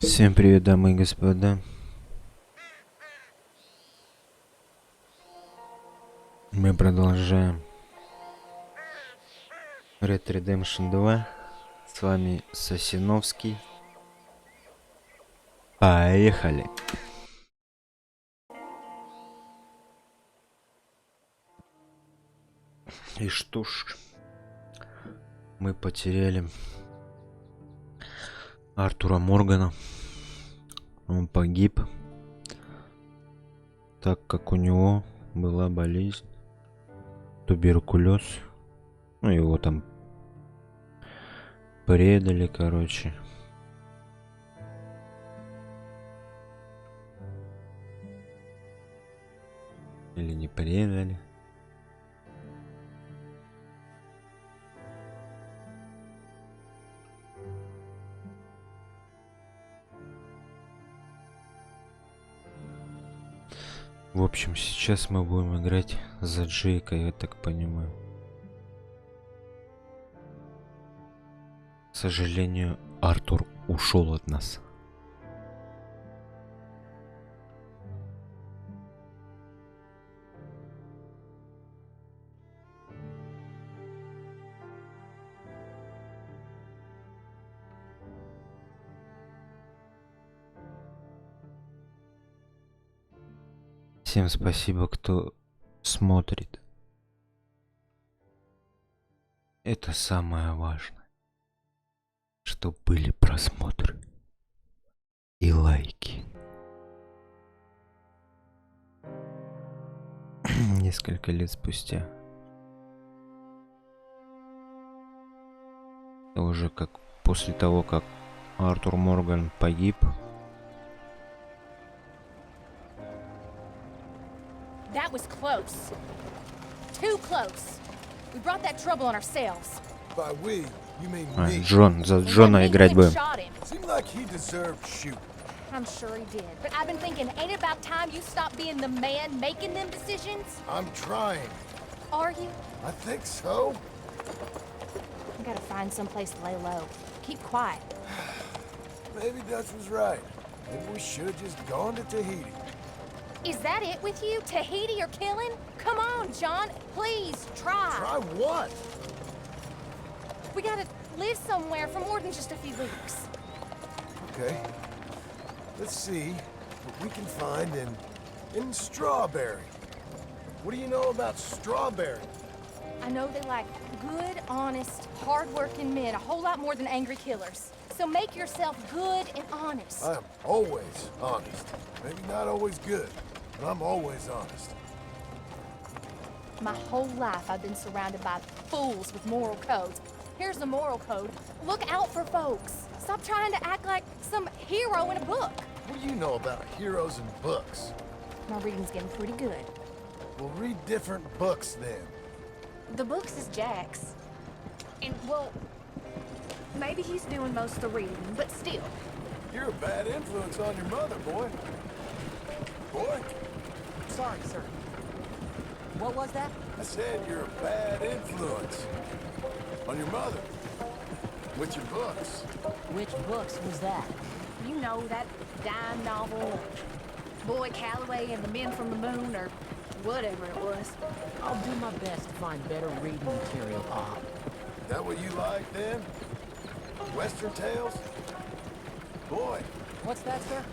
Всем привет, дамы и господа. Мы продолжаем Red Redemption 2. С вами Сосиновский. Поехали. И что ж, мы потеряли Артура Моргана. Он погиб, так как у него была болезнь, туберкулез. Ну, его там предали, короче. Или не предали. В общем, сейчас мы будем играть за Джейка, я так понимаю. К сожалению, Артур ушел от нас. Всем спасибо, кто смотрит. Это самое важное, что были просмотры и лайки. Несколько лет спустя. Это уже как после того, как Артур Морган погиб. That was close. Too close. We brought that trouble on ourselves. By we, you mean me. Джон, за Джона играть будем. Seemed like he deserved shooting. I'm sure he did. But I've been thinking, ain't it about time you stop being the man making them decisions? I'm trying. Are you? I think so. I gotta find someplace to lay low. Keep quiet. Maybe Dutch was right. Maybe we should have just gone to Tahiti. Is that it with you? Tahiti or killing? Come on, John. Please, try. Try what? We gotta live somewhere for more than just a few weeks. Okay. Let's see what we can find in Strawberry. What do you know about Strawberry? I know they like good, honest, hard-working men a whole lot more than angry killers. So make yourself good and honest. I'm always honest. Maybe not always good, but I'm always honest. My whole life I've been surrounded by fools with moral codes. Here's the moral code. Look out for folks. Stop trying to act like some hero in a book. What do you know about heroes and books? My reading's getting pretty good. We'll read different books then. The books is Jack's. And, well, maybe he's doing most of the reading, but still. You're a bad influence on your mother, boy. Boy? Sorry, sir. What was that? I said you're a bad influence on your mother. With your books. Which books was that? You know, that dime novel, Boy Calloway and the Men from the Moon, or whatever it was. I'll do my best to find better reading material, Pop. Is that what you like, then? Western tales? Boy, What's that, sir?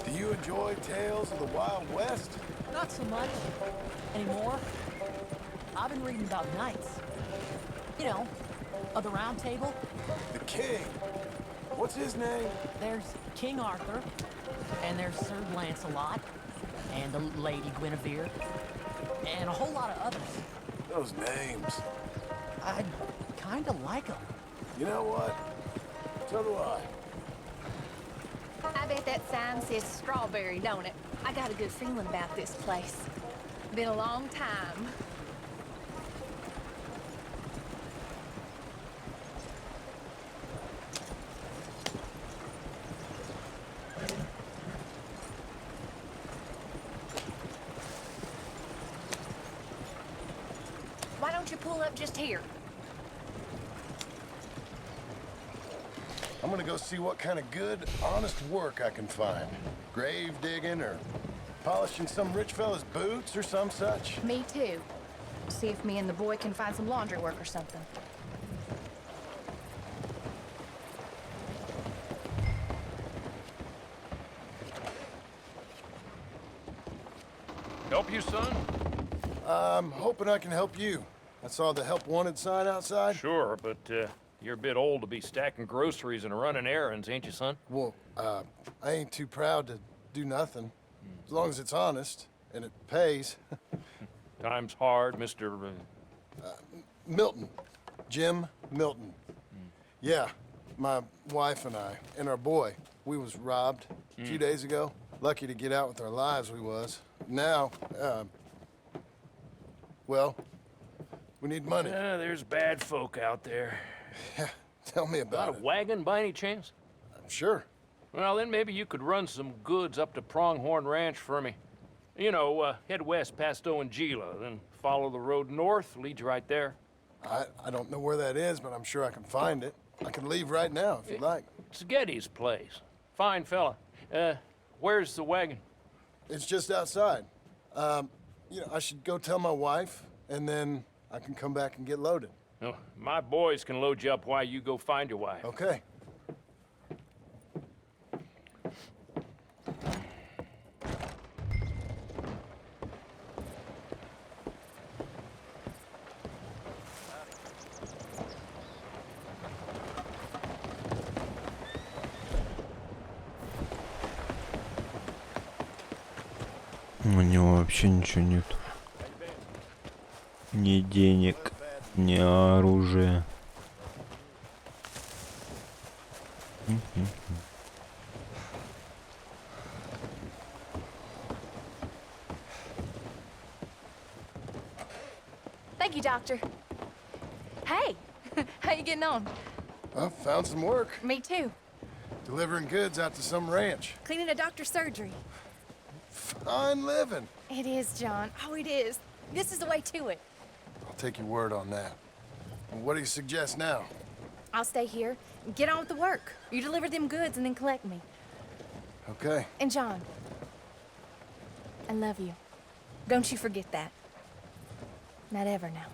do you enjoy tales of the Wild West? Not so much. Anymore. I've been reading about knights. You know, of the Round Table. The king. What's his name? There's King Arthur, and there's Sir Lancelot, and the Lady Guinevere, and a whole lot of others. Those names. I kinda like them. You know what? So do I. I bet that sign says Strawberry, don't it? I got a good feeling about this place. Been a long time. Why don't you pull up just here? I'm gonna go see what kind of good, honest work I can find. Grave digging or polishing some rich fella's boots or some such. Me too. See if me and the boy can find some laundry work or something. Help you, son? I'm hoping I can help you. I saw the help wanted sign outside. Sure, but you're a bit old to be stacking groceries and running errands, ain't you, son? Well, I ain't too proud to do nothing. As long as it's honest and it pays. Time's hard, Mr. Milton. Jim Milton. Yeah, my wife and I, and our boy, we was robbed a few days ago. Lucky to get out with our lives, we was. Now, well, we need money. There's bad folk out there. Yeah, tell me Got about a it. wagon by any chance? Sure. Well, then maybe you could run some goods up to Pronghorn Ranch for me. You know, head west past Owanjila, then follow the road north, leads you right there. I don't know where that is, but I'm sure I can find it. I can leave right now if you'd like. It's Getty's place. Fine fella. Where's the wagon? It's just outside. You know, I should go tell my wife, and then I can come back and get loaded. No, my boys can load you up while you go find your wife. Okay. У него вообще ничего нет. Ни денег, ни оружия. Thank you, Doctor. Hey, how you getting on? Well, found some work. Me too. Delivering goods out to some ranch. Cleaning a doctor's surgery. Fine living. It is, John. Oh, it is. This is the way to it. I'll take your word on that. And what do you suggest now? I'll stay here and get on with the work. You deliver them goods and then collect me. Okay. And John, I love you. Don't you forget that. Not ever now.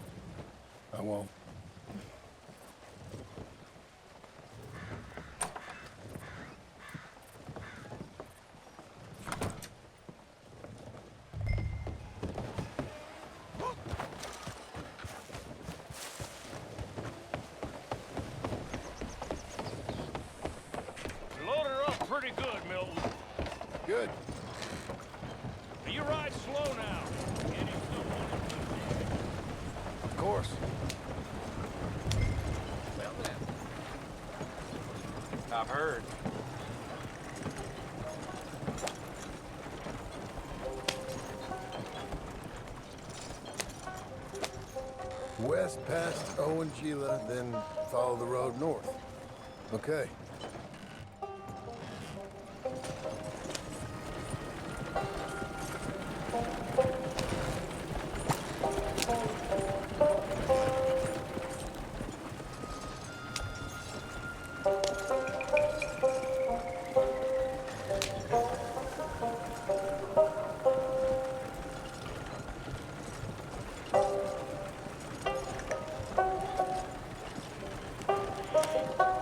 I won't. Load her up pretty good, Milton. Good. You ride slow now. Getty's still wanting Of course. Well then. I've heard. West past Owanjila, then follow the road north. Okay.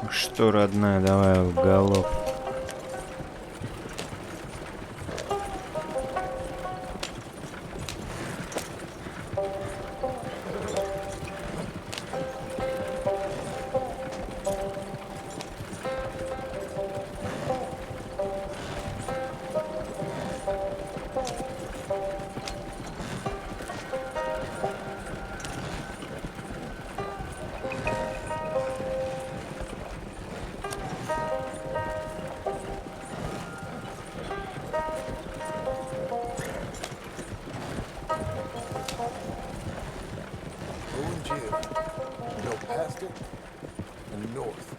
Что, родная, давай в галоп. Owanjila. Go past it and north.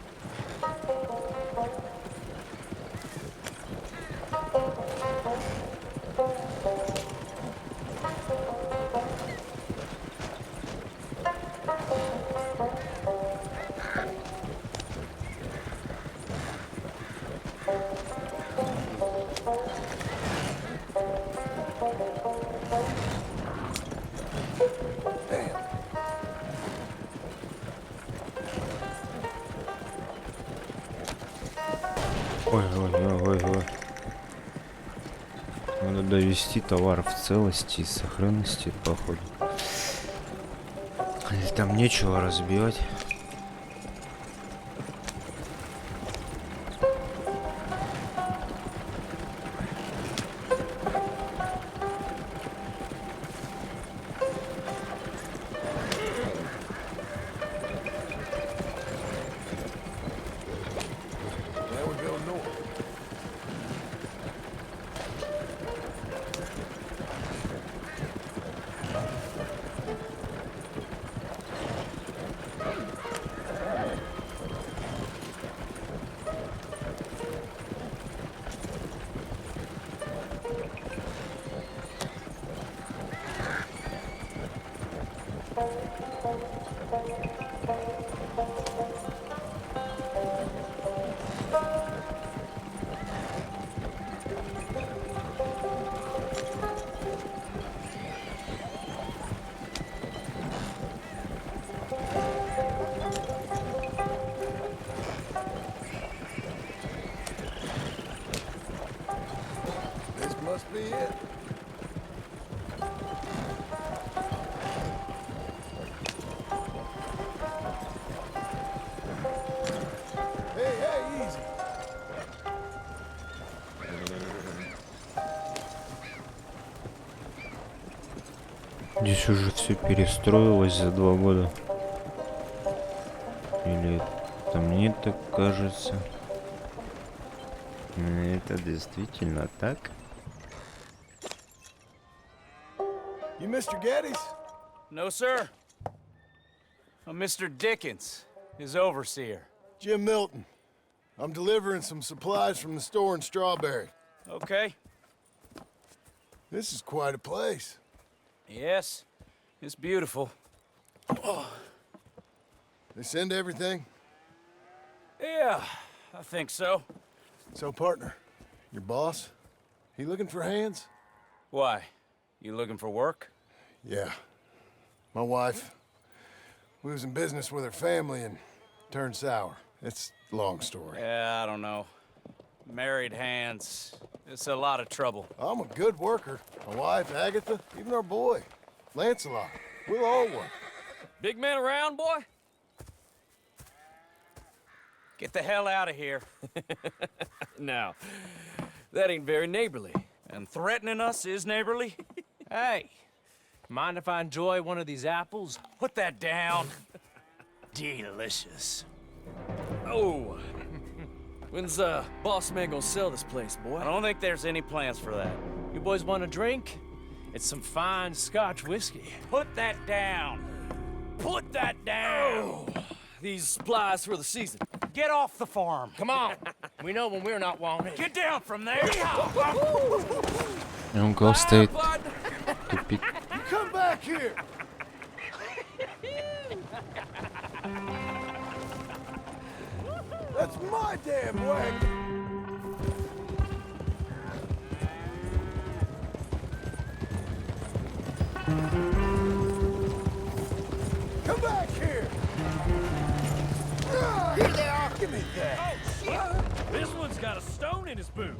Ой, ой, ой, ой, ой. Надо довести товар в целости и сохранности, походу. Или там нечего разбивать. There we go north. This must be it. Hey, hey, easy. Здесь уже все перестроилось за 2 года. Или это мне так кажется? Это действительно так? You Mr. Geddes? No, sir. I'm Mr. Dickens, his overseer. Jim Milton. I'm delivering some supplies from the store in Strawberry. Okay. This is quite a place. Yes, it's beautiful. They send everything? Yeah, I think so. So, partner, your boss, he looking for hands? Why? You looking for work? Yeah. My wife, we was in business with her family and turned sour. It's a long story. Yeah, I don't know. Married hands. It's a lot of trouble. I'm a good worker. My wife, Agatha, even our boy, Lancelot. We'll all work. Big man around, boy? Get the hell out of here. Now, that ain't very neighborly. And threatening us is neighborly? Hey, mind if I enjoy one of these apples? Put that down. Delicious. Oh, when's boss man gonna sell this place, boy? I don't think there's any plans for that. You boys want a drink? It's some fine Scotch whiskey. Put that down. Put that down. These supplies for the season. Get off the farm. Come on, we know when we're not wanted. Get down from there. Uncle стоит тупик. You come back here! That's my damn wagon! Come back here! Here they are! Give me that! This one's got a stone in his boot.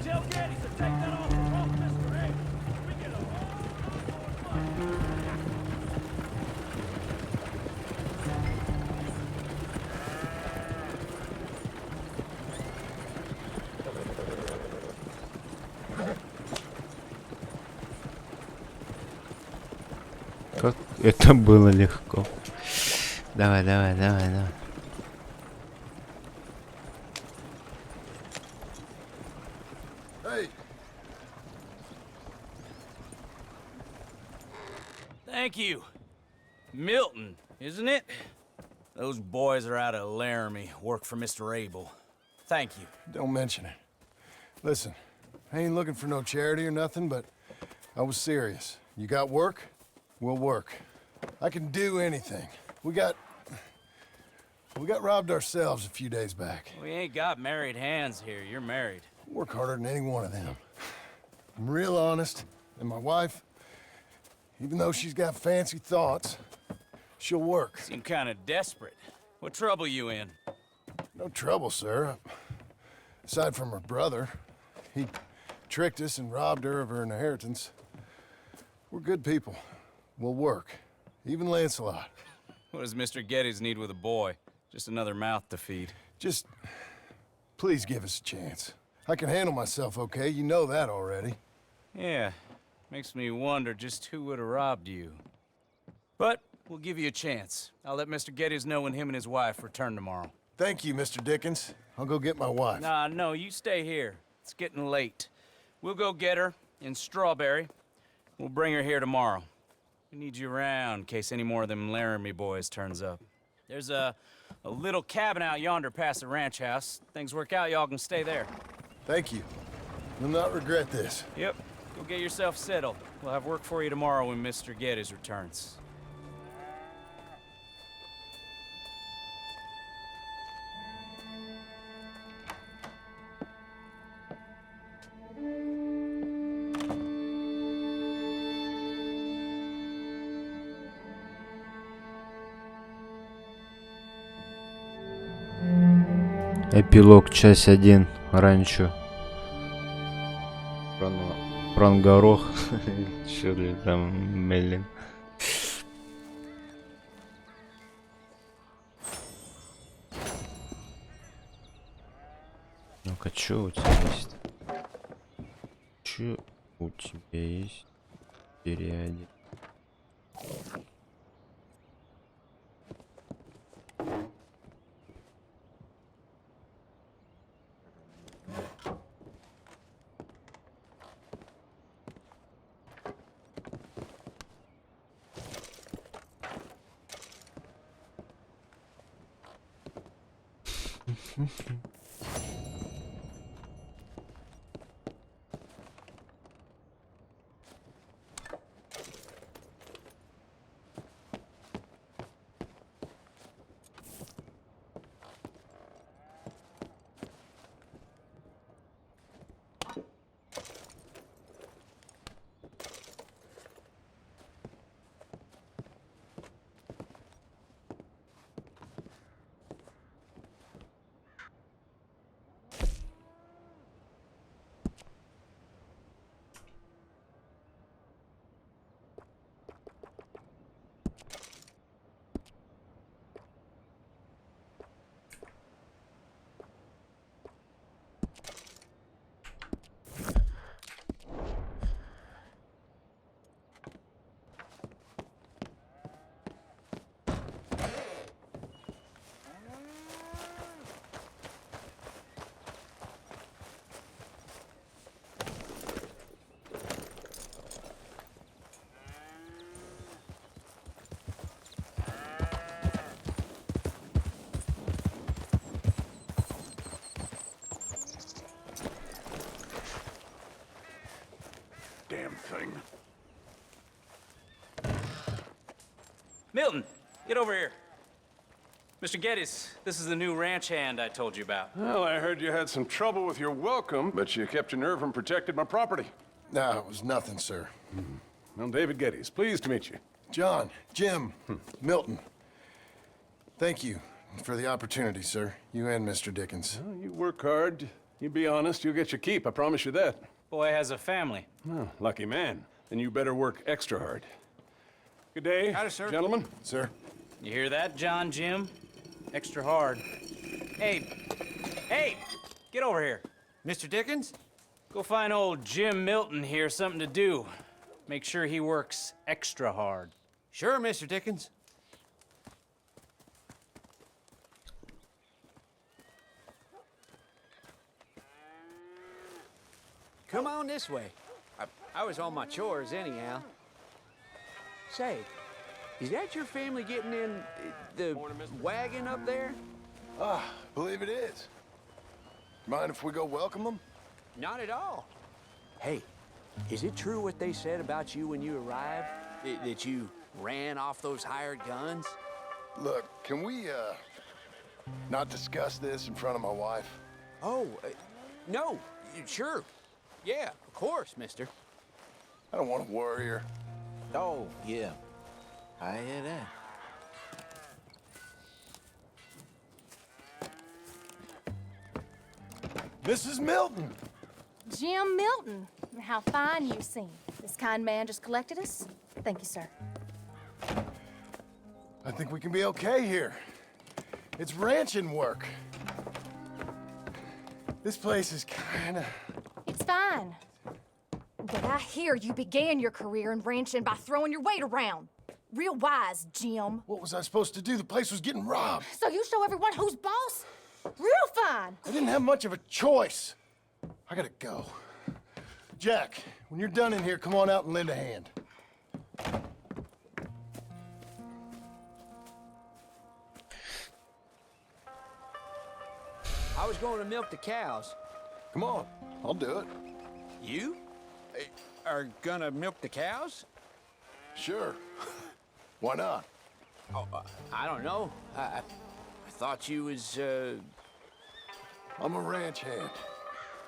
Tell Geddes to take that off Mr. X. We get a lot more fun. Как это было легко. Давай, давай, давай, давай. Hey! Thank you. Milton, isn't it? Those boys are out of Laramie, work for Mr. Abel. Thank you. Don't mention it. Listen, I ain't looking for no charity or nothing, but I was serious. You got work? We'll work. I can do anything. We got robbed ourselves a few days back. We ain't got married hands here. You're married. Work harder than any one of them. I'm real honest, and my wife, even though she's got fancy thoughts, she'll work. Seem kind of desperate. What trouble you in? No trouble, sir. Aside from her brother. He tricked us and robbed her of her inheritance. We're good people. We'll work. Even Lancelot. What does Mr. Geddes need with a boy? Just another mouth to feed. Just... please give us a chance. I can handle myself okay, you know that already. Yeah, makes me wonder just who would have robbed you. But we'll give you a chance. I'll let Mr. Geddes know when him and his wife return tomorrow. Thank you, Mr. Dickens. I'll go get my wife. Nah, no, you stay here. It's getting late. We'll go get her in Strawberry. We'll bring her here tomorrow. We need you around in case any more of them Laramie boys turns up. There's a little cabin out yonder past the ranch house. Things work out, y'all can stay there. Thank you. You'll not regret this. Yep, go get yourself settled. We'll have work for you tomorrow when Mr. Geddes returns. Эпилог, часть 1. Ранчо. Пронгорох. Чё ли там, Меллин. Ну-ка, чё у тебя есть? Чё у тебя есть? Переодет. Damn thing. Milton, get over here. Mr. Geddes, this is the new ranch hand I told you about. Well, I heard you had some trouble with your welcome, but you kept your nerve and protected my property. No, it was nothing, sir. Well, David Geddes, pleased to meet you. John, Jim, Milton. Thank you for the opportunity, sir. You and Mr. Dickens. Well, you work hard. You be honest, you'll get your keep, I promise you that. Boy has a family. Oh, lucky man. Then you better work extra hard. Good day, gentlemen. Sir? You hear that, John, Jim? Extra hard. Hey, get over here. Mr. Dickens? Go find old Jim Milton here something to do. Make sure he works extra hard. Sure, Mr. Dickens. Come on this way. I was on my chores anyhow. Say, is that your family getting in the wagon up there? Believe it is. Mind if we go welcome them? Not at all. Hey, is it true what they said about you when you arrived? That you ran off those hired guns? Look, can we, not discuss this in front of my wife? Oh, no, sure. Yeah, of course, mister. I don't want to worry her. Oh, yeah. I hear that. Mrs. Milton! Jim Milton. How fine you seem. This kind man just collected us. Thank you, sir. I think we can be okay here. It's ranching work. This place is kinda... It's fine. But I hear you began your career in ranching by throwing your weight around. Real wise, Jim. What was I supposed to do? The place was getting robbed. So you show everyone who's boss? Real fine. I didn't have much of a choice. I gotta go. Jack, when you're done in here, come on out and lend a hand. I was going to milk the cows. Come on, I'll do it. You are gonna milk the cows? Sure. Why not? Oh, I don't know. I thought you was, I'm a ranch hand.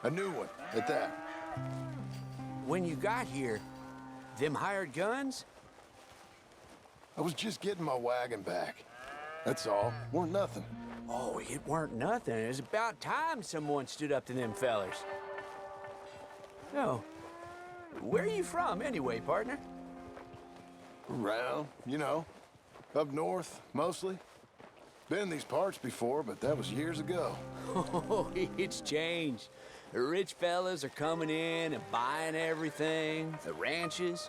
A new one, at that. When you got here, them hired guns? I was just getting my wagon back. That's all. Weren't nothing. Oh, it weren't nothing. It was about time someone stood up to them fellers. No. Where are you from, anyway, partner? Around, you know. Up north, mostly. Been in these parts before, but that was years ago. Oh, it's changed. The rich fellas are coming in and buying everything, the ranches.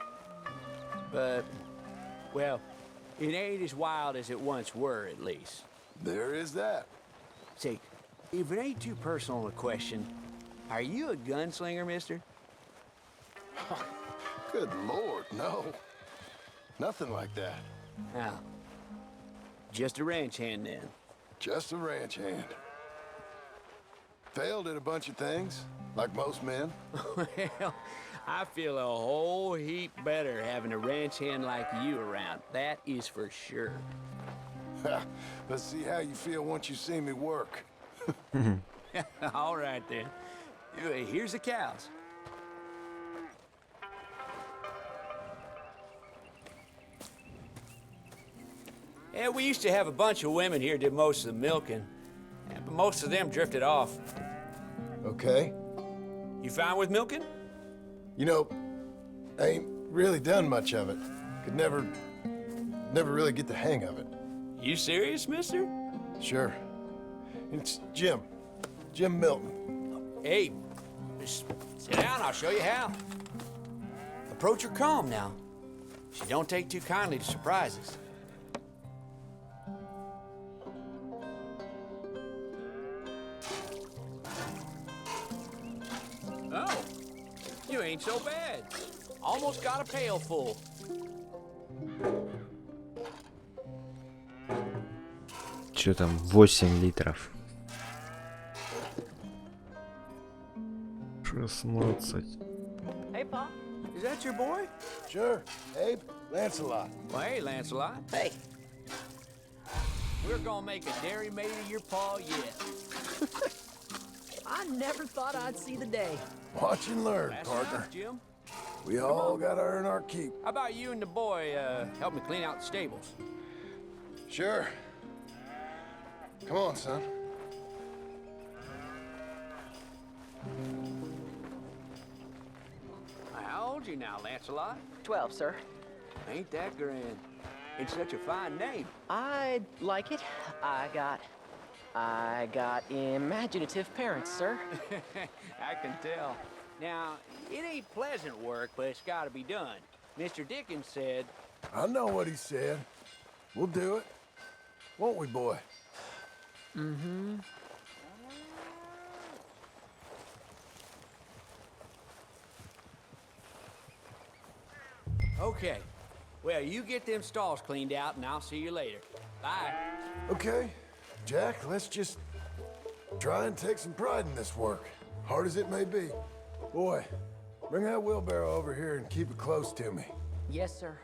But, well, it ain't as wild as it once were, at least. There is that. Say, if it ain't too personal a question, are you a gunslinger, mister? Good Lord, no. Nothing like that. Now, just a ranch hand then. Just a ranch hand. Failed at a bunch of things, like most men. Well, I feel a whole heap better having a ranch hand like you around. That is for sure. Let's see how you feel once you see me work. All right, then. Here's the cows. Yeah, we used to have a bunch of women here did most of the milking. Yeah, but most of them drifted off. Okay. You fine with milking? You know, I ain't really done much of it. Could never really get the hang of it. You serious, mister? Sure. It's Jim. Jim Milton. Hey, just sit down, I'll show you how. Approach her calm now. She don't take too kindly to surprises. Oh, you ain't so bad. Almost got a pail full. Че там, 8 литров. 16. Hey, Pop. Is that your boy? Sure. Abe, Lancelot. Well, hey, Lancelot. Hey. We're gonna make a dairy maid of your paw yet. I never thought I'd see the day. Watch and learn, That's partner. enough, Jim. We all gotta earn our keep. How about you and the boy help me clean out the stables? Sure. Come on, son. How old you now, Lancelot? 12, sir. Ain't that grand? It's such a fine name. I like it. I got imaginative parents, sir. I can tell. Now, it ain't pleasant work, but it's gotta be done. Mr. Dickens said... I know what he said. We'll do it. Won't we, boy? Mm-hmm. Okay. Well, you get them stalls cleaned out, and I'll see you later. Bye. Okay. Jack, let's just try and take some pride in this work, hard as it may be. Boy, bring that wheelbarrow over here and keep it close to me. Yes, sir.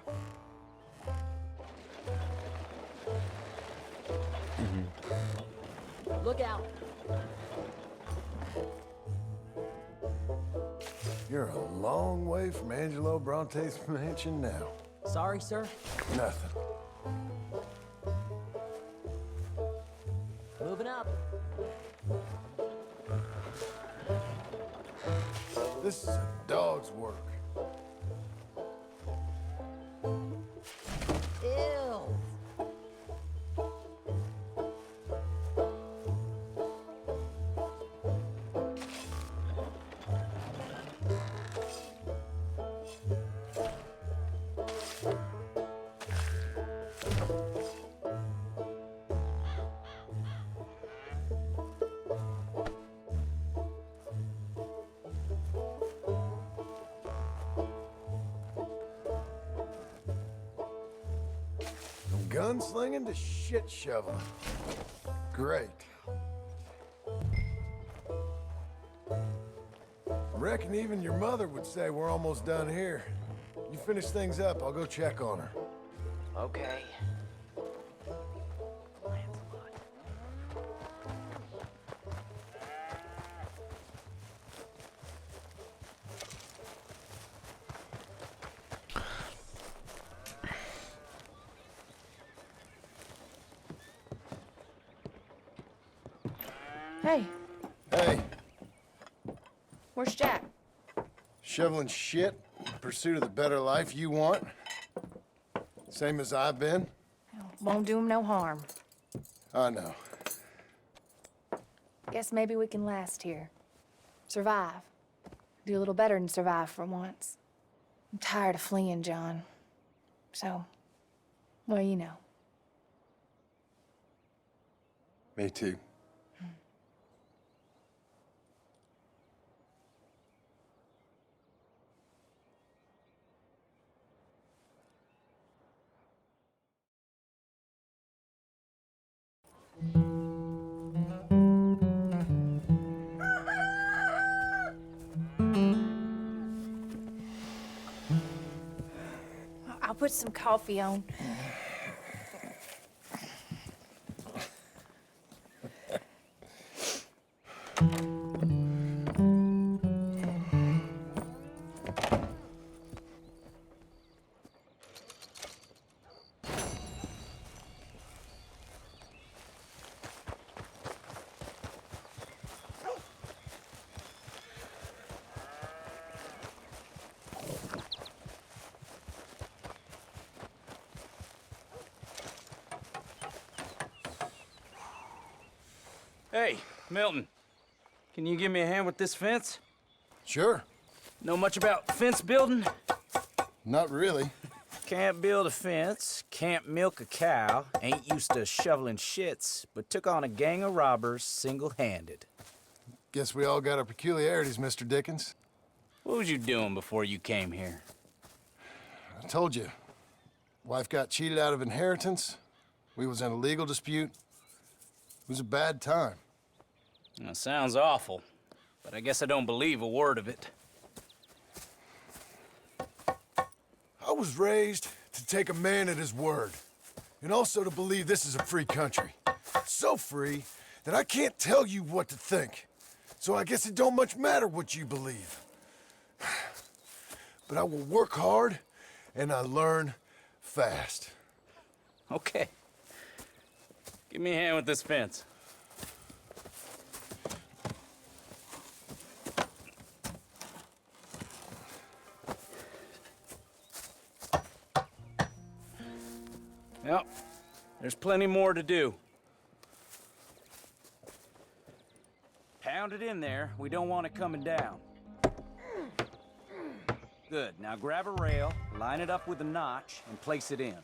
Look out. You're a long way from Angelo Bronte's mansion now. Sorry, sir. Nothing. Moving up. This is a dog's work. Ew. From gunslinging to shit shoveling. Great. Reckon even your mother would say we're almost done here. You finish things up, I'll go check on her. Okay. Hey, Hey, where's Jack? shoveling shit in pursuit of the better life you want? Same as I've been? Won't do him no harm. I know. Guess maybe we can last here. Survive. Do a little better than survive for once. I'm tired of fleeing, John. So, well, you know. Me too. I'll put some coffee on. Hey, Milton. Can you give me a hand with this fence? Sure. Know much about fence building? Not really. Can't build a fence, can't milk a cow, ain't used to shoveling shits, but took on a gang of robbers single-handed. Guess we all got our peculiarities, Mr. Dickens. What was you doing before you came here? I told you. Wife got cheated out of inheritance. We was in a legal dispute. It was a bad time. That sounds awful, but I guess I don't believe a word of it. I was raised to take a man at his word, and also to believe this is a free country. So free that I can't tell you what to think. So I guess it don't much matter what you believe. But I will work hard, and I learn fast. Okay. Give me a hand with this fence. Yep, there's plenty more to do. Pound it in there. We don't want it coming down. Good. Now grab a rail, line it up with a notch, and place it in.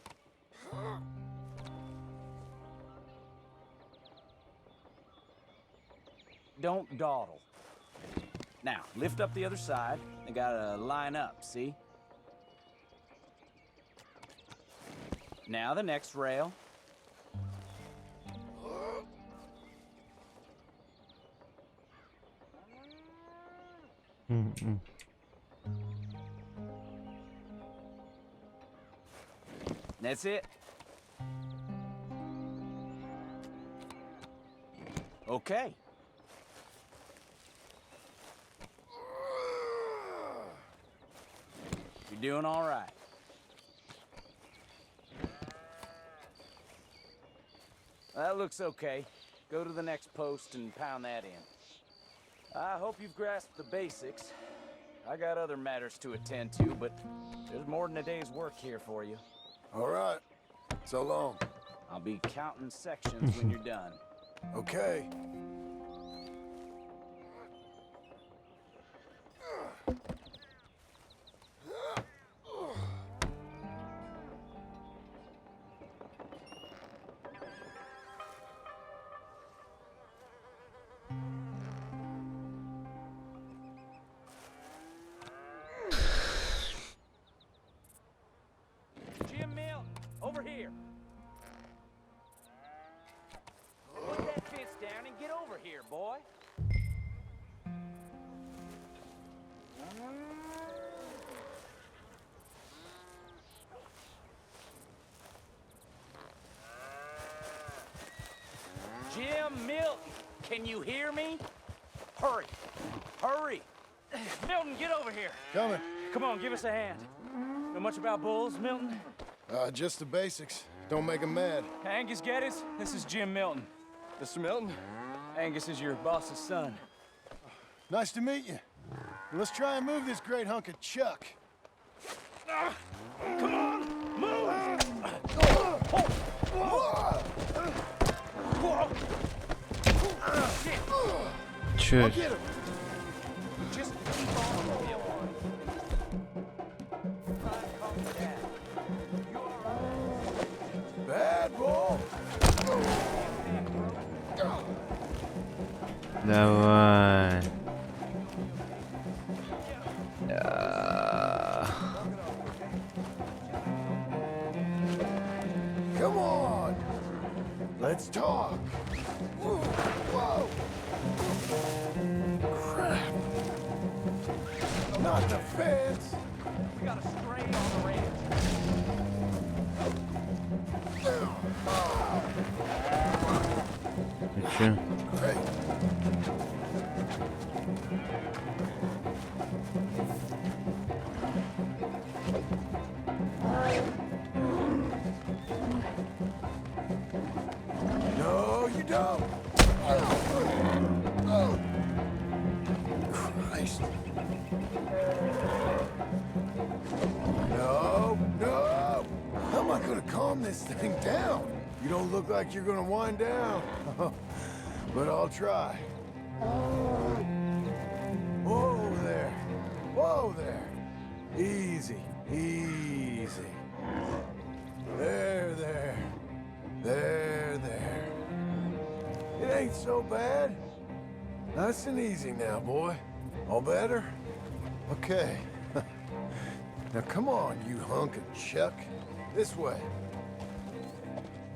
Don't dawdle. Now, lift up the other side. They gotta line up, see? Now the next rail. That's it. Okay. You're doing all right. That looks okay. Go to the next post and pound that in. I hope you've grasped the basics. I got other matters to attend to, but there's more than a day's work here for you. All right. So long. I'll be counting sections when you're done. Okay. Jim Milton, over here. Put that fence down and get over here, boy. Jim Milton, can you hear me? Hurry, hurry. Milton, get over here. Coming. Come on, give us a hand. Know much about bulls, Milton? Just the basics. Don't make 'em mad. Angus Geddes, this is Jim Milton. Mr. Milton? Angus is your boss's son. Nice to meet you. Let's try and move this great hunk of chuck. Come on, move! Чё это? Get him. Just keep on moving. Bad boy. Давай. Come on. Let's talk. Whoa. Crap. Not the fence. We got a stray on the ranch. Ты чё? Great. No, you don't. Oh. Christ. No. How am I gonna calm this thing down? You don't look like you're gonna wind down. But I'll try. Whoa there. Whoa there. Easy. There. It ain't so bad. Nice and easy now, boy. All better? Okay. Now come on, you hunk of chuck. This way.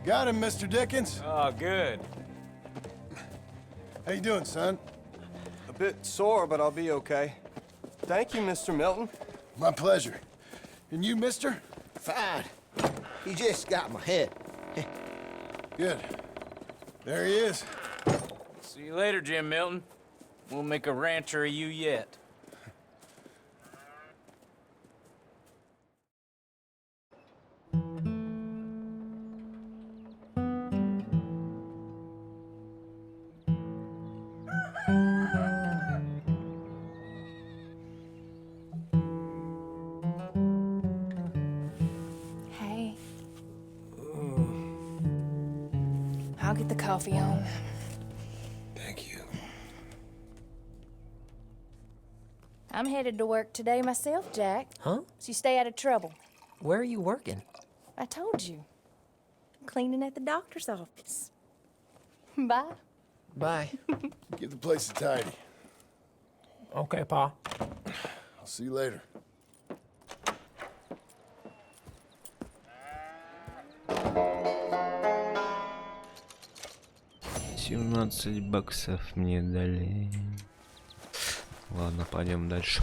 Got him, Mr. Dickens. Oh, good. How you doing, son? A bit sore, but I'll be okay. Thank you, Mr. Milton. My pleasure. And you, mister? Fine. He just got my head. Good. There he is. See you later, Jim Milton. We'll make a rancher of you yet. Hey. I'll get the coffee on. Thank you. I'm headed to work today myself, Jack. Huh? So you stay out of trouble. Where are you working? I told you. Cleaning at the doctor's office. Bye. Bye. Give the place a tidy. Okay, Pa. I'll see you later. $17 мне дали. Ладно, пойдем дальше.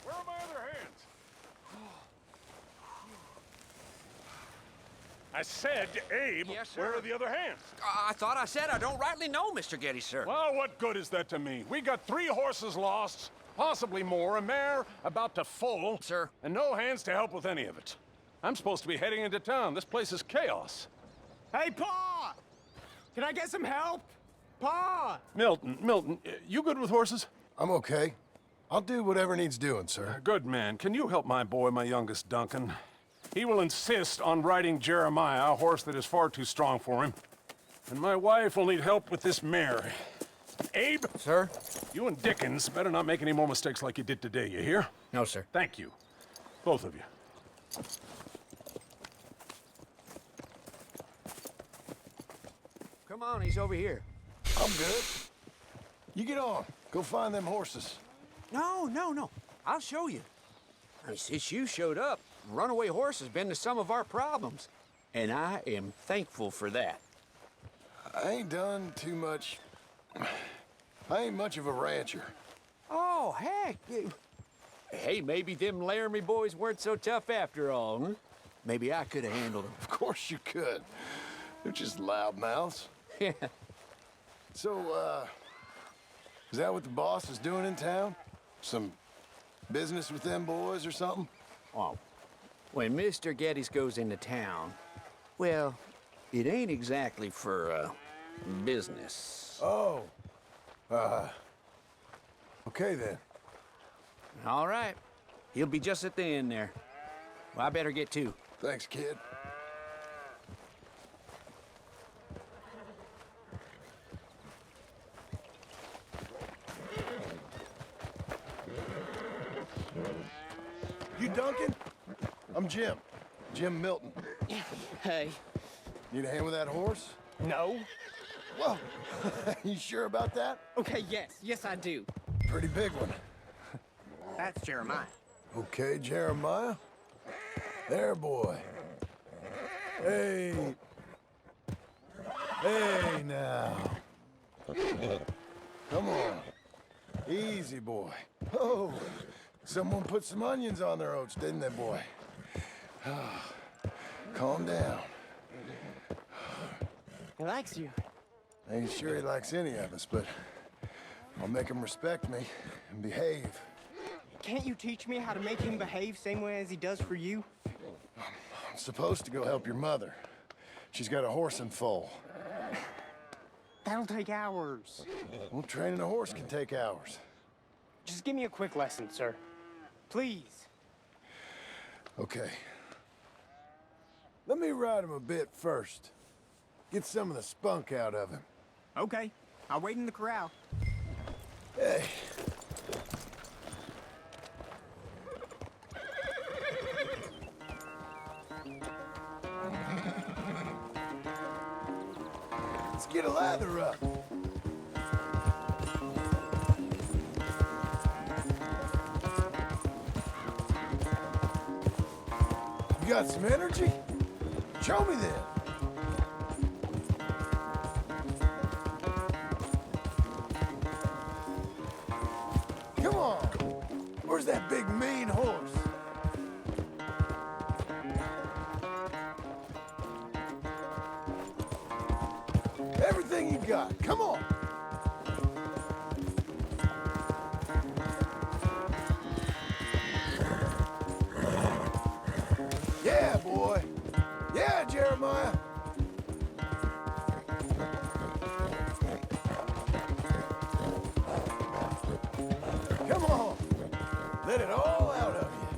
Where are my other hands? I said, Abe, Yes, sir. where are the other hands? I thought I said I don't rightly know, Mr. Geddes, sir. Well, what good is that to me? We got 3 horses lost, possibly more, a mare about to foal. Sir. And no hands to help with any of it. I'm supposed to be heading into town. This place is chaos. Hey, Pa! Can I get some help? Pa! Milton, you good with horses? I'm okay. I'll do whatever needs doing, sir. Good man. Can you help my boy, my youngest Duncan? He will insist on riding Jeremiah, a horse that is far too strong for him. And my wife will need help with this mare. Abe? Sir? You and Dickens better not make any more mistakes like you did today, you hear? No, sir. Thank you. Both of you. Come on, he's over here. I'm good. You get on. Go find them horses. No. I'll show you. Since you showed up, runaway horse has been to some of our problems. And I am thankful for that. I ain't done too much. I ain't much of a rancher. Oh, heck. Hey, maybe them Laramie boys weren't so tough after all, huh? Maybe I could have handled them. Of course you could. They're just loudmouths. Yeah. So, is that what the boss is doing in town? Some business with them boys or something? Oh, when Mr. Geddes goes into town, well, it ain't exactly for, business. Oh. Okay then. All right. He'll be just at the end there. Well, I better get to. Thanks, kid. You Duncan? I'm Jim. Jim Milton. Hey. Need a hand with that horse? No. Whoa. You sure about that? Okay, yes, I do. Pretty big one. That's Jeremiah. Okay, Jeremiah. There, boy. Hey. Hey, now. Come on. Easy, boy. Oh, someone put some onions on their oats, didn't they, boy? Calm down. He likes you. I ain't sure he likes any of us, but I'll make him respect me and behave. Can't you teach me how to make him behave same way as he does for you? I'm supposed to go help your mother. She's got a horse and foal. That'll take hours. Well, training a horse can take hours. Just give me a quick lesson, sir. Please. Okay. Let me ride him a bit first. Get some of the spunk out of him. Okay. I'll wait in the corral. Hey. Let's get a lather up. You got some energy? Show me then. Come on. Where's that big mean horse? Everything you got. Come on. Yeah, boy. Yeah, Jeremiah. Come on. Let it all out of you.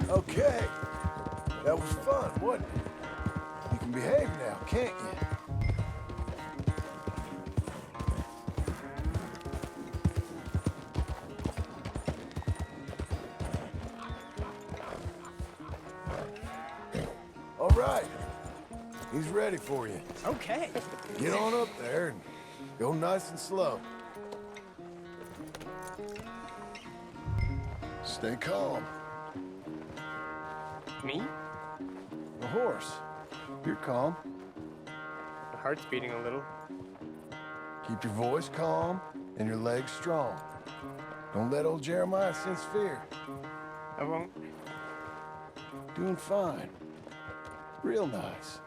Okay. That was fun, wasn't it? You can behave now, can't you? All right. He's ready for you. Okay. Get on up there and go nice and slow. Stay calm. Me? The horse. You're calm. My heart's beating a little. Keep your voice calm and your legs strong. Don't let old Jeremiah sense fear. I won't. Doing fine. Real nice.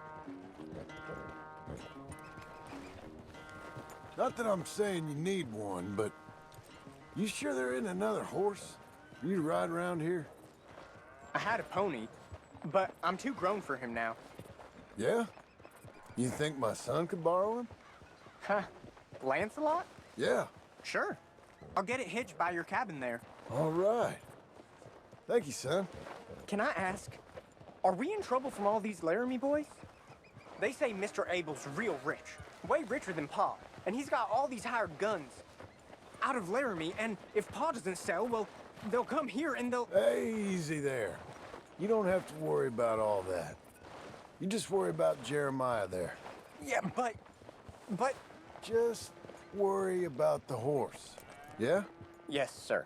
Not that I'm saying you need one, but you sure there isn't another horse for you to ride around here? I had a pony, but I'm too grown for him now. Yeah? You think my son could borrow him? Huh? Lancelot? Yeah. Sure. I'll get it hitched by your cabin there. All right. Thank you, son. Can I ask, are we in trouble from all these Laramie boys? They say Mr. Abel's real rich, way richer than Pa, and he's got all these hired guns out of Laramie, and if Pa doesn't sell, well, they'll come here and they'll... Hey, easy there. You don't have to worry about all that. You just worry about Jeremiah there. Yeah, but... Just worry about the horse. Yeah? Yes, sir.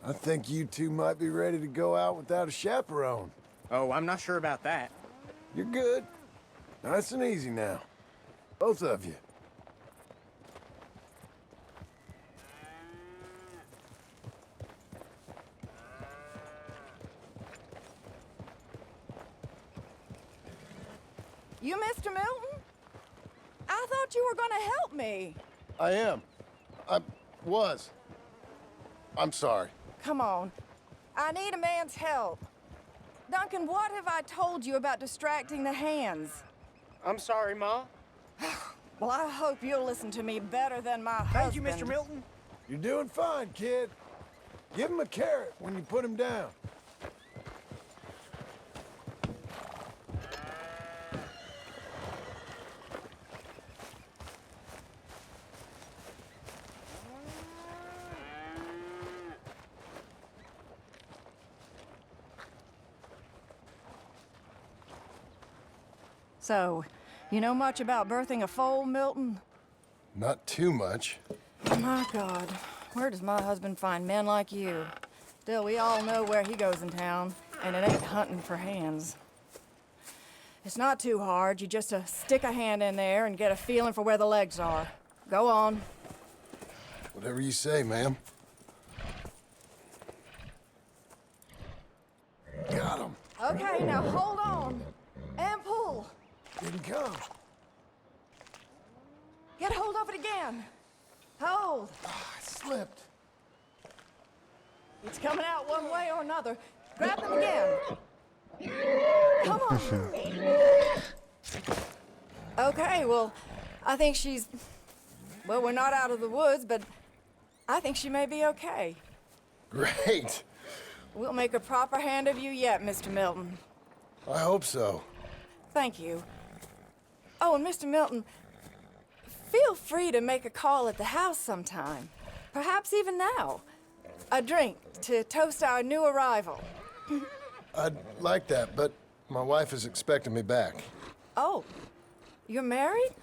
I think you two might be ready to go out without a chaperone. Oh, I'm not sure about that. You're good. Nice and easy now. Both of you. You Mr. Milton? I thought you were gonna help me. I am. I was. I'm sorry. Come on. I need a man's help. Duncan, what have I told you about distracting the hands? I'm sorry, Ma. Well, I hope you'll listen to me better than my Thank you, husband. Mr. Milton. You're doing fine, kid. Give him a carrot when you put him down. So, you know much about birthing a foal, Milton? Not too much. My God, where does my husband find men like you? Still, we all know where he goes in town, and it ain't hunting for hands. It's not too hard. You just stick a hand in there and get a feeling for where the legs are. Go on. Whatever you say, ma'am. Got him. Okay, now hold on. And pull. Didn't come. Get hold of it again. Hold. I slipped. It's coming out one way or another. Grab them again. Come on. Okay, well, I think she's... Well, we're not out of the woods, but I think she may be okay. Great. We'll make a proper hand of you yet, Mr. Milton. I hope so. Thank you. Oh, and Mr. Milton, feel free to make a call at the house sometime. Perhaps even now. A drink to toast our new arrival. I'd like that, but my wife is expecting me back. Oh, you're married?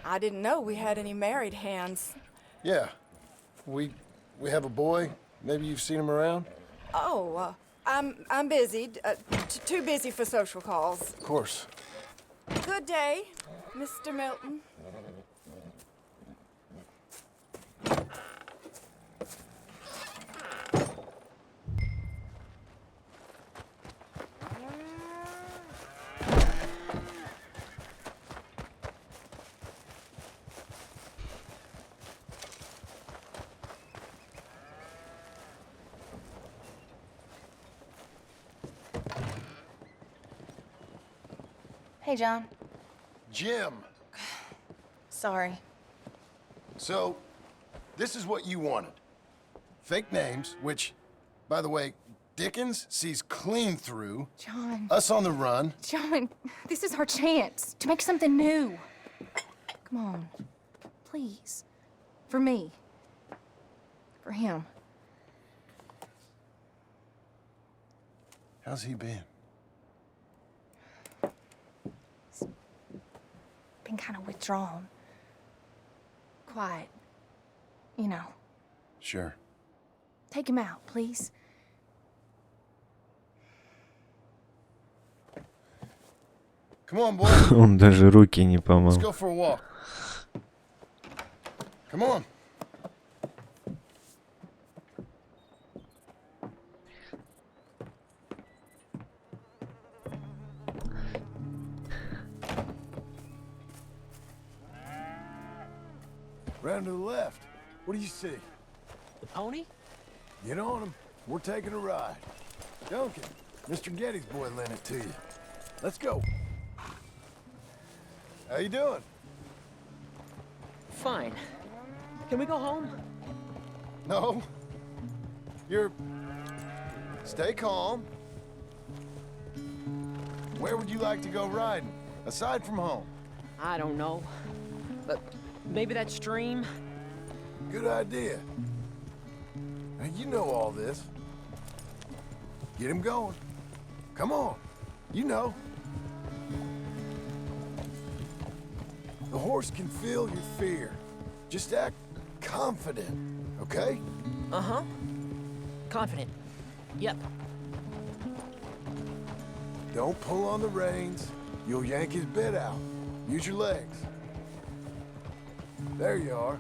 I didn't know we had any married hands. Yeah. We have a boy. Maybe you've seen him around? Oh, I'm busy. Too busy for social calls. Of course. Good day, Mr. Milton. Hey, John. Jim. Sorry. So, this is what you wanted. Fake names, which, by the way, Dickens sees clean through. John. Us on the run. John, this is our chance to make something new. Come on. Please. For me. For him. How's he been? Been kind of withdrawn. Quiet. You know. Sure. Take him out, please. Come on, boy. Он даже руки не Let's помыл. go for a walk. Come on. Round to the left. What do you see? The pony? Get on him. We're taking a ride. Duncan, Mr. Getty's boy lent it to you. Let's go. How you doing? Fine. Can we go home? No. You're... Stay calm. Where would you like to go riding, aside from home? I don't know. But maybe that stream? Good idea. Now, you know all this. Get him going. Come on. You know. The horse can feel your fear. Just act confident, okay? Uh-huh. Confident. Yep. Don't pull on the reins. You'll yank his bit out. Use your legs. There you are.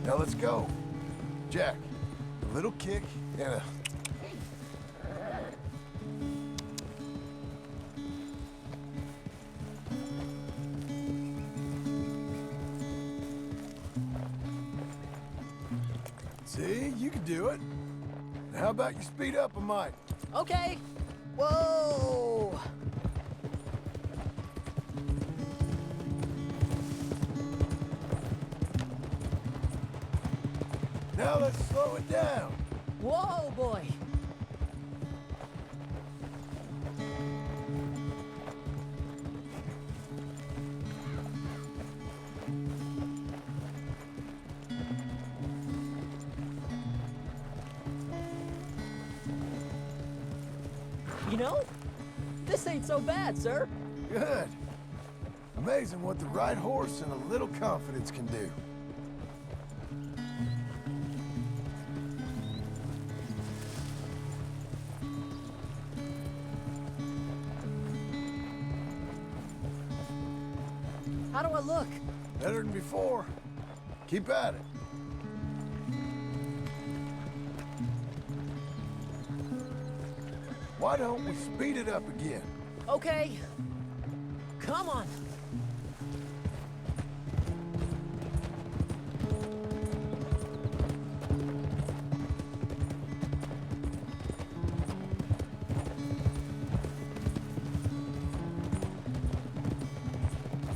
Now let's go. Jack, a little kick and a... See, you can do it. Now, how about you speed up a mite? Okay. Whoa! Now let's slow it down. Whoa, boy! You know, this ain't so bad, sir. Good. Amazing what the right horse and a little confidence can do. How do I look? Better than before. Keep at it. Why don't we speed it up again? Okay. Come on.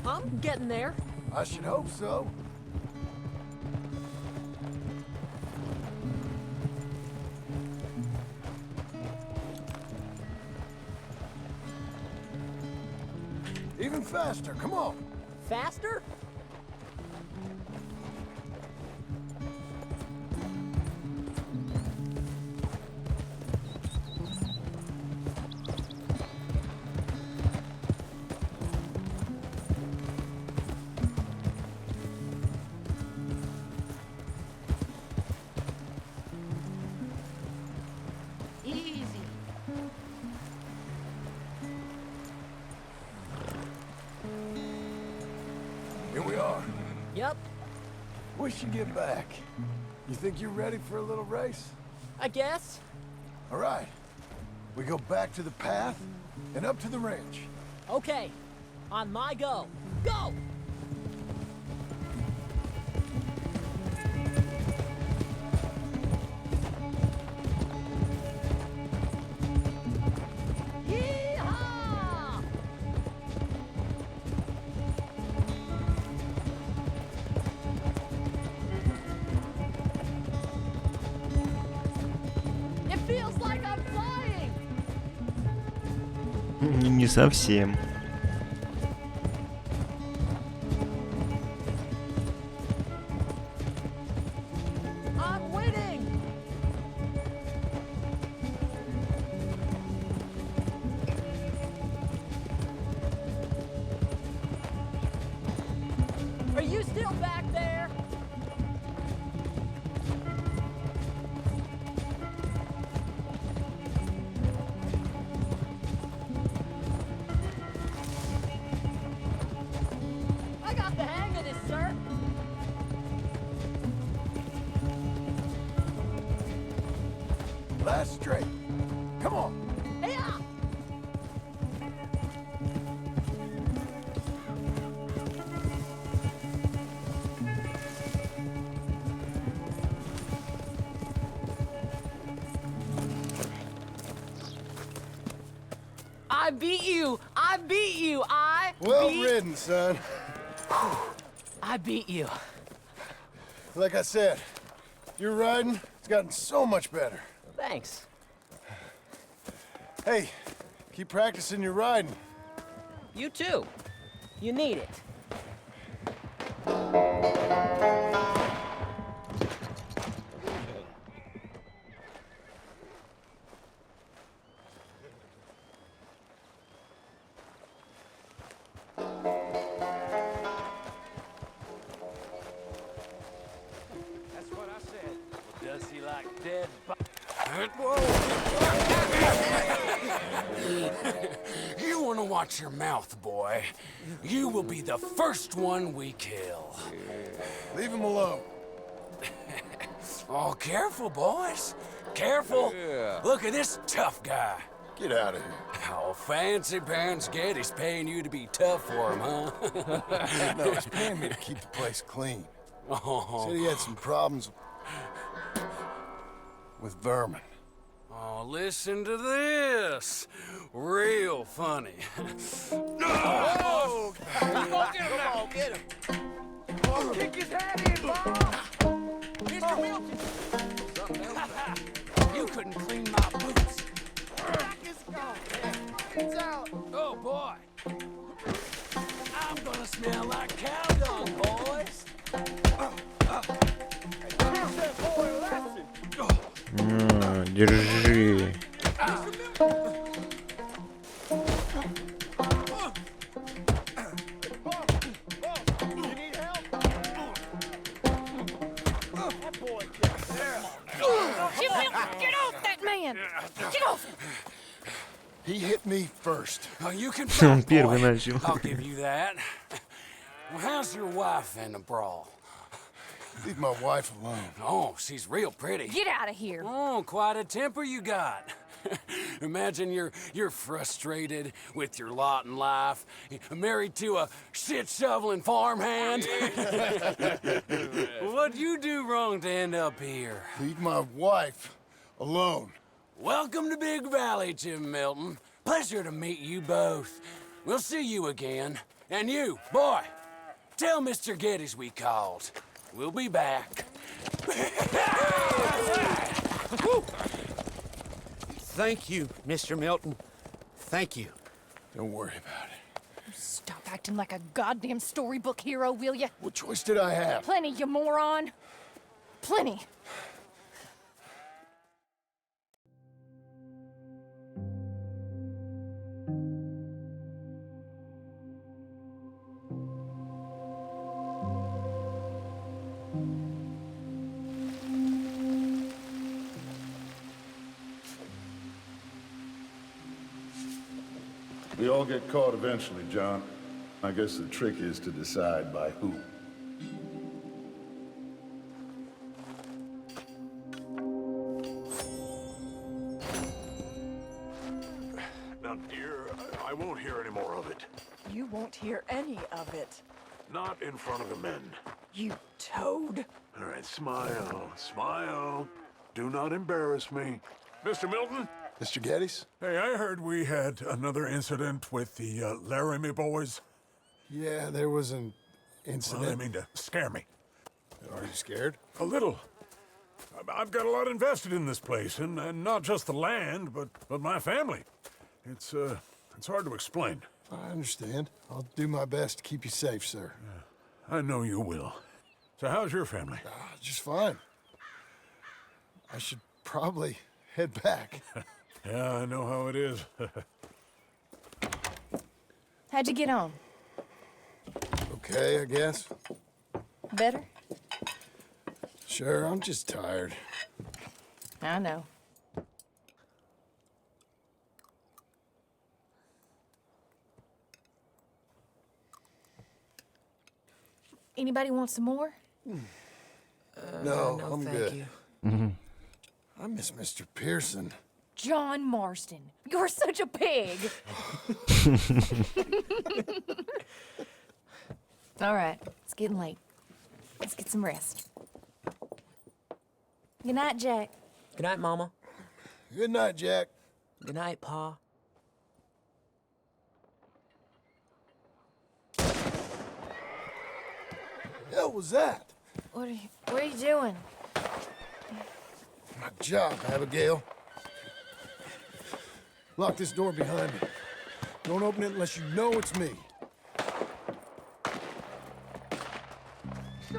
I'm getting there. I should hope so. Even faster, come on. Faster? Easy. Here we are. Yep, We should get back. You think you're ready for a little race? I guess. All right. We go back to the path and up to the ranch. Okay. On my go. Go! Yee-haw! It feels like I'm flying! Не совсем. I'm winning! Are you still back there? last straight. Come on. I beat you! I beat you! Well ridden, son. I beat you. Like I said, your riding has gotten so much better. Thanks. Hey, keep practicing your riding. You too. You need it. That's what I said. Does he like dead You want to watch your mouth, boy. You will be the first one we kill. Leave him alone. Oh, careful, boys. Careful. Look at this tough guy. Get out of here. Oh, fancy pants Getty's paying you to be tough for him, huh? No, he's paying me to keep the place clean. Oh. Said he had some problems with vermin. Oh, listen to this. Real funny. Oh! Come on, get him! Oh, kick his head in, Bob! Mr. Milton! You couldn't clean my boots. It's gone. It's out. Oh, boy. I'm gonna smell like cow dung, boys. Держи. Get off that man! Get off! He hit me first. Oh, you can Он fight, первый boy. начал. I'll give you that. Well, how's your wife in the brawl? Leave my wife alone. Oh, she's real pretty. Get out of here! Oh, quite a temper you got. Imagine you're frustrated with your lot in life, married to a shit-shoveling farmhand. What'd you do wrong to end up here? Leave my wife alone. Welcome to Big Valley, Jim Milton. Pleasure to meet you both. We'll see you again. And you, boy, tell Mr. Geddes we called. We'll be back. Thank you, Mr. Milton. Thank you. Don't worry about it. Stop acting like a goddamn storybook hero, will ya? What choice did I have? Plenty, you moron. Plenty. We all get caught eventually, John. I guess the trick is to decide by who. Now, dear, I won't hear any more of it. You won't hear any of it. Not in front of the men. You toad. All right, smile, smile. Do not embarrass me. Mr. Milton? Mr. Geddes? Hey, I heard we had another incident with the Laramie boys. Yeah, there was an incident. Well, I mean to scare me. Are you scared? A little. I've got a lot invested in this place, and not just the land, but my family. It's hard to explain. I understand. I'll do my best to keep you safe, sir. I know you will. So how's your family? Just fine. I should probably head back. Yeah, I know how it is. How'd you get on? Okay, I guess. Better? Sure, I'm just tired. I know. Anybody want some more? No, I'm thank good. you. I miss Mr. Pearson. John Marston, you're such a pig. All right, it's getting late. Let's get some rest. Good night, Jack. Good night, Mama. Good night, Jack. Good night, Pa. Hell was that? What are you doing? My job, Abigail. Lock this door behind me. Don't open it unless you know it's me.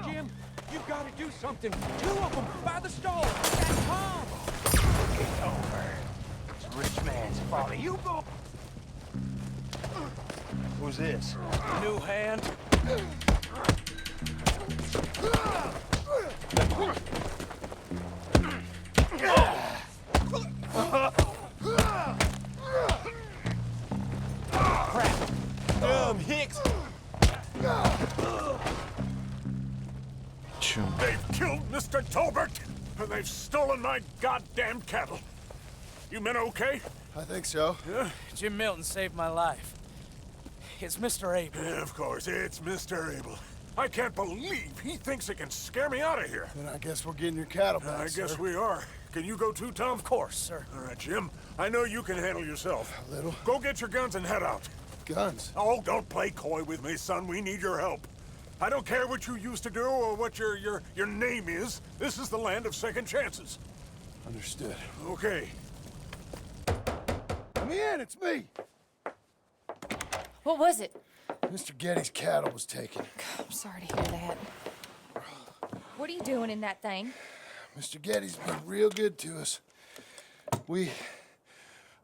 Jim, you've got to do something. 2 of them by the stall. That's Tom. It's over. It's rich man's folly. You go. Who's this? New hand. Hicks! Чё? They've killed Mr. Tolbert, and they've stolen my goddamn cattle. You men okay? I think so. Jim Milton saved my life. It's Mr. Abel. Yeah, of course, it's Mr. Abel. I can't believe he thinks he can scare me out of here. Then I guess we're getting your cattle back, I guess sir. we are. Can you go too, Tom? Of course, sir. All right, Jim. I know you can handle yourself. A little. Go get your guns and head out. Guns? Oh, don't play coy with me, son. We need your help. I don't care what you used to do or what your name is. This is the land of second chances. Understood. Okay. Let me in, it's me. What was it? Mr. Getty's cattle was taken. I'm sorry to hear that. What are you doing in that thing? Mr. Getty's been real good to us. What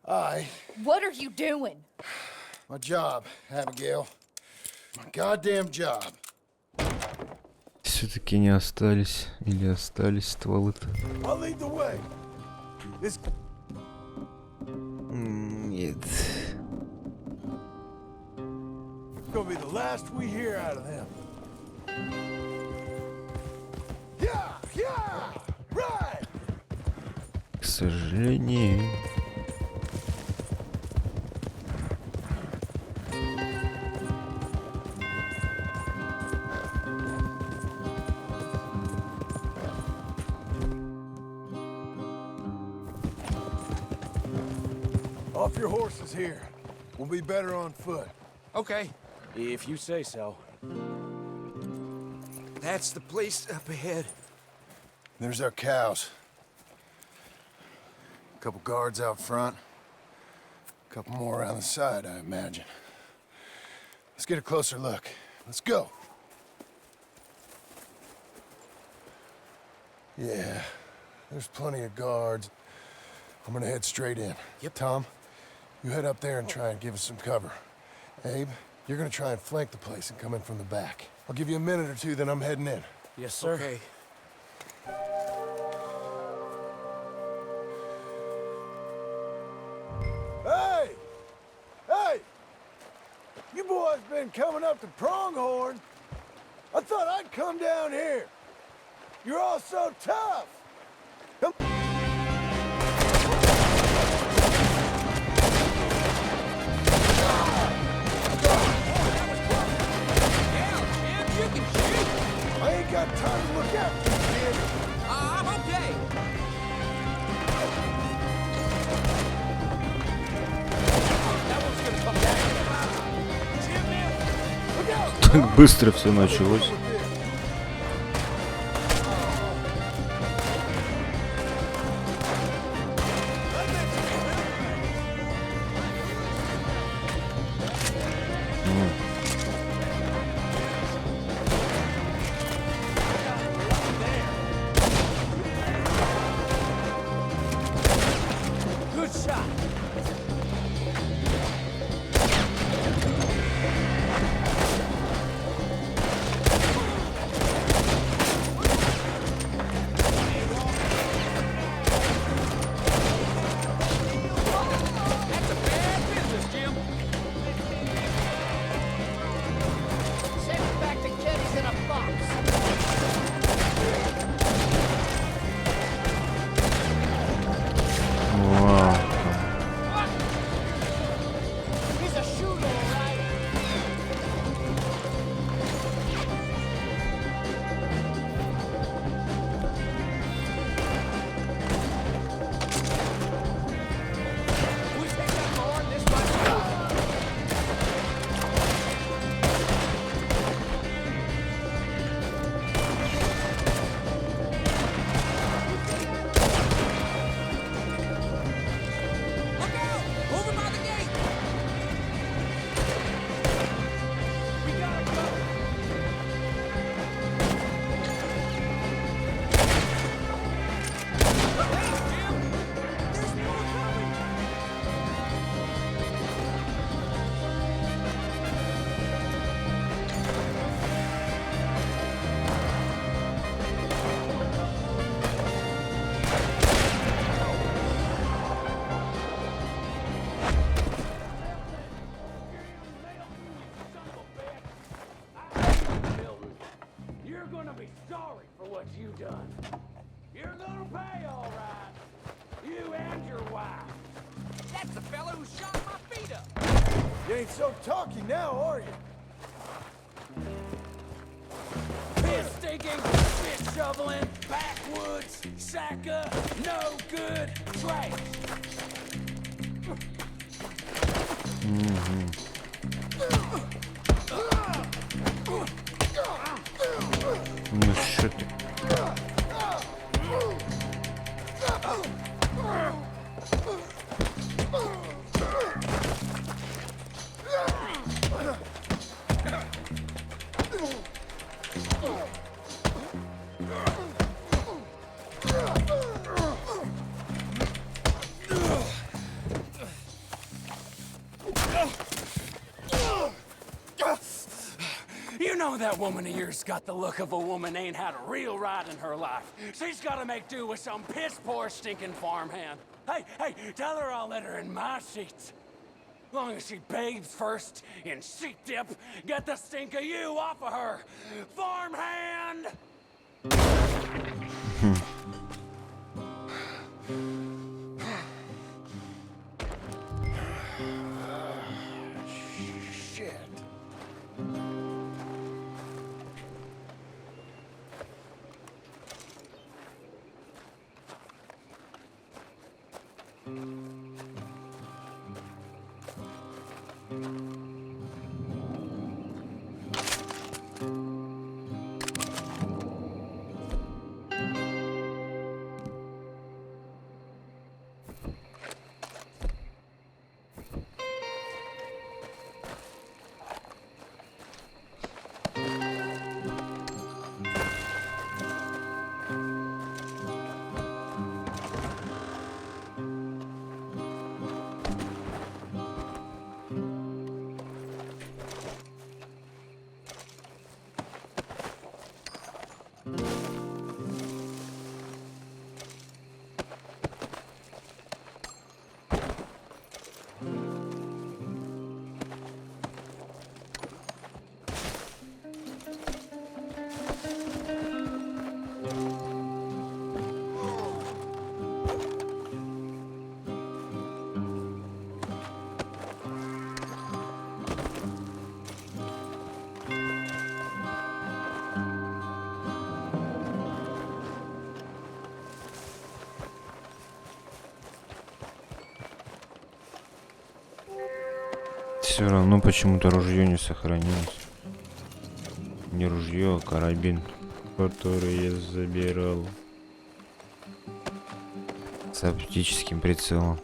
are you doing? My job, Abigail. My goddamn job. Все-таки не остались. Или остались стволы-то? I'll lead the way. This... Нет. It's gonna be the last we hear out of them. Yeah! Right! К сожалению. Off your horses here. We'll be better on foot. Okay, if you say so. That's the place up ahead. There's our cows. A couple guards out front. A couple more around the side, I imagine. Let's get a closer look. Let's go. Yeah, there's plenty of guards. I'm gonna head straight in. Yep. Tom, you head up there and try and give us some cover. Abe, you're gonna try and flank the place and come in from the back. I'll give you a minute or two, then I'm heading in. Yes, sir. Okay. Hey! Hey! You boys been coming up to Pronghorn. I thought I'd come down here. You're all so tough. Come I ain't got time to look after you, kid. I'm okay. Так быстро все началось. Good shot. That's a bad business, Jim. Send it back to Getty's in a box. done. You're gonna pay, all right. You and your wife. That's the fellow who shot my feet up. You ain't so talky now, are you? Piss stinking, fish shoveling, backwoods, sacker, no good, trash. Ну что ты? You know that woman of yours got the look of a woman ain't had a real ride in her life. She's gotta make do with some piss-poor stinking farmhand. Hey, tell her I'll let her in my sheets. Long as she bathes first in sheep dip, get the stink of you off of her. Farmhand! Shit. Все равно почему-то ружье не сохранилось. Не ружье, а карабин, который я забирал с оптическим прицелом.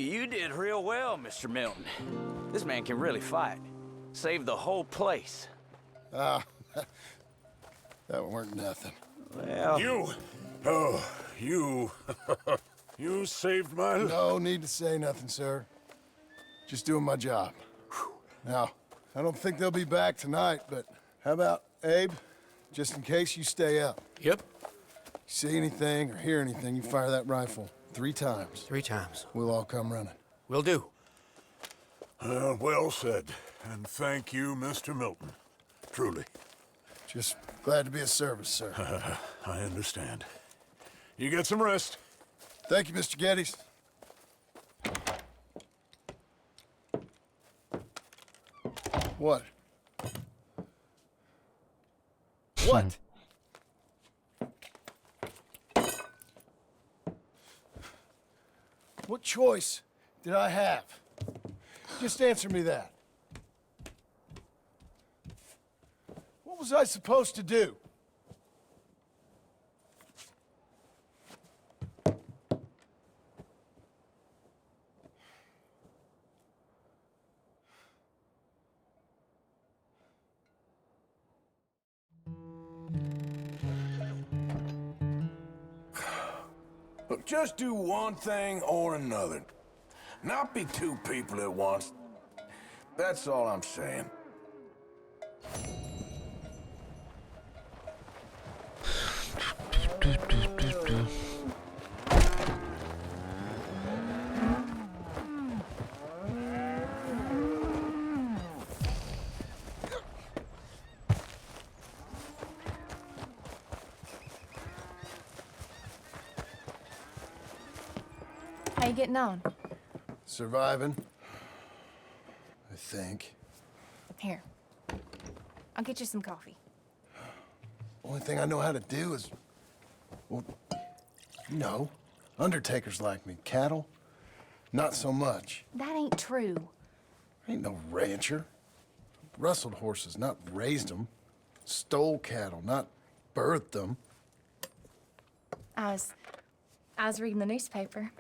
You did real well, Mr. Milton. This man can really fight. Saved the whole place. Ah, that weren't nothing. Well... You... You saved my life. No need to say nothing, sir. Just doing my job. Now, I don't think they'll be back tonight, but how about Abe? Just in case you stay up. Yep. See anything or hear anything, you fire that rifle 3 times. 3 times. We'll all come running. Will do. Well said. And thank you, Mr. Milton. Truly. Just glad to be of service, sir. I understand. You get some rest. Thank you, Mr. Geddes. What? What? What choice did I have? Just answer me that. What was I supposed to do? Look, just do one thing or another. Not be 2 people at once. That's all I'm saying. How you getting on? Surviving. I think. Here. I'll get you some coffee. Only thing I know how to do is... Well, you know, undertakers like me. Cattle, not so much. That ain't true. Ain't no rancher. Rustled horses, not raised them. Stole cattle, not birthed them. I was reading the newspaper.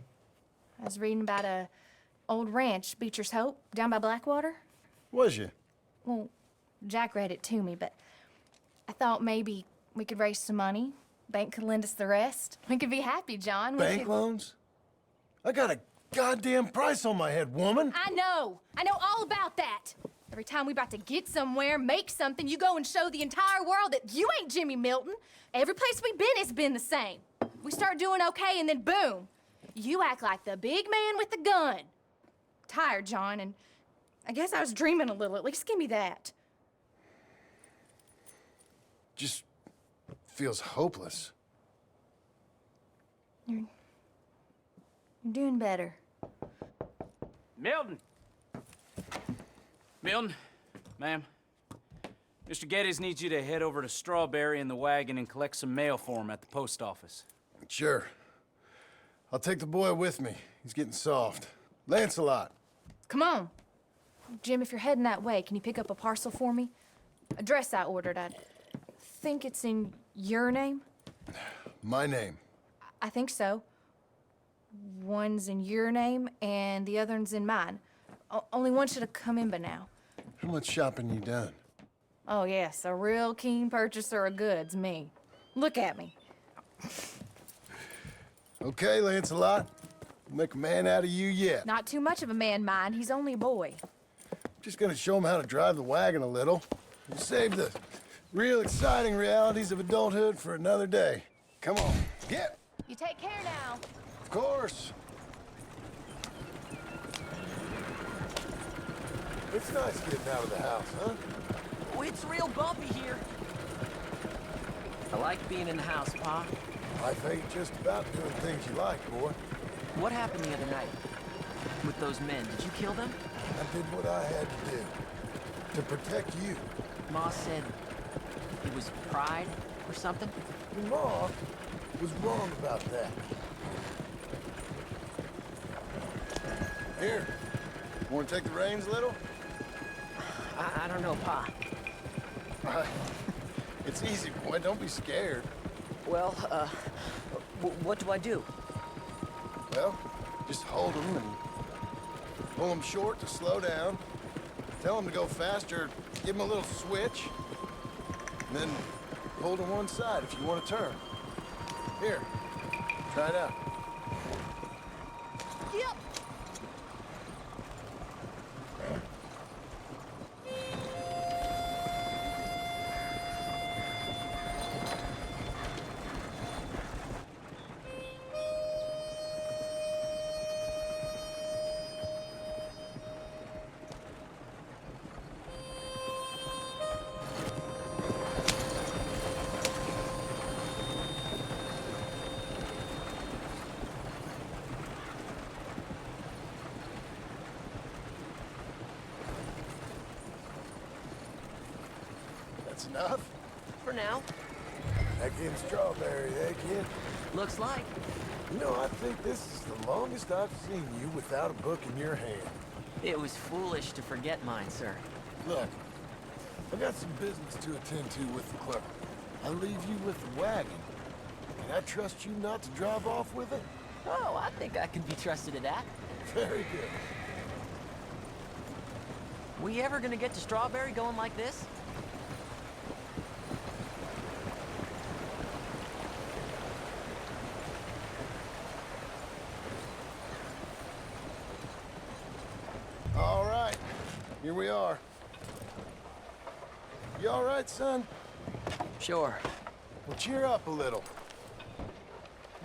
I was reading about a old ranch, Beecher's Hope, down by Blackwater. Was you? Well, Jack read it to me, but I thought maybe we could raise some money. Bank could lend us the rest. We could be happy, John. Bank loans? I got a goddamn price on my head, woman. I know all about that. Every time we about to get somewhere, make something, you go and show the entire world that you ain't Jimmy Milton. Every place we've been, it's been the same. We start doing okay, and then boom. You act like the big man with the gun. Tired, John, and I guess I was dreaming a little. At least give me that. Just feels hopeless. You're doing better. Milton! Milton, ma'am. Mr. Geddes needs you to head over to Strawberry in the wagon and collect some mail for him at the post office. Sure. I'll take the boy with me. He's getting soft. Lancelot. Come on. Jim, if you're heading that way, can you pick up a parcel for me? A dress I ordered. I think it's in your name? My name. I think so. One's in your name, and the other one's in mine. Only one should have come in by now. How much shopping you done? Oh, yes, a real keen purchaser of goods, me. Look at me. Okay, Lancelot. Make a man out of you yet. Not too much of a man, mine. He's only a boy. Just gonna show him how to drive the wagon a little. We'll save the real exciting realities of adulthood for another day. Come on, get. You take care now. Of course. It's nice getting out of the house, huh? Oh, it's real bumpy here. I like being in the house, Pa. Life ain't just about doing things you like, boy. What happened the other night? With those men, did you kill them? I did what I had to do. To protect you. Ma said it was pride or something? Your Ma was wrong about that. Here. Want to take the reins a little? I don't know, Pa. It's easy, boy. Don't be scared. Well, what do I do? Well, just hold them and Pull them short to slow down. Tell them to go faster. Give them a little switch. And then pull to one side if you want to turn. Here, try it out. Yep. That's enough? For now. Back in Strawberry, eh, kid? Looks like. You know, I think this is the longest I've seen you without a book in your hand. It was foolish to forget mine, sir. Look, I got some business to attend to with the clerk. I'll leave you with the wagon. Can I trust you not to drive off with it? Oh, I think I can be trusted to that. Very good. We ever gonna get to Strawberry going like this? All right, here we are. You all right, son? Sure. Well, cheer up a little.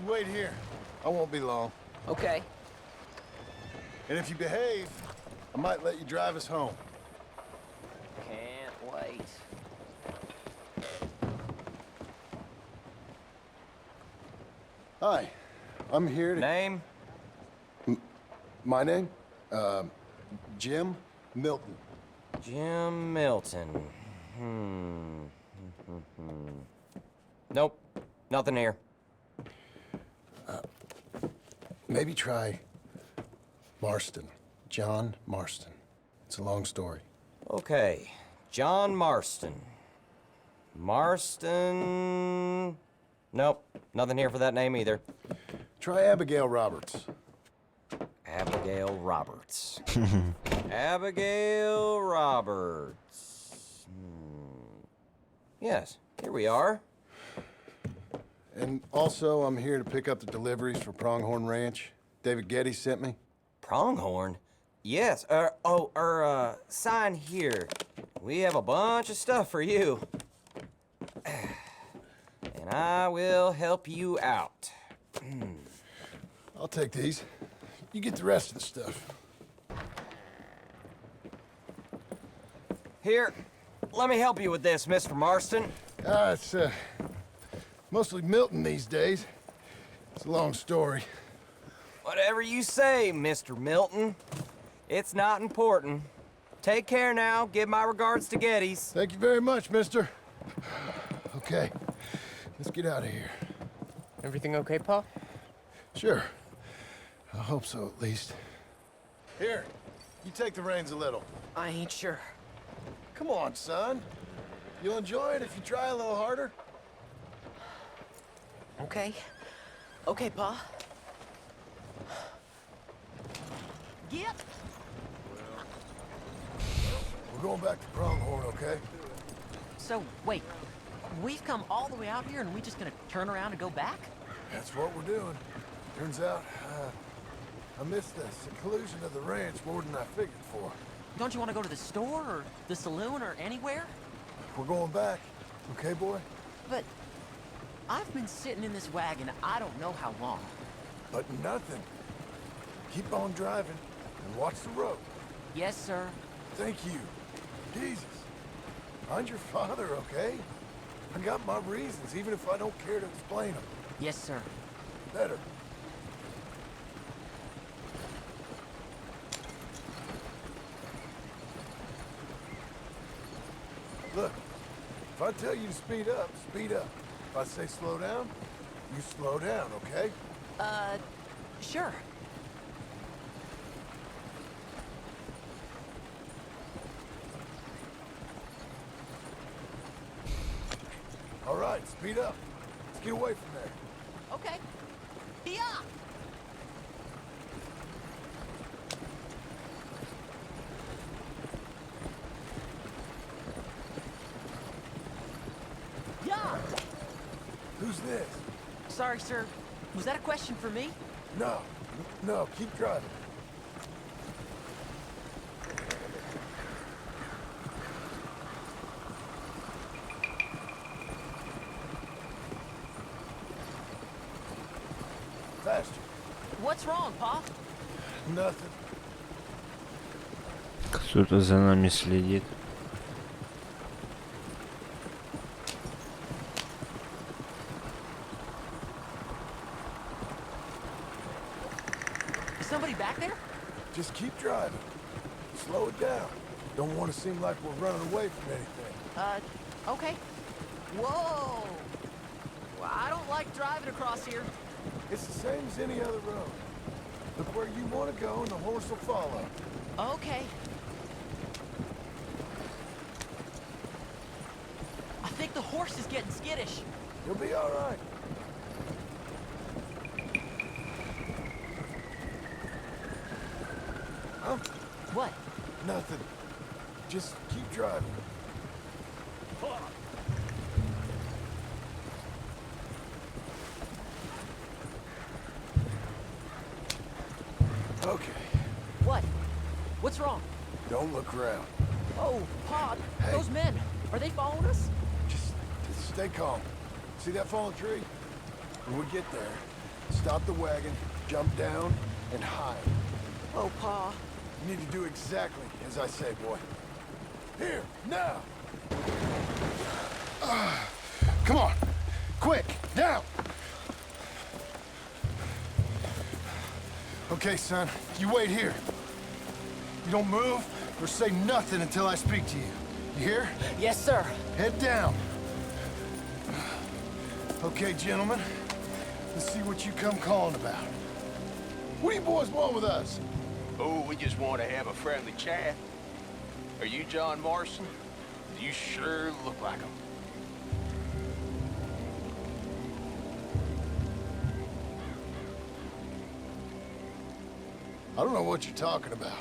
You wait here. I won't be long. Okay. And if you behave, I might let you drive us home. Can't wait. Hi, I'm here to... Name? My name? Jim Milton. Jim Milton. Nope, nothing here. Maybe try Marston. John Marston. It's a long story. Okay, John Marston. Marston... Nope, nothing here for that name either. Try Abigail Roberts. Abigail Roberts. Abigail Roberts. Yes, here we are. And also, I'm here to pick up the deliveries for Pronghorn Ranch. David Getty sent me. Pronghorn? Yes, sign here. We have a bunch of stuff for you. And I will help you out. I'll take these. You get the rest of the stuff. Here, let me help you with this, Mr. Marston. It's mostly Milton these days. It's a long story. Whatever you say, Mr. Milton. It's not important. Take care now. Give my regards to Geddes. Thank you very much, mister. Okay, let's get out of here. Everything okay, Pa? Sure. I hope so, at least. Here, you take the reins a little. I ain't sure. Come on, son. You'll enjoy it if you try a little harder. Okay. Okay, Pa. Get. We're going back to Pronghorn, okay? So, wait. We've come all the way out here and we just gonna turn around and go back? That's what we're doing. Turns out, I missed the seclusion of the ranch more than I figured for. Don't you want to go to the store or the saloon or anywhere? We're going back, okay, boy? But I've been sitting in this wagon I don't know how long. But nothing. Keep on driving and watch the road. Yes, sir. Thank you. Jesus. Find your father, okay? I got my reasons, even if I don't care to explain them. Yes, sir. Better. Look, if I tell you to speed up, speed up. If I say slow down, you slow down, okay? Sure. All right, speed up. Let's get away from there. Okay. Yeah. this? Sorry, sir. Was that a question for me? No. No, keep driving. Faster. What's wrong, Pa? Nothing. Кто-то за нами следит. Is somebody back there? Just keep driving. Slow it down. Don't want to seem like we're running away from anything. Okay. Whoa! Well, I don't like driving across here. It's the same as any other road. Look where you want to go and the horse will follow. Okay. I think the horse is getting skittish. You'll be all right. Huh? What? Nothing. Just keep driving. Okay. What? What's wrong? Don't look around. Oh, Pa, Hey. those men, are they following us? Just stay calm. See that fallen tree? When we get there, stop the wagon, jump down, and hide. Oh, Pa. You need to do exactly as I say, boy. Here, now! Come on! Quick, now! Okay, son, you wait here. You don't move or say nothing until I speak to you. You hear? Yes, sir. Head down. Okay, gentlemen. Let's see what you come calling about. What do you boys want with us? Oh, we just want to have a friendly chat. Are you John Morrison? You sure look like him. I don't know what you're talking about.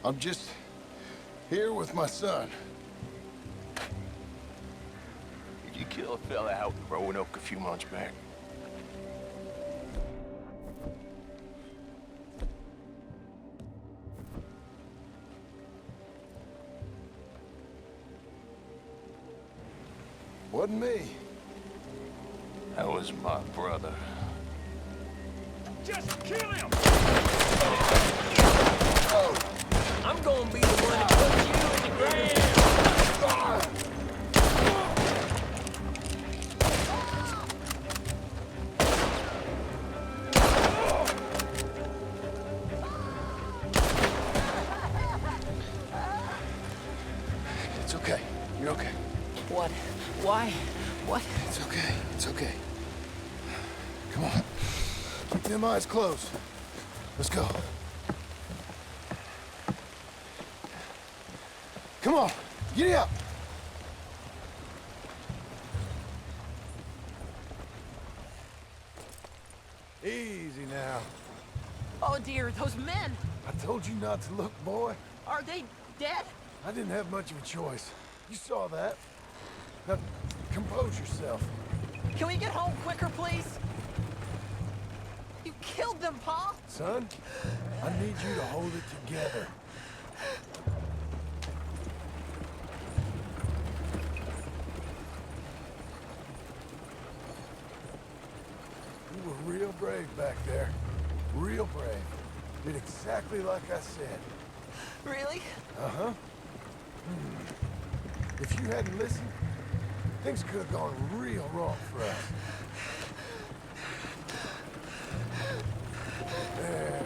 I'm just here with my son. Did you kill a fella out in Roanoke a few months back? Wasn't me. That was my brother. Just kill him! I'm gonna be the one to put you in the ground. It's okay. You're okay. What? Why? What? It's okay. It's okay. Come on. Keep them eyes closed. Let's go. Come on. Giddy up. Easy now. Oh, dear, those men. I told you not to look, boy. Are they dead? I didn't have much of a choice. You saw that. Now, compose yourself. Can we get home quicker, please? You killed them, Pa. Son, I need you to hold it together. You were real brave back there. Real brave. Did exactly like I said. Really? Uh-huh. If you hadn't listened, things could have gone real wrong for us. There, there.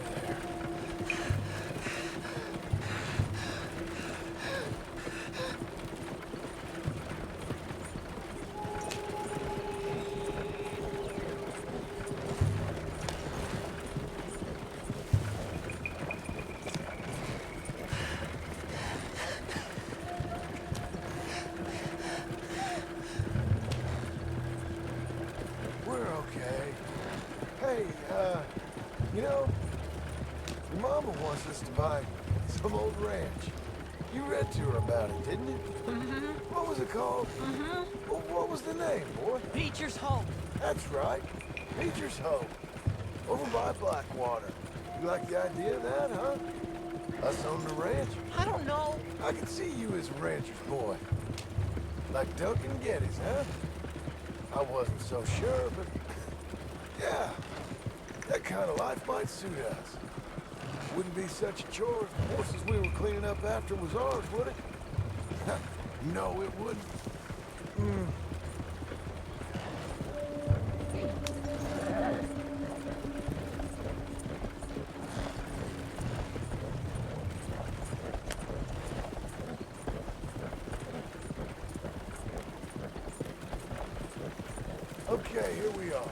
We're okay. Hey, you know, your mama wants us to buy some old ranch. You read to her about it, didn't you? Mm-hmm. What was it called? Mm-hmm. Well, what was the name, boy? Beecher's Hope. That's right. Beecher's Hope. Over by Blackwater. You like the idea of that, huh? Us on the ranch? I don't know. I could see you as a rancher's boy. Like Duncan Geddes, huh? I wasn't so sure, but... yeah. That kind of life might suit us. Wouldn't be such a chore if the horses we were cleaning up after was ours, would it? No, it wouldn't. Okay, here we are.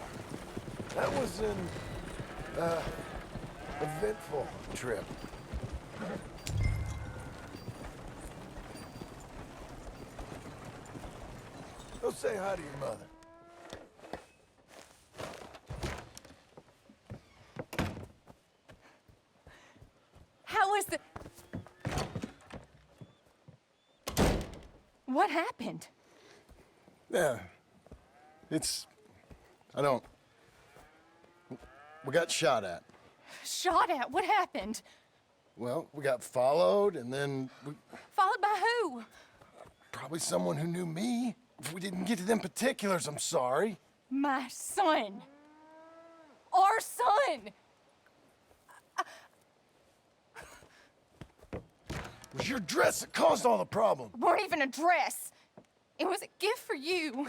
That was an, eventful trip. Go say hi to your mother. How was the... What happened? Yeah. I don't... We got shot at. Shot at? What happened? Well, we got followed, and then Followed by who? probably someone who knew me. If we didn't get to them particulars, I'm sorry. My son. Our son. It was your dress that caused all the problem. Weren't even a dress. It was a gift for you.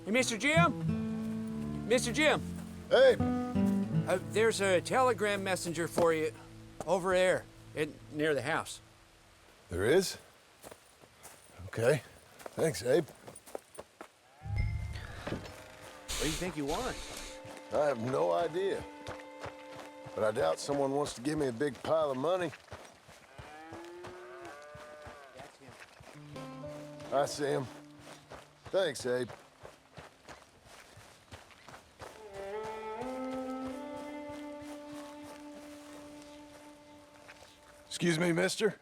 Hey, Mr. Jim? Mr. Jim? Hey! There's a telegram messenger for you over there, near the house. There is? Okay. Thanks, Abe. What do you think you want? I have no idea. But I doubt someone wants to give me a big pile of money. That's him. I see him. Thanks, Abe. Excuse me, mister.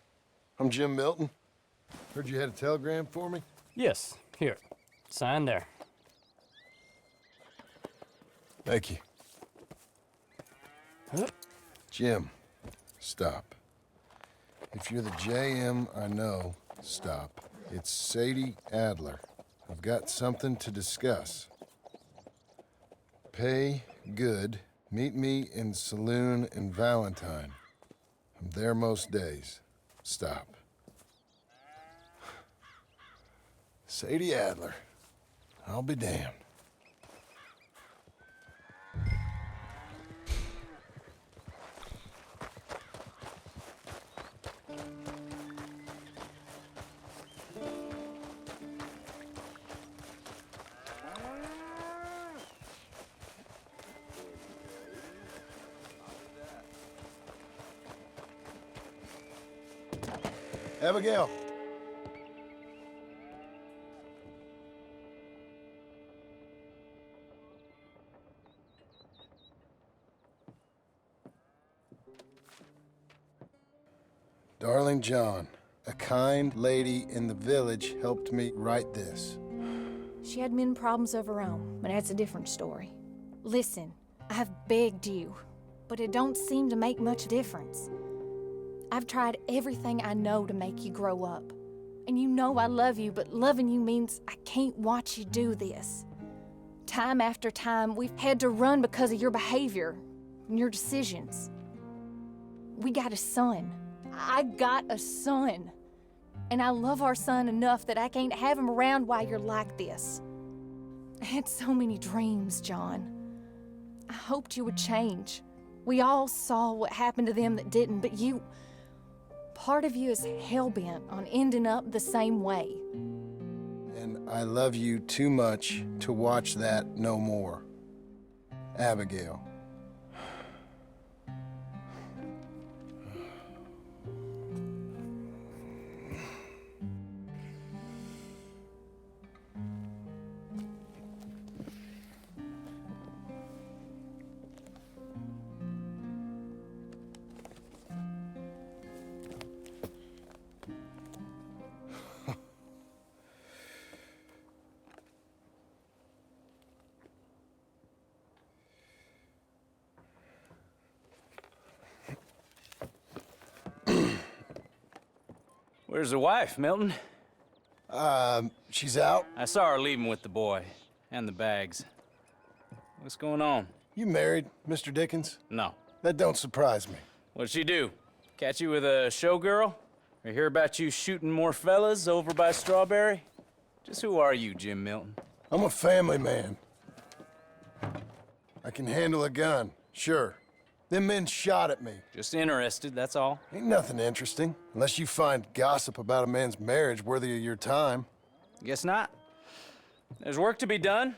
I'm Jim Milton. Heard you had a telegram for me? Yes, here. Sign there. Thank you. Huh? Jim, stop. If you're the JM I know, stop. It's Sadie Adler. I've got something to discuss. Pay good. Meet me in saloon in Valentine. I'm there most days. Stop. Sadie Adler. I'll be damned. Abigail. Darling John, a kind lady in the village helped me write this. She had men problems of her own, but that's a different story. Listen, I have begged you, but it don't seem to make much difference. I've tried everything I know to make you grow up. And you know I love you, but loving you means I can't watch you do this. Time after time, we've had to run because of your behavior and your decisions. We got a son. I got a son. And I love our son enough that I can't have him around while you're like this. I had so many dreams, John. I hoped you would change. We all saw what happened to them that didn't, but you... Part of you is hell-bent on ending up the same way. And I love you too much to watch that no more. Abigail. Where's the wife, Milton? She's out. I saw her leaving with the boy. And the bags. What's going on? You married, Mr. Dickens? No. That don't surprise me. What'd she do? Catch you with a showgirl? Or hear about you shooting more fellas over by Strawberry? Just who are you, Jim Milton? I'm a family man. I can handle a gun, sure. Them men shot at me. Just interested, that's all. Ain't nothing interesting, unless you find gossip about a man's marriage worthy of your time. Guess not. There's work to be done,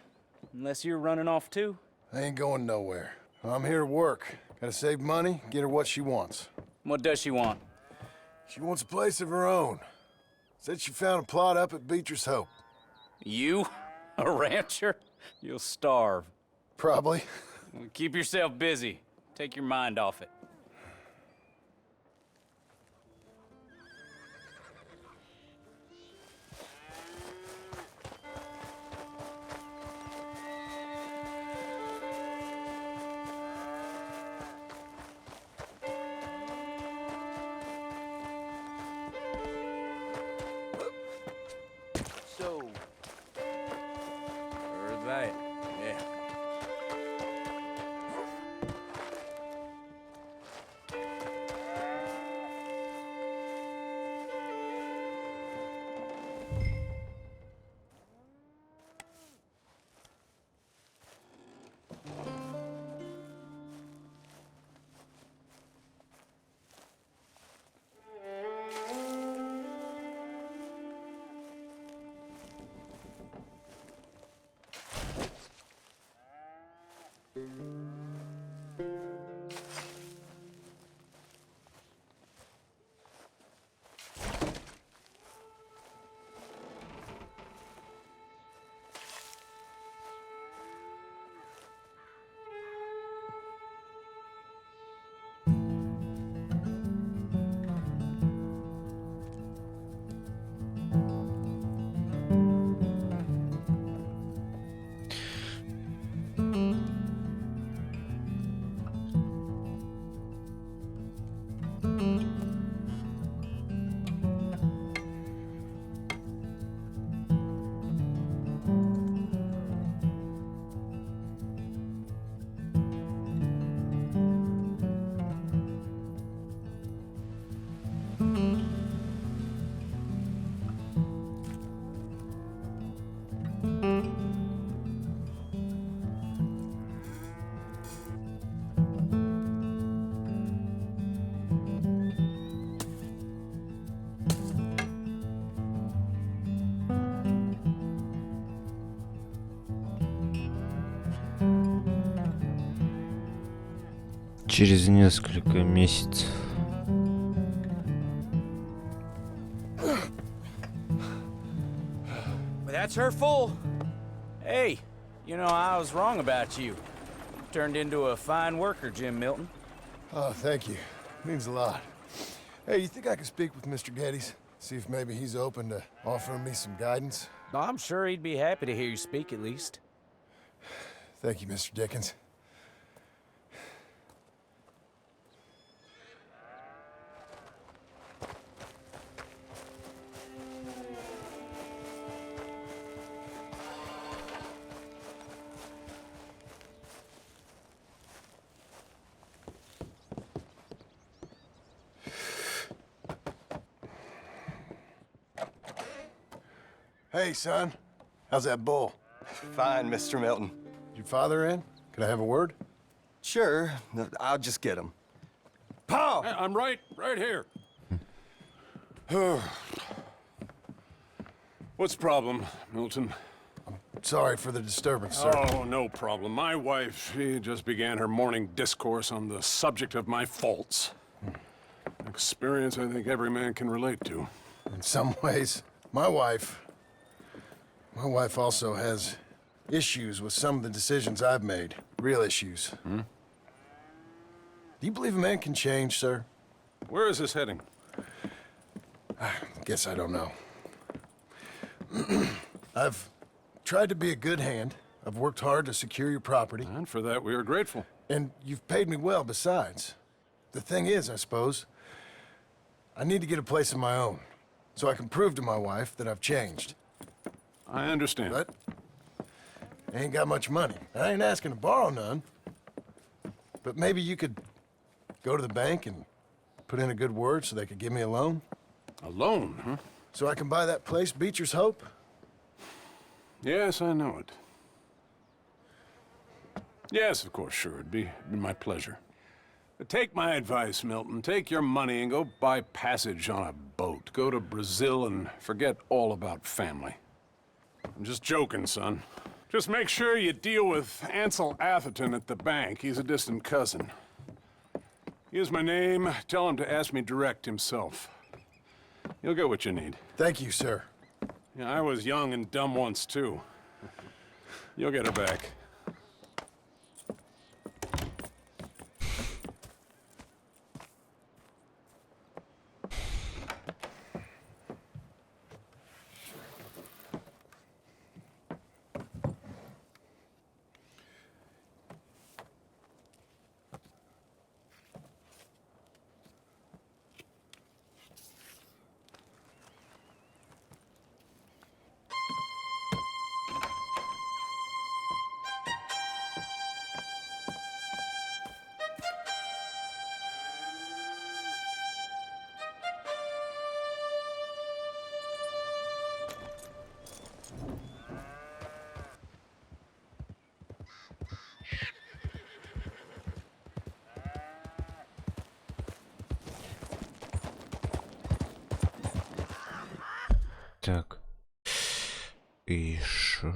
unless you're running off too. I ain't going nowhere. I'm here to work. Gotta save money, get her what she wants. What does she want? She wants a place of her own. Said she found a plot up at Beecher's Hope. You? A rancher? You'll starve. Probably. Well, keep yourself busy. Take your mind off it. So, Heard that. Yeah. Через несколько месяцев. Well, that's her full. Hey, you know, I was wrong about you. Turned into a fine worker, Jim Milton. Oh, thank you. Means a lot. Hey, you think I could speak with Mr. Geddes? See if maybe he's open to offering me some guidance? I'm sure he'd be happy to hear you speak, at least. Thank you, Mr. Dickens. Hey, son. How's that bull? Fine, Mr. Milton. Your father in? Can I have a word? Sure. I'll just get him. Pa! Hey, I'm right here. What's the problem, Milton? Sorry for the disturbance, sir. Oh, no problem. My wife, she just began her morning discourse on the subject of my faults. Experience I think every man can relate to. In some ways, my wife also has issues with some of the decisions I've made. Real issues. Hmm? Do you believe a man can change, sir? Where is this heading? I guess I don't know. I've tried to be a good hand. I've worked hard to secure your property. And for that, we are grateful. And you've paid me well, besides. The thing is, I suppose, I need to get a place of my own. so I can prove to my wife that I've changed. I understand. But I ain't got much money. I ain't asking to borrow none. But maybe you could go to the bank and put in a good word so they could give me a loan? A loan, huh? So I can buy that place, Beecher's Hope? Yes, I know it. Yes, of course, sure. It'd be my pleasure. But take my advice, Milton. Take your money and go buy passage on a boat. Go to Brazil and forget all about family. I'm just joking, son. Just make sure you deal with Ansel Atherton at the bank. He's a distant cousin. Here's my name. Tell him to ask me direct himself. You'll get what you need. Thank you, sir. Yeah, I was young and dumb once, too. You'll get it back. Так. И шо.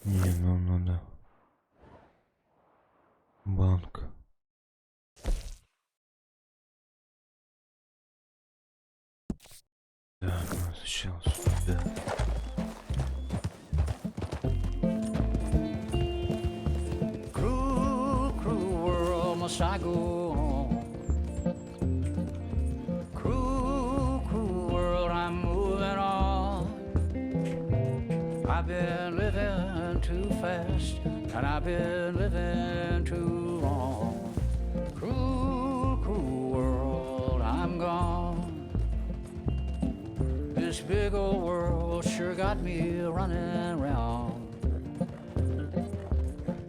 Не, нам надо. Банк. Да, ну сначала сюда. Must I go on? Cruel, cruel world, I'm moving on. I've been living too fast, and I've been living too long. Cruel, cruel world, I'm gone. This big old world sure got me running round.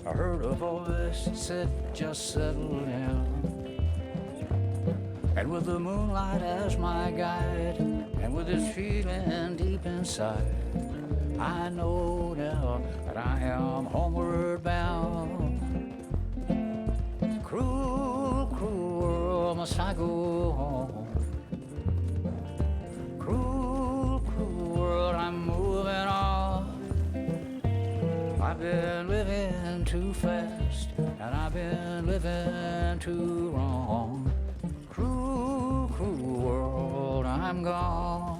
I heard a voice that said, just settle down. And with the moonlight as my guide, and with this feeling deep inside, I know now that I am homeward bound. Cruel, cruel world, must I go home? Cruel, cruel world, I'm moving on. I've been living too fast, and I've been living too wrong. Cruel, cruel world, I'm gone.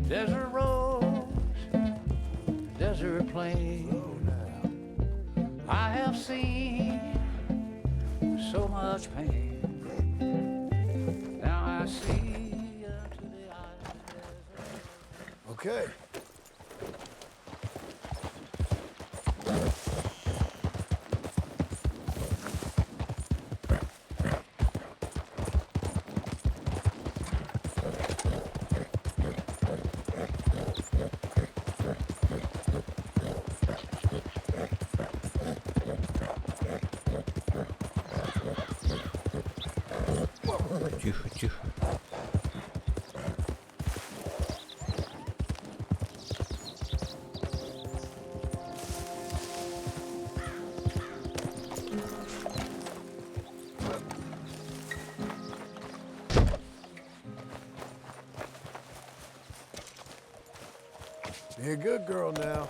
Desert roads, desert plains. I have seen so much pain. Now I see into the eyes of desert. Okay. Тихо, тихо. Be a good girl now.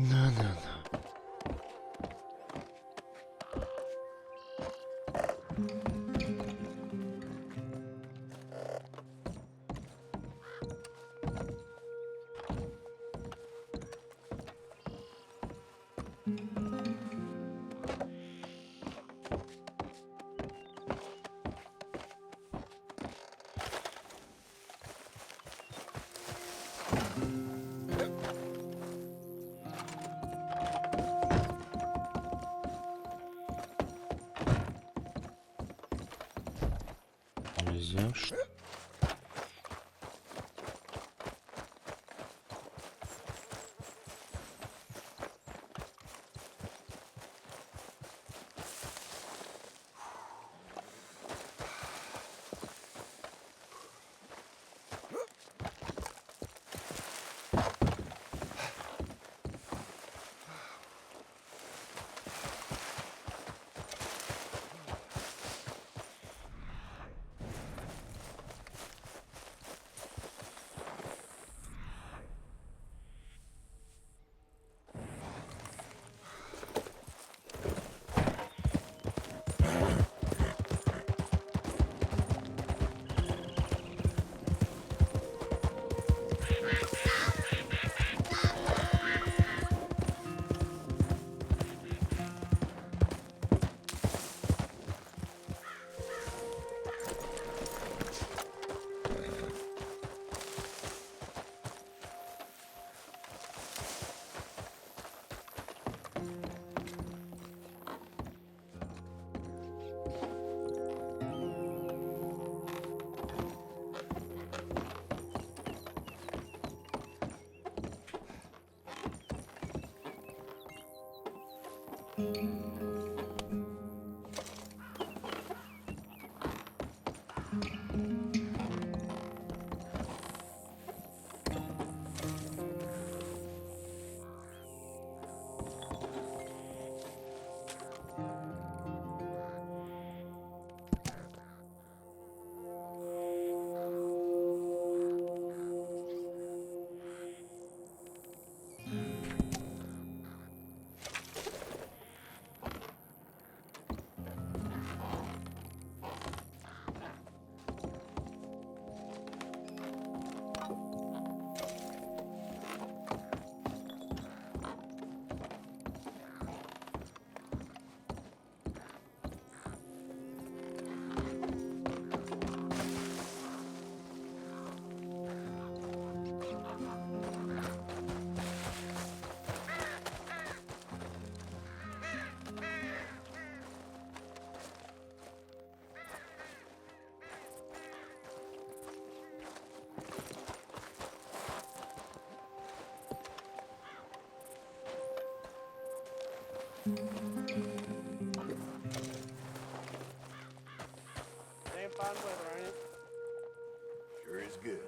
No. Нельзя, что? Damn fine weather, ain't it? Sure is good.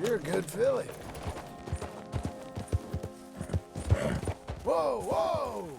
You're a good filly. Whoa, whoa!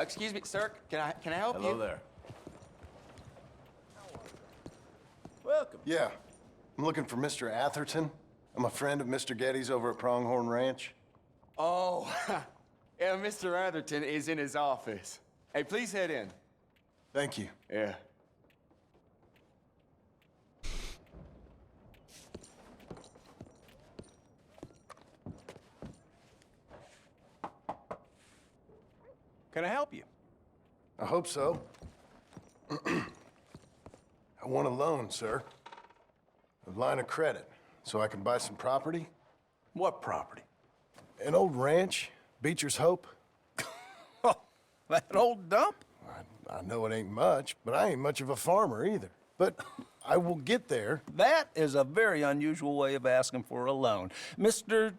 Excuse me, sir. Can I help you? Hello there. Welcome. Yeah. I'm looking for Mr. Atherton. I'm a friend of Mr. Getty's over at Pronghorn Ranch. Oh, yeah, Mr. Atherton is in his office. Hey, please head in. Thank you. Yeah. Can I help you? I hope so. I want a loan, sir. A line of credit, so I can buy some property. What property? An old ranch, Beecher's Hope. That old dump? I know it ain't much, but I ain't much of a farmer either. But I will get there. That is a very unusual way of asking for a loan. Mr.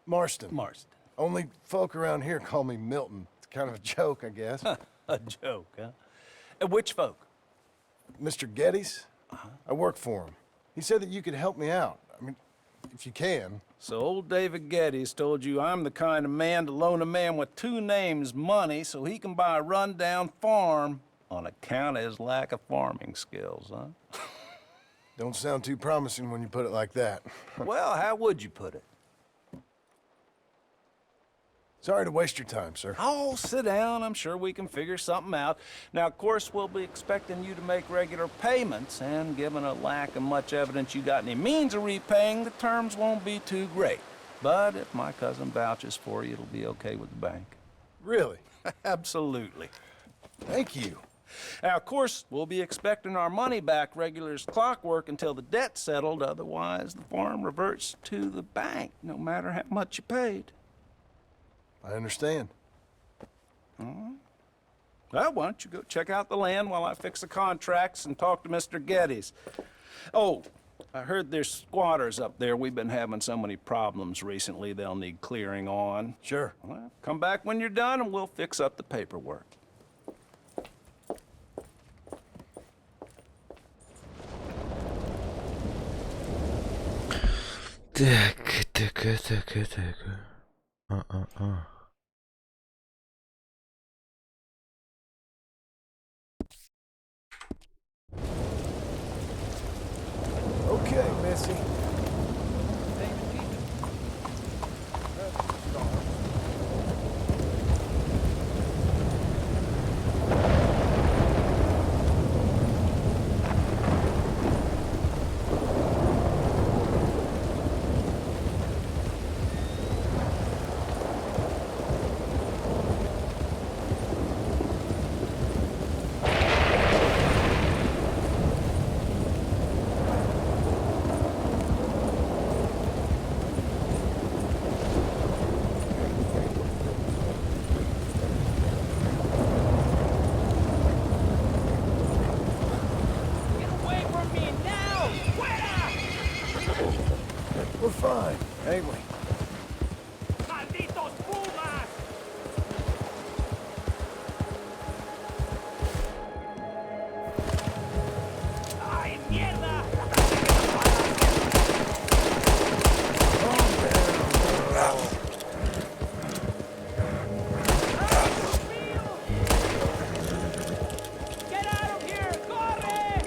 Marston. Marston. Only folk around here call me Milton. It's kind of a joke, I guess. A joke, huh? Which folk? Mr. Getty's. I work for him. He said that you could help me out. I mean, if you can. So old David Getty's told you I'm the kind of man to loan a man with two names money so he can buy a rundown farm on account of his lack of farming skills, huh? Don't sound too promising when you put it like that. Well, how would you put it? Sorry to waste your time, sir. Oh, sit down. I'm sure we can figure something out. Now, of course, we'll be expecting you to make regular payments, and given a lack of much evidence you got any means of repaying, the terms won't be too great. But if my cousin vouches for you, it'll be okay with the bank. Really? Absolutely. Thank you. Now, of course, we'll be expecting our money back regular as clockwork until the debt's settled. Otherwise, the farm reverts to the bank, no matter how much you paid. I understand. All right. Well, why don't you go check out the land while I fix the contracts and talk to Mr. Getty's. Oh, I heard there's squatters up there. We've been having so many problems recently, they'll need clearing on. Sure. Well, come back when you're done and we'll fix up the paperwork. Okay, Missy. We're fine, ain't we? ¡Malditos pumas! ¡Ay, mierda! Get out of here! Corre!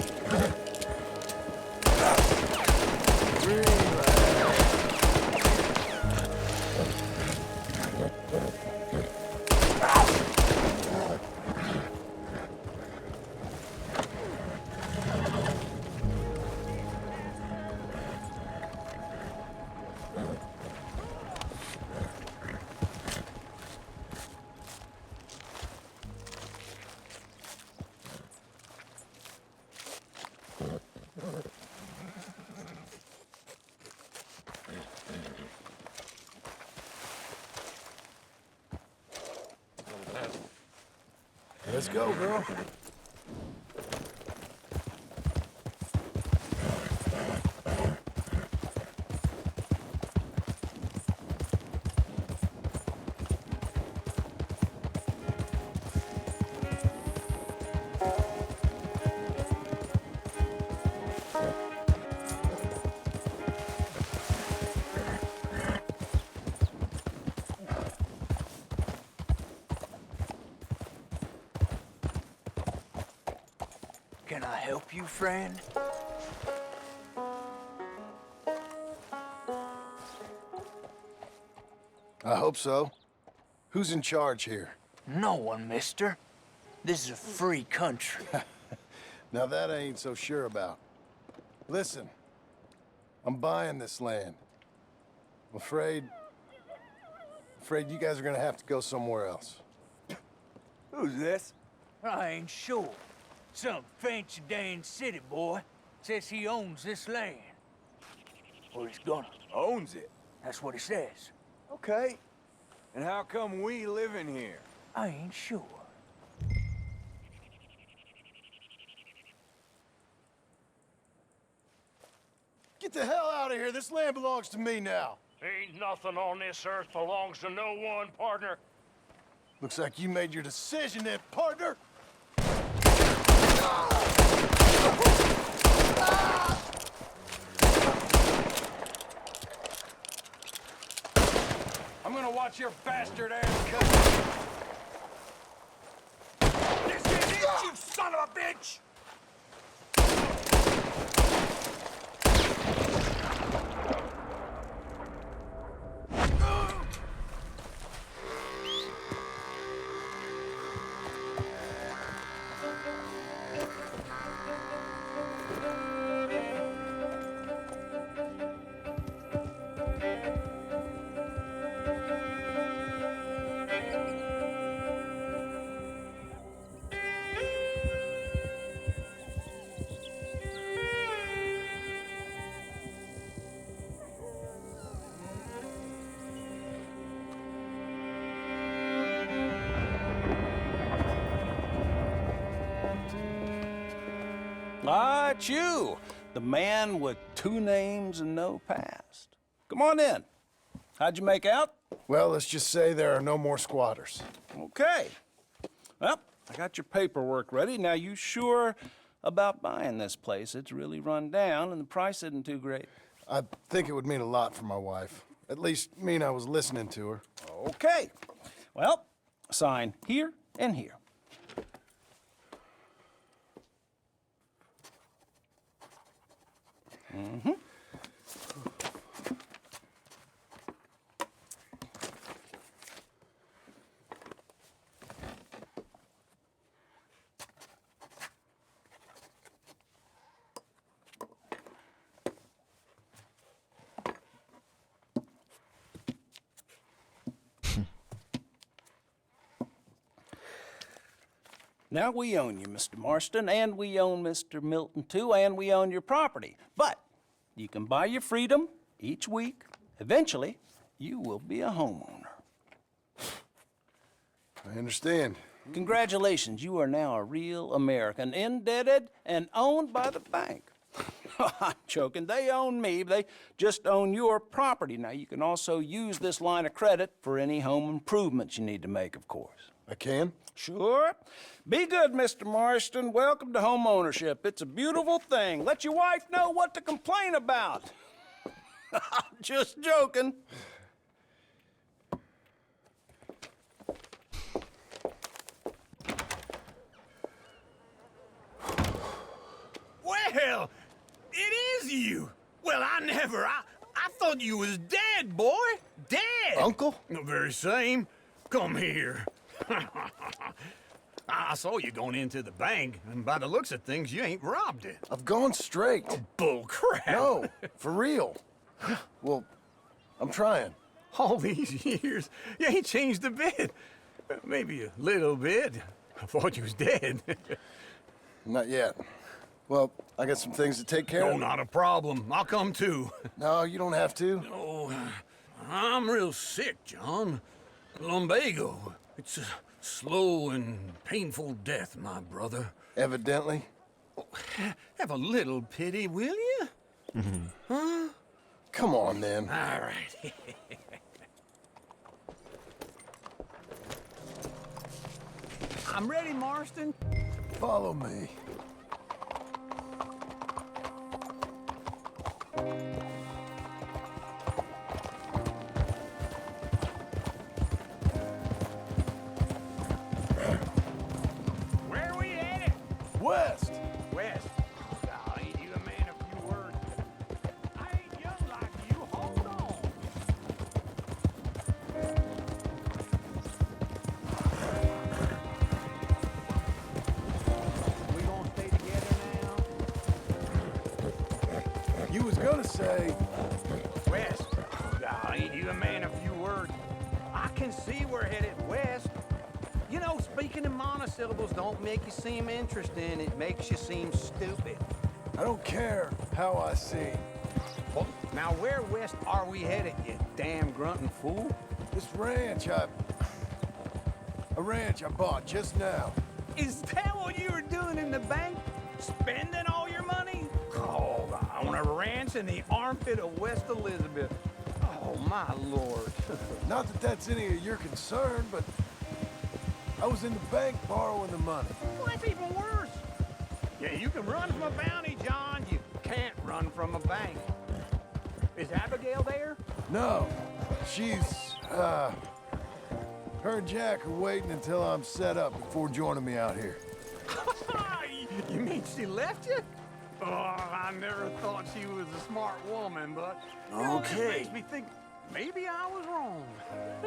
Let's go, girl. you, friend? I hope so. Who's in charge here? No one, mister. This is a free country. Now that I ain't so sure about. Listen, I'm buying this land. I'm afraid you guys are gonna have to go somewhere else. Who's this? I ain't sure. Some fancy Dan city boy says he owns this land. Or he's gonna. Owns it? That's what he says. Okay. And how come we live in here? I ain't sure. Get the hell out of here. This land belongs to me now. Ain't nothing on this earth belongs to no one, partner. Looks like you made your decision then, partner. I'm gonna watch your bastard ass This is it, you son of a bitch! Ah, it's you, the man with 2 names and no past. Come on in. How'd you make out? Well, let's just say there are no more squatters. Okay. Well, I got your paperwork ready. Now, you sure about buying this place? It's really run down, and the price isn't too great. I think it would mean a lot for my wife. At least mean I was listening to her. Okay. Well, sign here and here. Mm-hmm. Now we own you, Mr. Marston, and we own Mr. Milton too, and we own your property. But you can buy your freedom each week. Eventually, you will be a homeowner. I understand. Congratulations, you are now a real American, indebted and owned by the bank. I'm joking, they own me, they just own your property. Now, you can also use this line of credit for any home improvements you need to make, of course. I can? Sure. Be good, Mr. Marston. Welcome to home ownership. It's a beautiful thing. Let your wife know what to complain about. Just joking. Well, it is you. Well, I thought you was dead, boy. Dead. Uncle? The very same. Come here. I saw you going into the bank, and by the looks of things, you ain't robbed it. I've gone straight. Oh, bull crap. No, for real. Well, I'm trying. All these years, you ain't changed a bit. Maybe a little bit. I thought you was dead. Not yet. Well, I got some things to take care of. Oh, not a problem. I'll come too. No, you don't have to. Oh, I'm real sick, John. Lumbago. It's a slow and painful death, my brother. Evidently. Have a little pity, will you? Huh? Come on, then. All right. I'm ready, Marston. Follow me. Where are we headed? West. West. You was gonna say... West? Oh, ain't you a man of few words? I can see we're headed west. You know, speaking in monosyllables don't make you seem interesting. It makes you seem stupid. I don't care how I see. Well, now where west are we headed, you damn grunting fool? This ranch A ranch I bought just now. Is that what you were doing in the bank? Spending all your money? Oh, on a ranch in the armpit of West Elizabeth. Oh, my lord. Not that that's any of your concern, but I was in the bank borrowing the money. Well, that's even worse. Yeah, you can run from a bounty, John. You can't run from a bank. Is Abigail there? No, she's, her and Jack are waiting until I'm set up before joining me out here. You mean she left you? Oh, I never thought she was a smart woman, but... You know, this Okay. makes me think maybe I was wrong.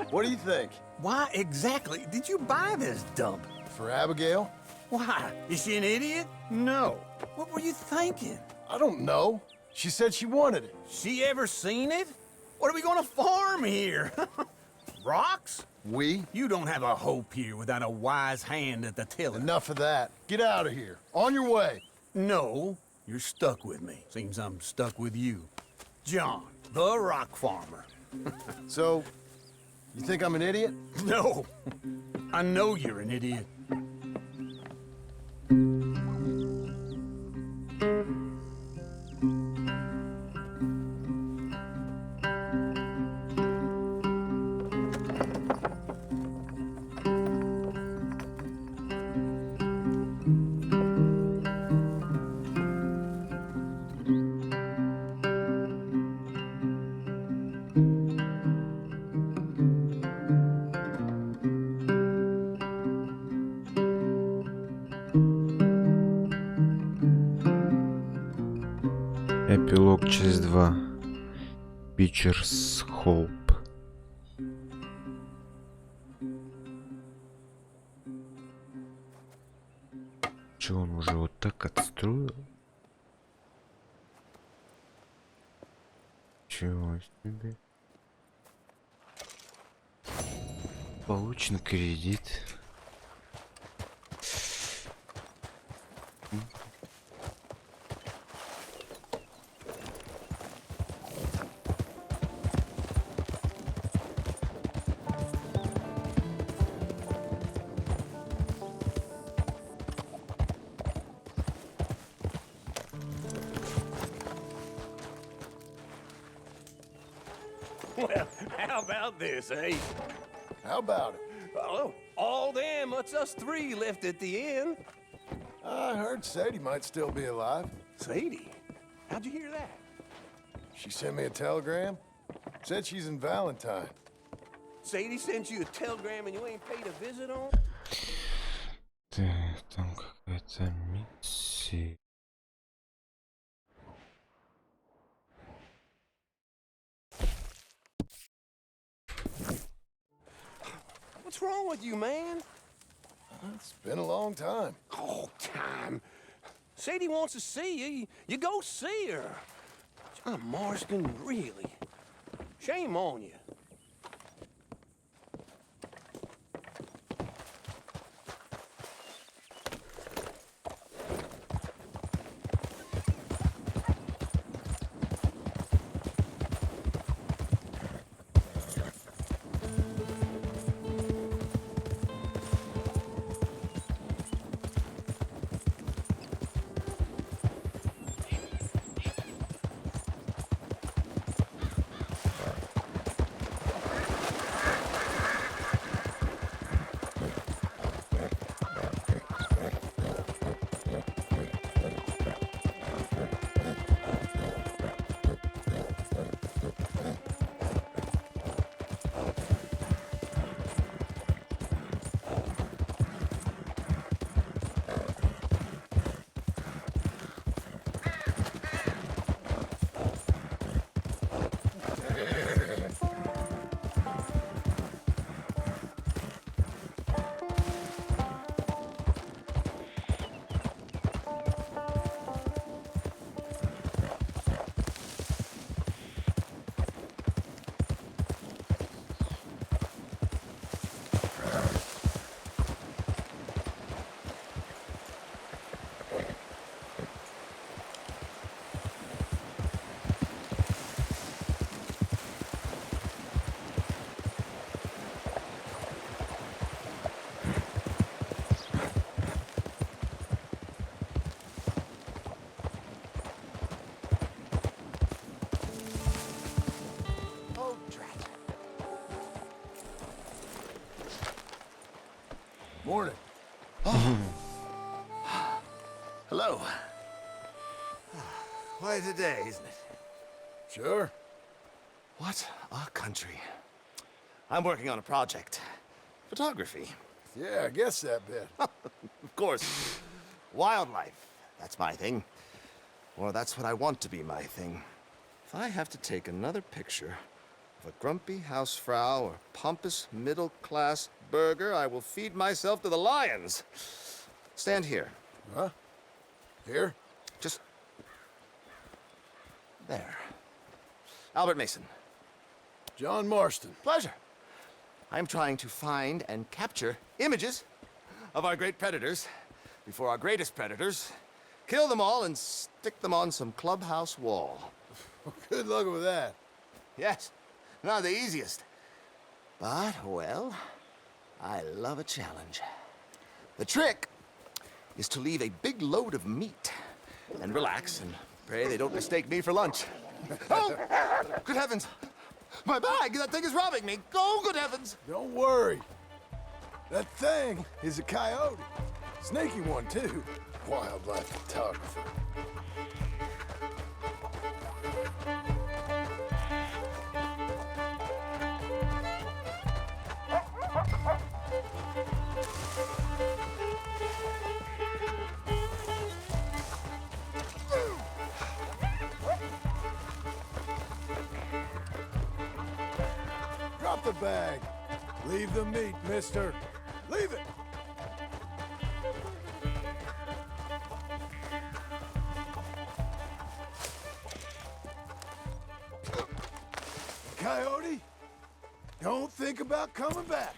What do you think? Why exactly did you buy this dump? For Abigail? Why? Is she an idiot? No. What were you thinking? I don't know. She said she wanted it. She ever seen it? What are we gonna farm here? Rocks? We? You don't have a hope here without a wise hand at the tiller. Enough of that. Get out of here. On your way. No, you're stuck with me. Seems I'm stuck with you. John, the rock farmer. So, you think I'm an idiot? No. I know you're an idiot. Эпилог часть 2. Бичерс Хоуп. Че, он уже вот так отстроил? Чего себе? Получен кредит. Well, how about this, eh? How about it? Oh, all them, it's us three left at the end. I heard Sadie might still be alive. Sadie? How'd you hear that? She sent me a telegram. Said she's in Valentine. Sadie sent you a telegram and you ain't paid a visit on? Так, там какая-то миссия. What's wrong with you, man? It's been a long time. Oh, time. Sadie wants to see you. You go see her. John Marston, really? Shame on you. Morning. Hello. Quite a day, isn't it? Sure. What a country. I'm working on a project. Photography. Yeah, I guess that bit. Of course. Wildlife. That's my thing. Or that's what I want to be my thing. If I have to take another picture of a grumpy housefrau or pompous middle-class burgher, I will feed myself to the lions. Stand here. Huh? Here? Just... there. Albert Mason. John Marston. Pleasure. I'm trying to find and capture images of our great predators before our greatest predators kill them all and stick them on some clubhouse wall. Good luck with that. Yes, not the easiest. But, well, I love a challenge. The trick is to leave a big load of meat and relax and pray they don't mistake me for lunch. Oh, good heavens! My bag! That thing is robbing me! Oh, good heavens! Don't worry. That thing is a coyote. Sneaky one, too. Wildlife photographer. Drop the bag. Leave the meat, mister. Leave it. Coyote, don't think about coming back.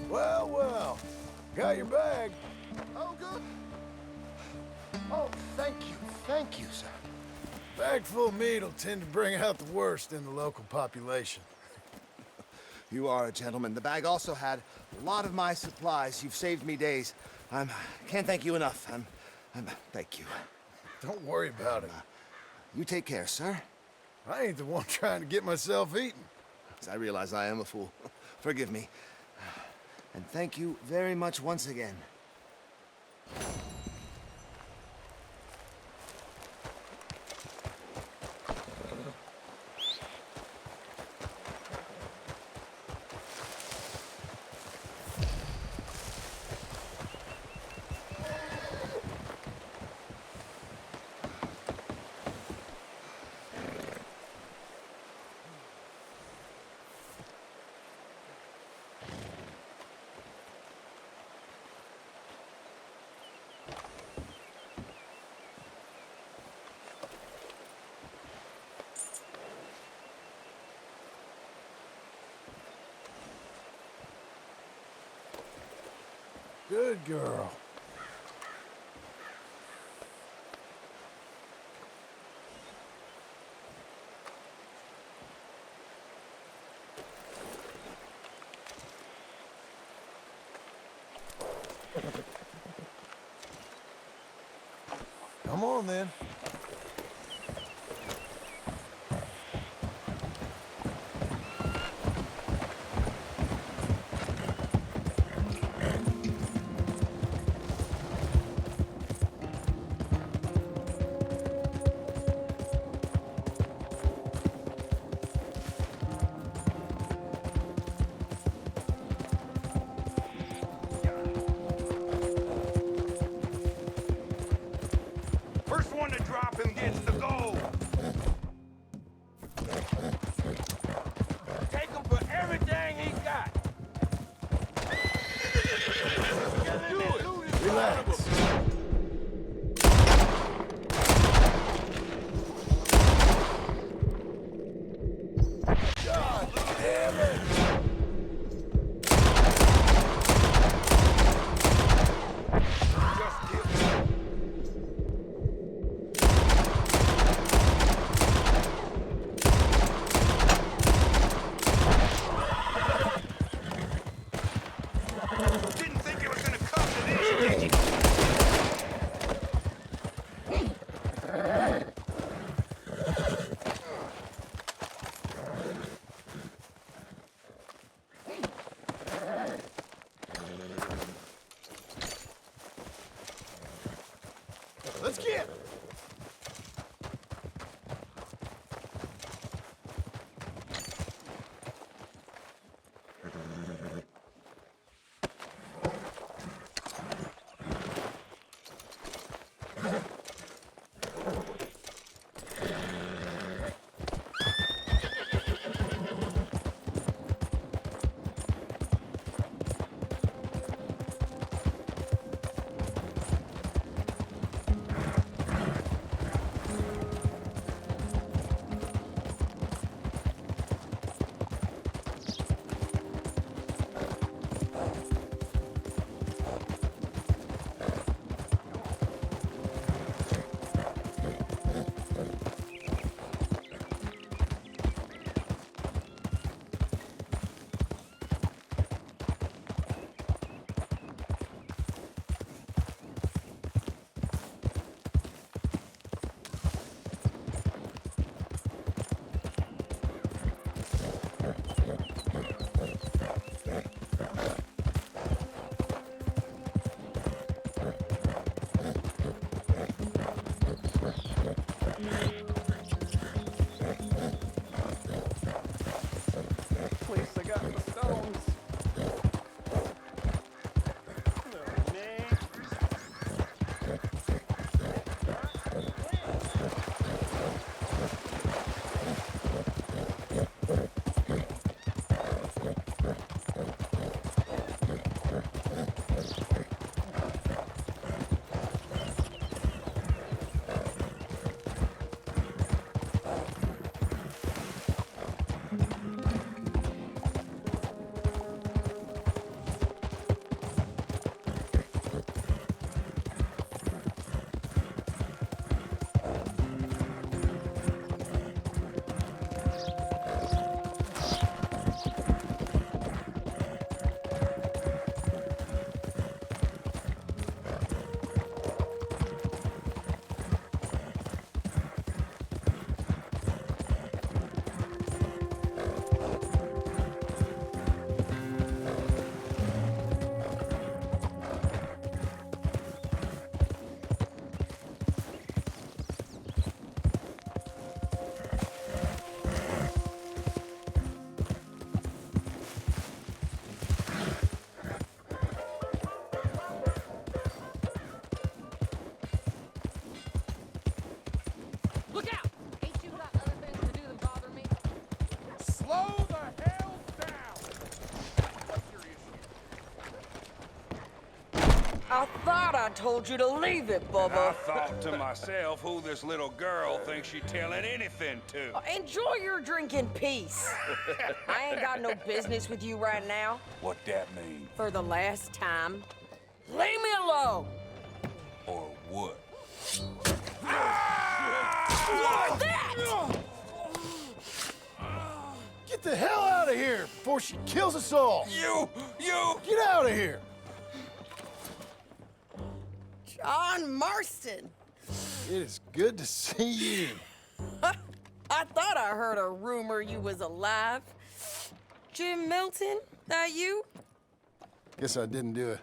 Well, well, got your bag. Oh, good. Oh, thank you, sir. Bag full of meat will tend to bring out the worst in the local population. You are a gentleman. The bag also had a lot of my supplies. You've saved me days. Can't thank you enough. Thank you. Don't worry about it. You take care, sir. I ain't the one trying to get myself eaten. I realize I am a fool. Forgive me. And thank you very much once again. Good girl. Come on, then. First one to drop him gets the gold. Take him for everything he's got. Do it. Relax. Let's get! I thought I told you to leave it, Bubba. I thought to myself who this little girl thinks she's telling anything to. Enjoy your drink in peace. I ain't got no business with you right now. What that mean? For the last time, leave me alone. Or what? What's that? Get the hell out of here before she kills us all! You! Get out of here! John Marston. It is good to see you. I thought I heard a rumor you was alive. Jim Milton, that you? Guess I didn't do a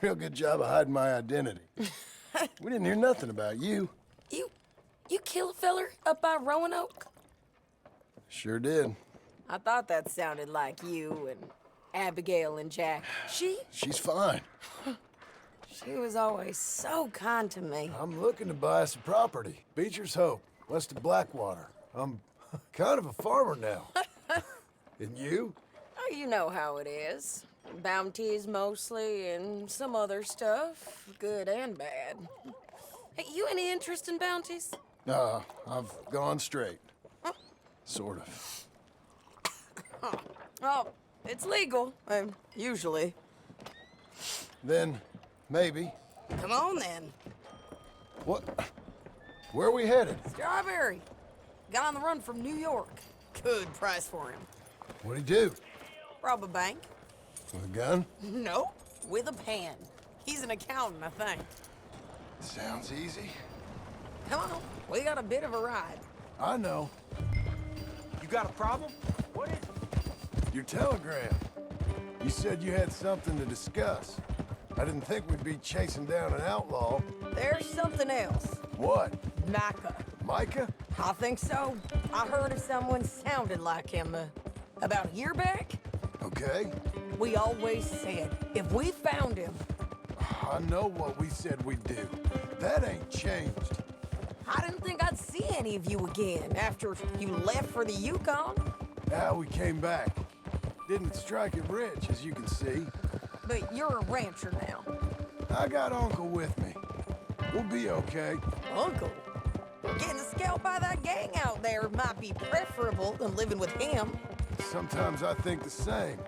real good job of hiding my identity. We didn't hear nothing about you. You kill a feller up by Roanoke? Sure did. I thought that sounded like you and Abigail and Jack. She's fine. She was always so kind to me. I'm looking to buy us a property. Beecher's Hope, west of Blackwater. I'm kind of a farmer now. And you? Oh, you know how it is. Bounties mostly, and some other stuff, good and bad. Hey, you any interest in bounties? I've gone straight. Sort of. Oh, it's legal, usually. Then, maybe. Come on, then. What? Where are we headed? Strawberry. Got on the run from New York. Good price for him. What'd he do? Rob a bank. With a gun? No, with a pen. He's an accountant, I think. Sounds easy. Come on, we got a bit of a ride. I know. You got a problem? What is it? Your telegram. You said you had something to discuss. I didn't think we'd be chasing down an outlaw. There's something else. What? Micah. Micah? I think so. I heard of someone sounded like him about a year back. Okay. We always said if we found him. I know what we said we'd do. That ain't changed. I didn't think I'd see any of you again after you left for the Yukon. Now we came back. Didn't strike it rich, as you can see. But you're a rancher now. I got Uncle with me. We'll be okay. Uncle? Getting scalped by that gang out there might be preferable than living with him. Sometimes I think the same.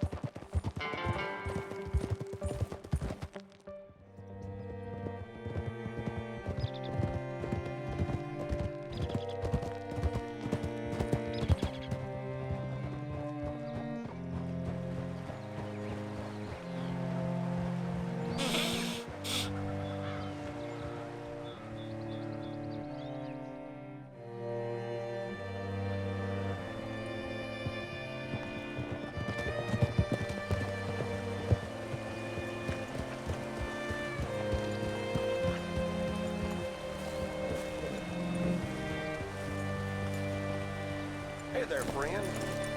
Hey there, friend.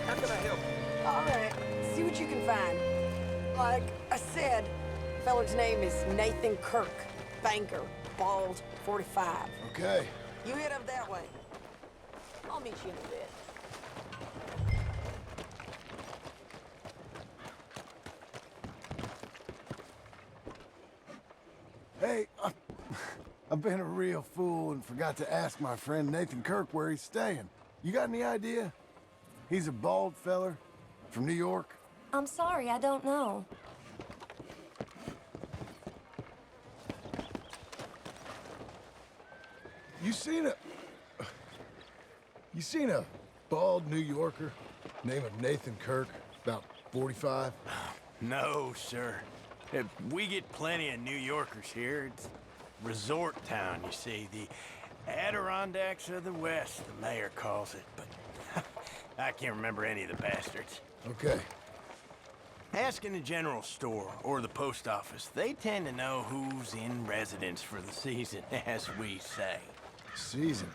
How can I help you? All right, see what you can find. Like I said, feller's name is Nathan Kirk. Banker, bald, 45. Okay. You head up that way. I'll meet you in a bit. Hey, I've been a real fool and forgot to ask my friend Nathan Kirk where he's staying. You got any idea? He's a bald feller from New York. I'm sorry, I don't know. You seen a bald New Yorker named Nathan Kirk, about 45? No, sir. We get plenty of New Yorkers here. It's resort town, you see. The Adirondacks of the West, the mayor calls it, but I can't remember any of the bastards. Okay. Ask in the general store or the post office. They tend to know who's in residence for the season, as we say. Season?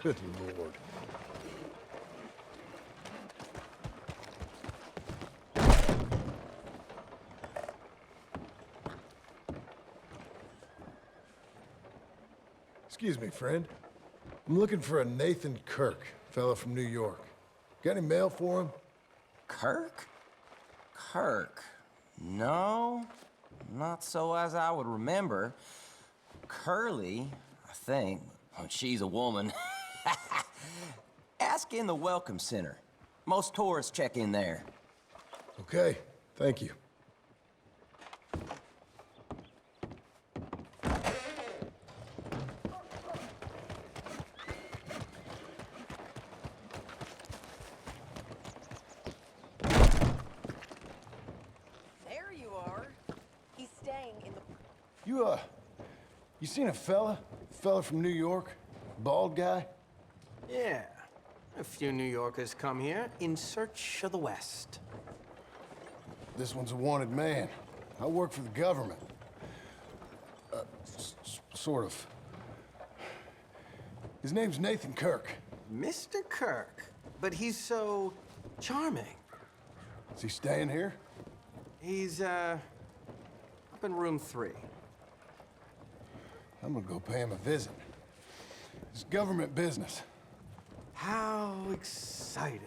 Good Lord. Excuse me, friend. I'm looking for a Nathan Kirk, fella from New York. Got any mail for him? Kirk? Kirk? No, not so as I would remember. Curly, I think. Oh, she's a woman. Ask in the Welcome Center. Most tourists check in there. Okay, thank you. There you are. He's staying in the... You seen a fella from New York? Bald guy? Yeah. A few New Yorkers come here in search of the West. This one's a wanted man. I work for the government. Sort of. His name's Nathan Kirk. Mr. Kirk? But he's so charming. Is he staying here? He's, up in room 3. I'm gonna go pay him a visit. It's government business. How exciting.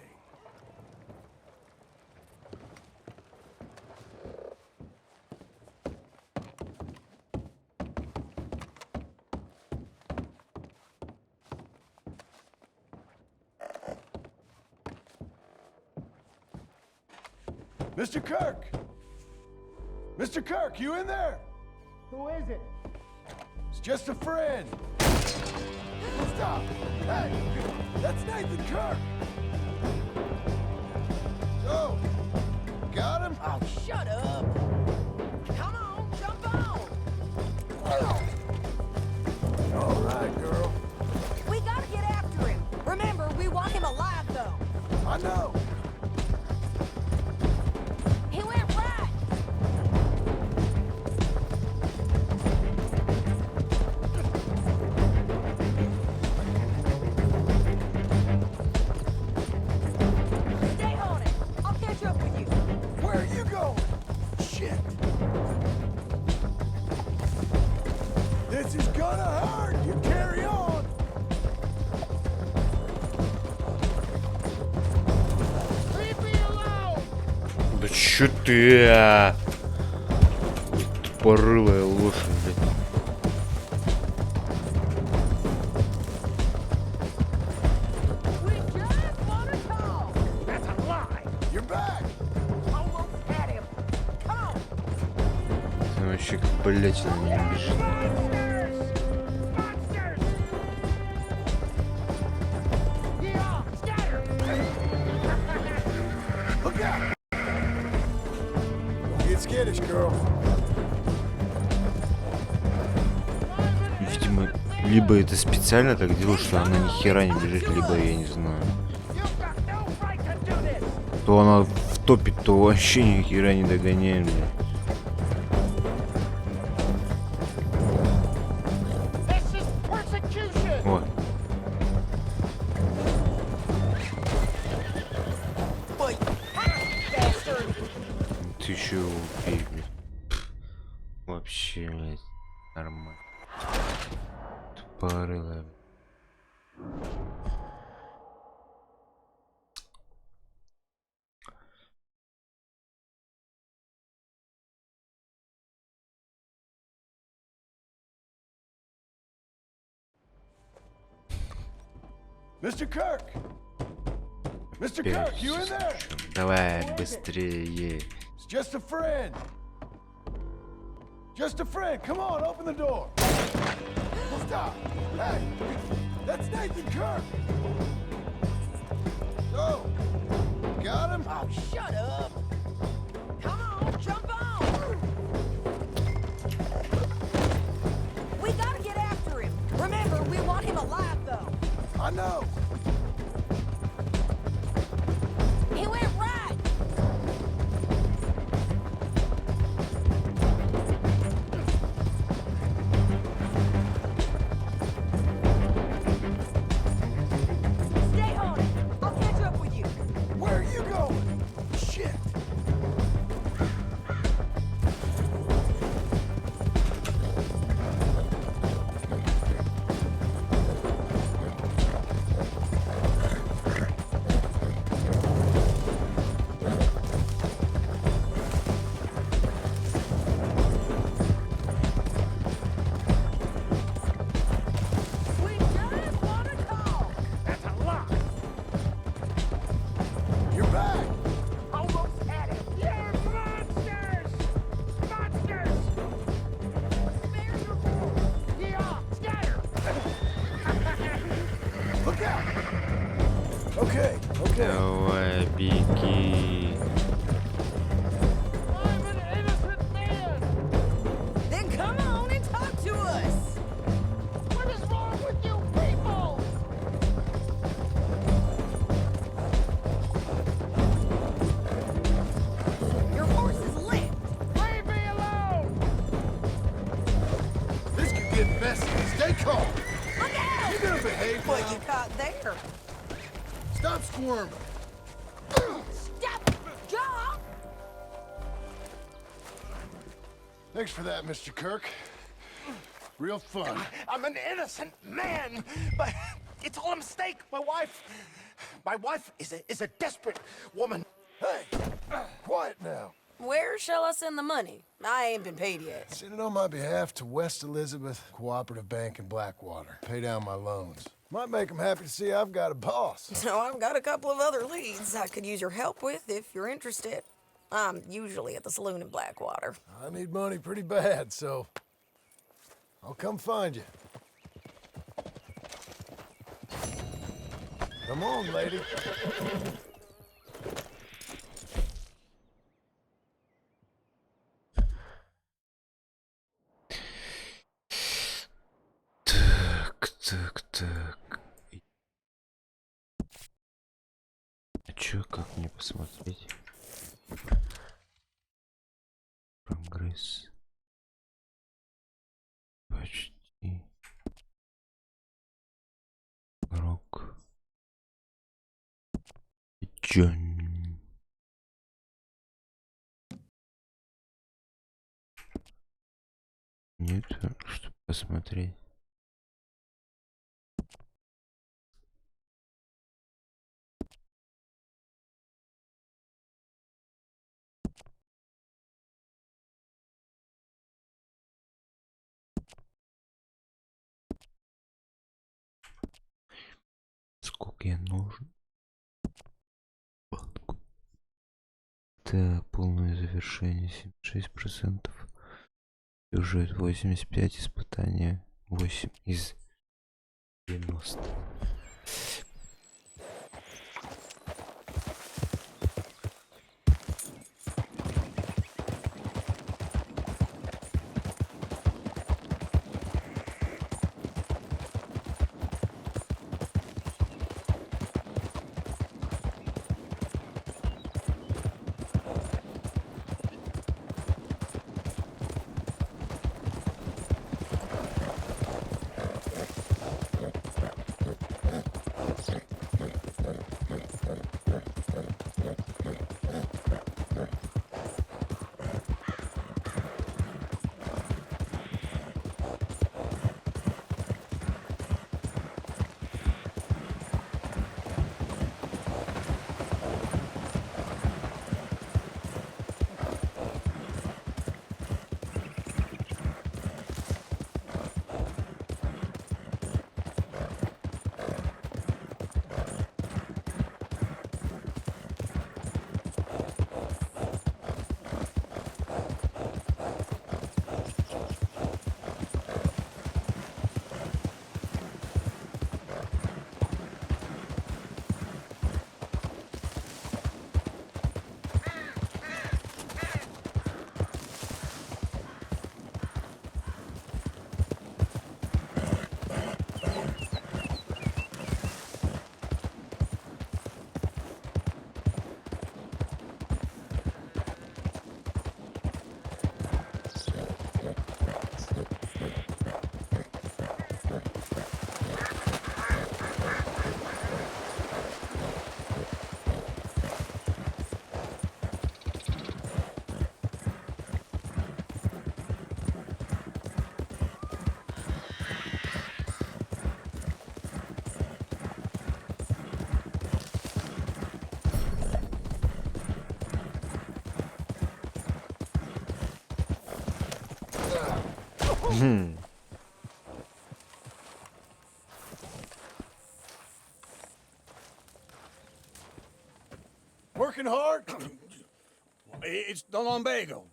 Mr. Kirk! Mr. Kirk, you in there? Who is it? It's just a friend. Stop! Hey! That's Nathan Kirk! Oh! Got him? Oh, shut up! Come on, jump on! All right, girl. We gotta get after him. Remember, we want him alive, though. I know. He went right. you going? Shit. This is gonna hurt. You carry on. Leave me alone! Да чё ты, а? Тупорылая лошадь, блядь. That's a lie! You're back! Almost had him! Come on! Ты вообще как, блядь, на меня бежит. Look out! Don't get skittish, girl. Видимо, либо это специально так делал, что она ни хера не бежит, либо я не знаю. То она втопит, то вообще ни хера не догоняем, блядь. Вот. Ты еще убей, блядь. Вообще, блядь, нормально. Тупорылая. Mr. Kirk! Mr. Kirk, you in there? Давай быстрее. It's just a friend. Just a friend. Come on, open the door. Stop. Hey, that's Nathan Kirk. Oh, got him? Oh, shut up. Come on, jump on. We gotta get after him. Remember, we want him alive, though. I know. He went right. Stay on it. I'll catch up with you. Where are you going? Shit. We just want to talk. That's a lie! You're back. Almost had him! You're monsters! Monsters! Spare your boy! Yeah, scatter! Look out. Okay, okay. Давай, беги. I'm an innocent man! Then come on and talk to us. What is wrong with you people? Your horse is licked. Leave me alone! This could get messy. Stay calm. Look out! You gonna behave What now? you caught there? Stop squirming. Stop! Jaw! Thanks for that, Mr. Kirk. Real fun. I'm an innocent man, but it's all a mistake. My wife is a desperate woman. Hey, quiet now. Where shall I send the money? I ain't been paid yet. Send it on my behalf to West Elizabeth Cooperative Bank in Blackwater. Pay down my loans. Might make them happy to see I've got a boss. So I've got a couple of other leads I could use your help with if you're interested. I'm usually at the saloon in Blackwater. I need money pretty bad, so I'll come find you. Come on, lady. Так. А чё, как мне посмотреть? Прогресс. Почти. Рок. Джон. Нет, чтобы посмотреть. Сколько я нужен? Так, полное завершение 76%. Сюжет 85, испытание 8 из 90. Working hard? It's the lumbago.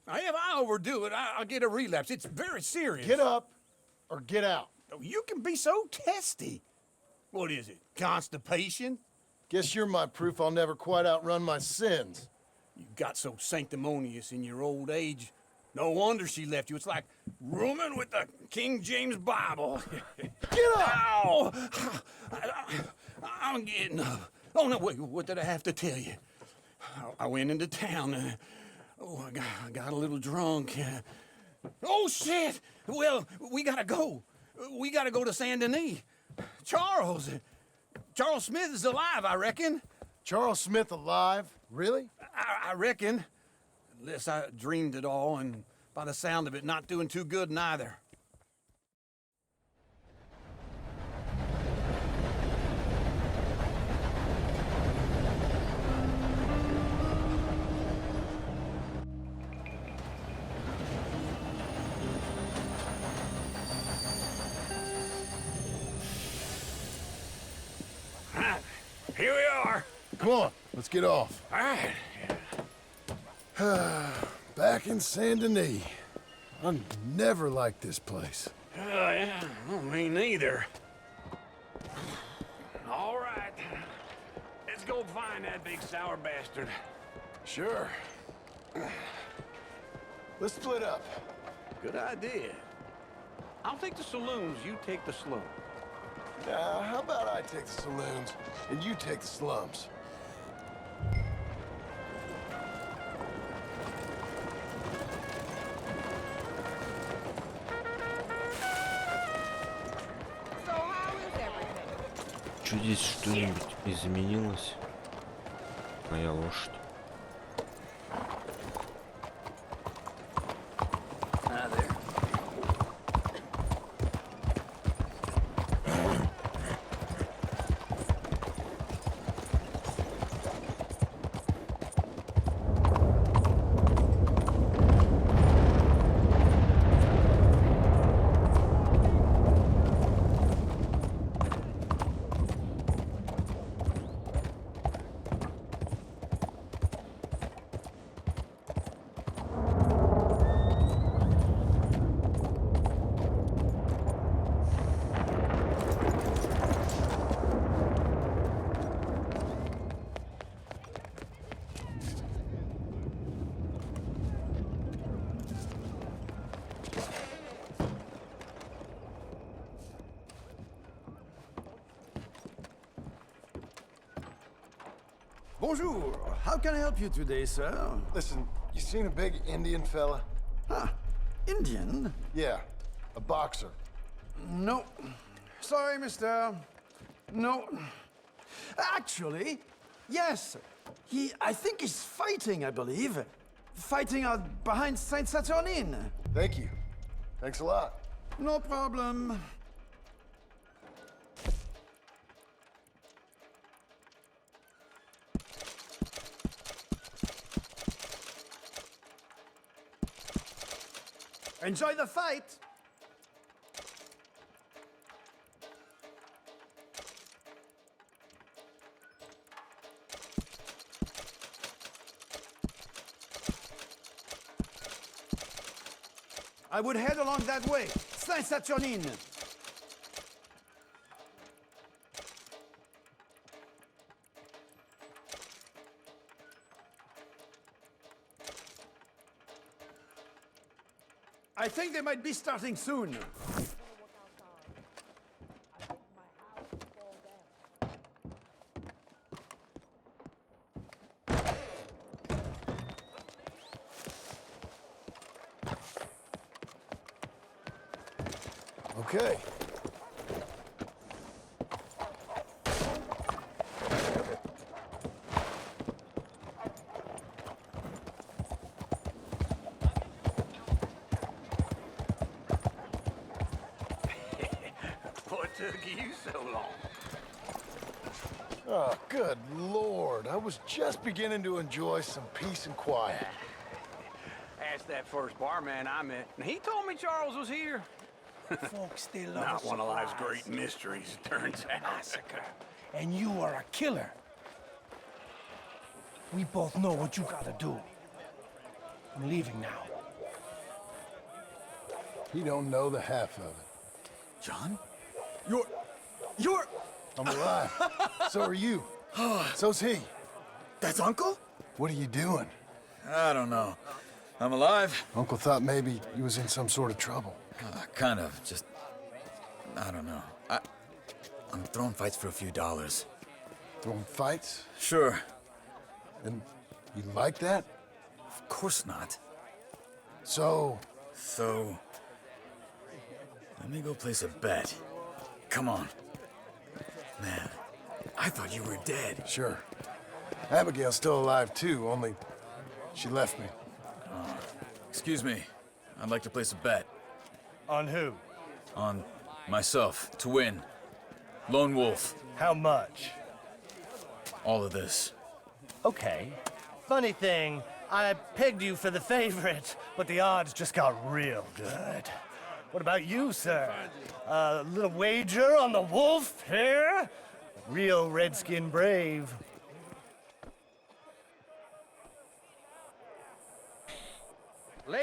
Now, if I overdo it, I'll get a relapse. It's very serious. Get up or get out. Oh, you can be so testy. What is it, constipation? Guess you're my proof I'll never quite outrun my sins. You got so sanctimonious in your old age. No wonder she left you. It's like rooming with the King James Bible. Get up! Ow! I'm getting up. Oh, no, wait, what did I have to tell you? I went into town. I got a little drunk. Oh, shit! Well, we gotta go. We gotta go to Saint Denis. Charles Smith is alive, I reckon. Charles Smith alive? Really? I reckon. Unless I dreamed it all, and by the sound of it, not doing too good neither. Here we are. Come on, let's get off. All right. Back in Saint Denis. I never liked this place. Yeah, well, me neither. All right. Let's go find that big sour bastard. Sure. Let's split up. Good idea. I'll take the saloons, you take the slum. Now, how about I take the saloons and you take the slums? Что здесь что-нибудь изменилось? Моя лошадь. Bonjour. How can I help you today, sir? Listen, you seen a big Indian fella? Huh. Indian? Yeah, a boxer. No. Sorry, mister. No. Actually, yes. I think he's fighting, I believe. Fighting out behind Saint Saturnine. Thank you. Thanks a lot. No problem. Enjoy the fight! I would head along that way. Saint Saturnine. I think they might be starting soon. Okay. What took you so long? Oh, good Lord. I was just beginning to enjoy some peace and quiet. Asked that first barman I met, and he told me Charles was here. Folks still love Not a one of life's surprise. great mysteries, it turns out. Massacre. And you are a killer. We both know what you gotta do. I'm leaving now. He don't know the half of it. John? You're... I'm alive. So are you. So's he. That's Uncle? What are you doing? I don't know. I'm alive. Uncle thought maybe you was in some sort of trouble. Kind of. Just... I don't know. I'm throwing fights for a few dollars. Throwing fights? Sure. And you like that? Of course not. So... So... Let me go place a bet. Come on. Man, I thought you were dead. Sure. Abigail's still alive too, only she left me. Excuse me. I'd like to place a bet. On who? On myself, to win. Lone Wolf. How much? All of this. Okay. Funny thing, I pegged you for the favorite, but the odds just got real good. What about you, sir? A little wager on the wolf here? Real redskin brave.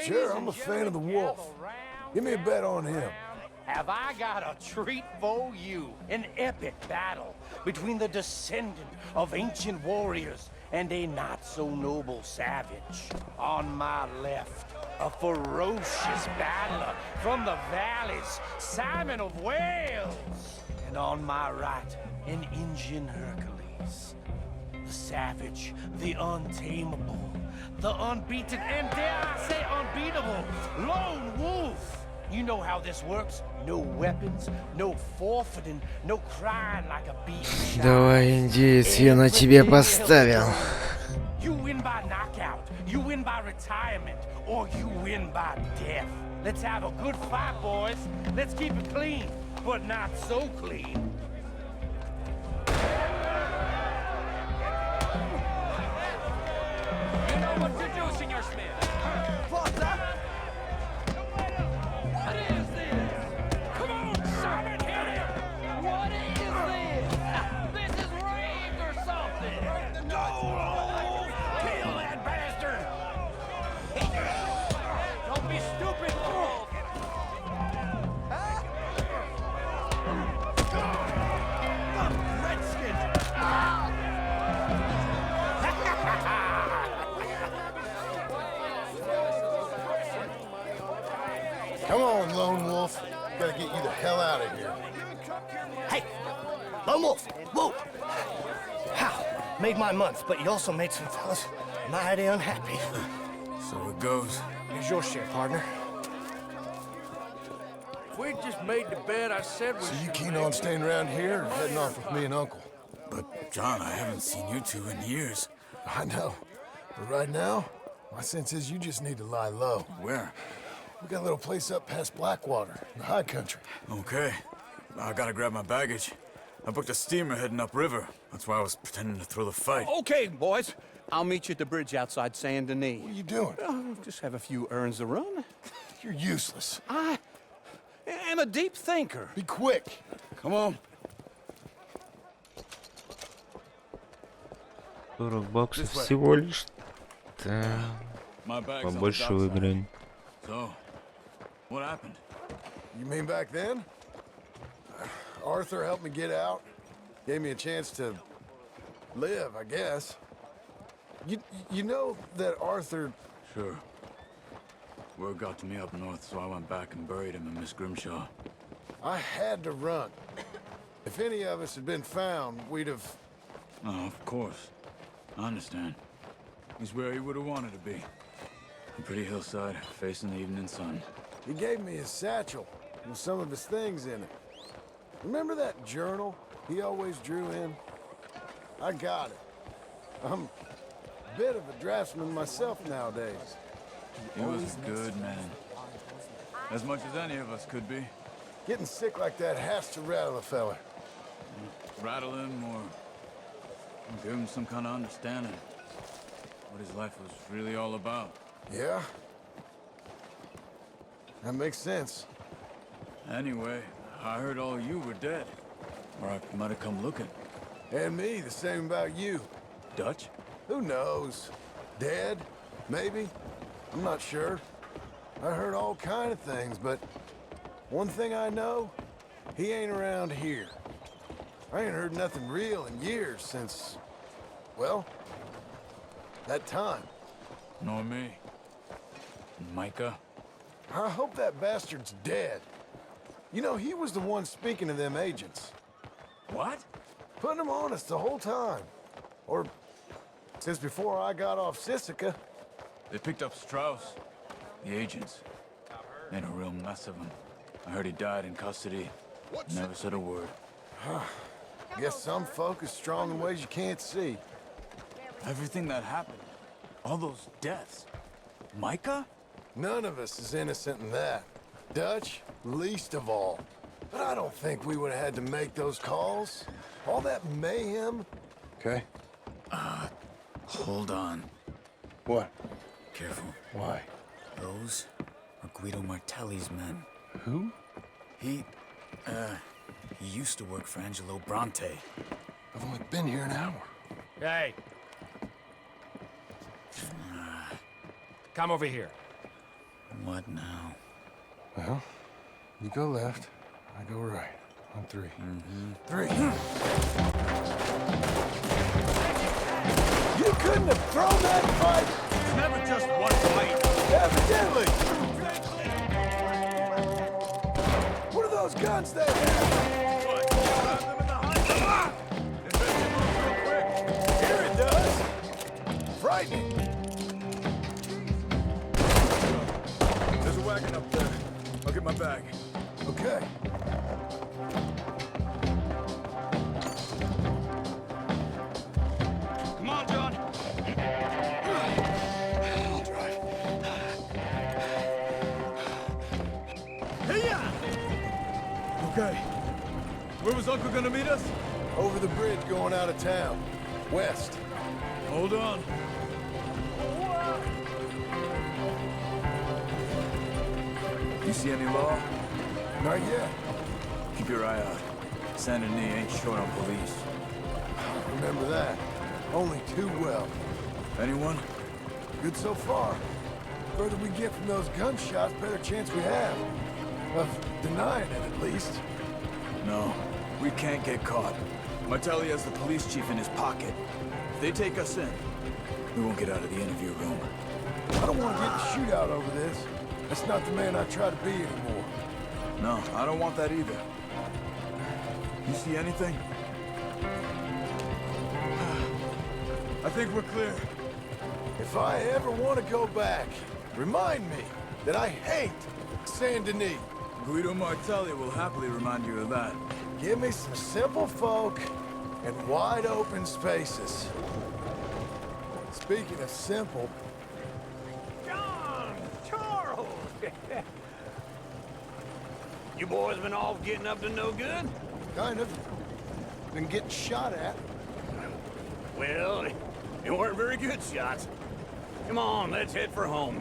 Sure, I'm a fan of the wolf. Give me a bet on him. Have I got a treat for you? An epic battle between the descendant of ancient warriors and a not-so-noble savage. On my left, a ferocious battler from the valleys, Simon of Wales. And on my right, an Indian Hercules. The savage, the untamable, the unbeaten, and dare I say unbeatable, Lone Wolf. You know how this works. No weapons, no forfeiting, no crying like a beast. Давай, индеец, я на тебе поставил. You win by knockout, you win by retirement, or you win by death. Let's have a good fight, boys. Let's keep it clean, but not so clean. You know what to do, Senor Smith. What is this? Come on, Simon, hit him! What is this? This is rigged or something! No! Kill that bastard! Don't be stupid, Wolf! Come on, Lone Wolf. Gotta get you the hell out of here. Hey, Lone Wolf, whoa! How? Made my month, but you also made some fellas mighty unhappy. So it goes. Here's your share, partner. If we just made the bed I said we So you should keen make, on staying around here or heading off with me and Uncle? But, John, I haven't seen you two in years. I know. But right now, my sense is you just need to lie low. Where? We got a little place up past Blackwater, in the high country. Okay. I gotta grab my baggage. I booked a steamer heading upriver. That's why I was pretending to throw the fight. Okay, boys. I'll meet you at the bridge outside Saint Denis. What are you doing? Just have a few errands to run. You're useless. I am a deep thinker. Be quick. Come on. $40 всего лишь. Да. Побольше выиграем. So, what happened? You mean back then? Arthur helped me get out. Gave me a chance to live, I guess. You know that Arthur... Sure. Word got to me up north, so I went back and buried him in Miss Grimshaw. I had to run. If any of us had been found, we'd have... Oh, of course. I understand. He's where he would have wanted to be. A pretty hillside, facing the evening sun. He gave me his satchel with some of his things in it. Remember that journal he always drew in? I got it. I'm a bit of a draftsman myself nowadays. He was a good man. As much as any of us could be. Getting sick like that has to rattle a fella. Rattle him or give him some kind of understanding. What his life was really all about. Yeah? That makes sense. Anyway, I heard all you were dead. Or I might have come looking. And me, the same about you. Dutch? Who knows? Dead? Maybe? I'm not sure. I heard all kind of things, but one thing I know, he ain't around here. I ain't heard nothing real in years since, well, that time. Nor me. Micah? I hope that bastard's dead. You know, he was the one speaking to them agents. What? Putting them on us the whole time. Or since before I got off Sisika. They picked up Strauss. The agents. Made a real mess of him. I heard he died in custody. Never said a word. Guess some folk is strong in ways you can't see. Everything that happened. All those deaths. Micah? None of us is innocent in that. Dutch, least of all. But I don't think we would have had to make those calls. All that mayhem. Okay. Hold on. What? Careful. Why? Those are Guido Martelli's men. Who? He used to work for Angelo Bronte. I've only been here an hour. Hey. Come over here. What now? Well, you go left, I go right. On three. Three. You couldn't have thrown that fight! It's never just one fight. Evidently! What are those guns they have? What? Grab them in the hind. Come on! Investigate real quick. Here it does! Frightening! There's a wagon up there. I'll get my bag. Okay. Come on, John. I'll drive. Hey-ya! Okay. Where was Uncle gonna meet us? Over the bridge going out of town. West. Hold on. You see any law? Not yet. Keep your eye out. Saint Denis ain't short on police. Remember that. Only too well. Anyone? Good so far. Further we get from those gunshots, better chance we have. Of denying it, at least. No, we can't get caught. Martelli has the police chief in his pocket. If they take us in, we won't get out of the interview room. I don't want to get in a shootout over this. That's not the man I try to be anymore. No, I don't want that either. You see anything? I think we're clear. If I ever want to go back, remind me that I hate Saint Denis. Guido Martelli will happily remind you of that. Give me some simple folk and wide open spaces. Speaking of simple... John! Charles! You boys been off getting up to no good? Kind of. Been getting shot at. Well, they weren't very good shots. Come on, let's head for home.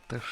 Что ж.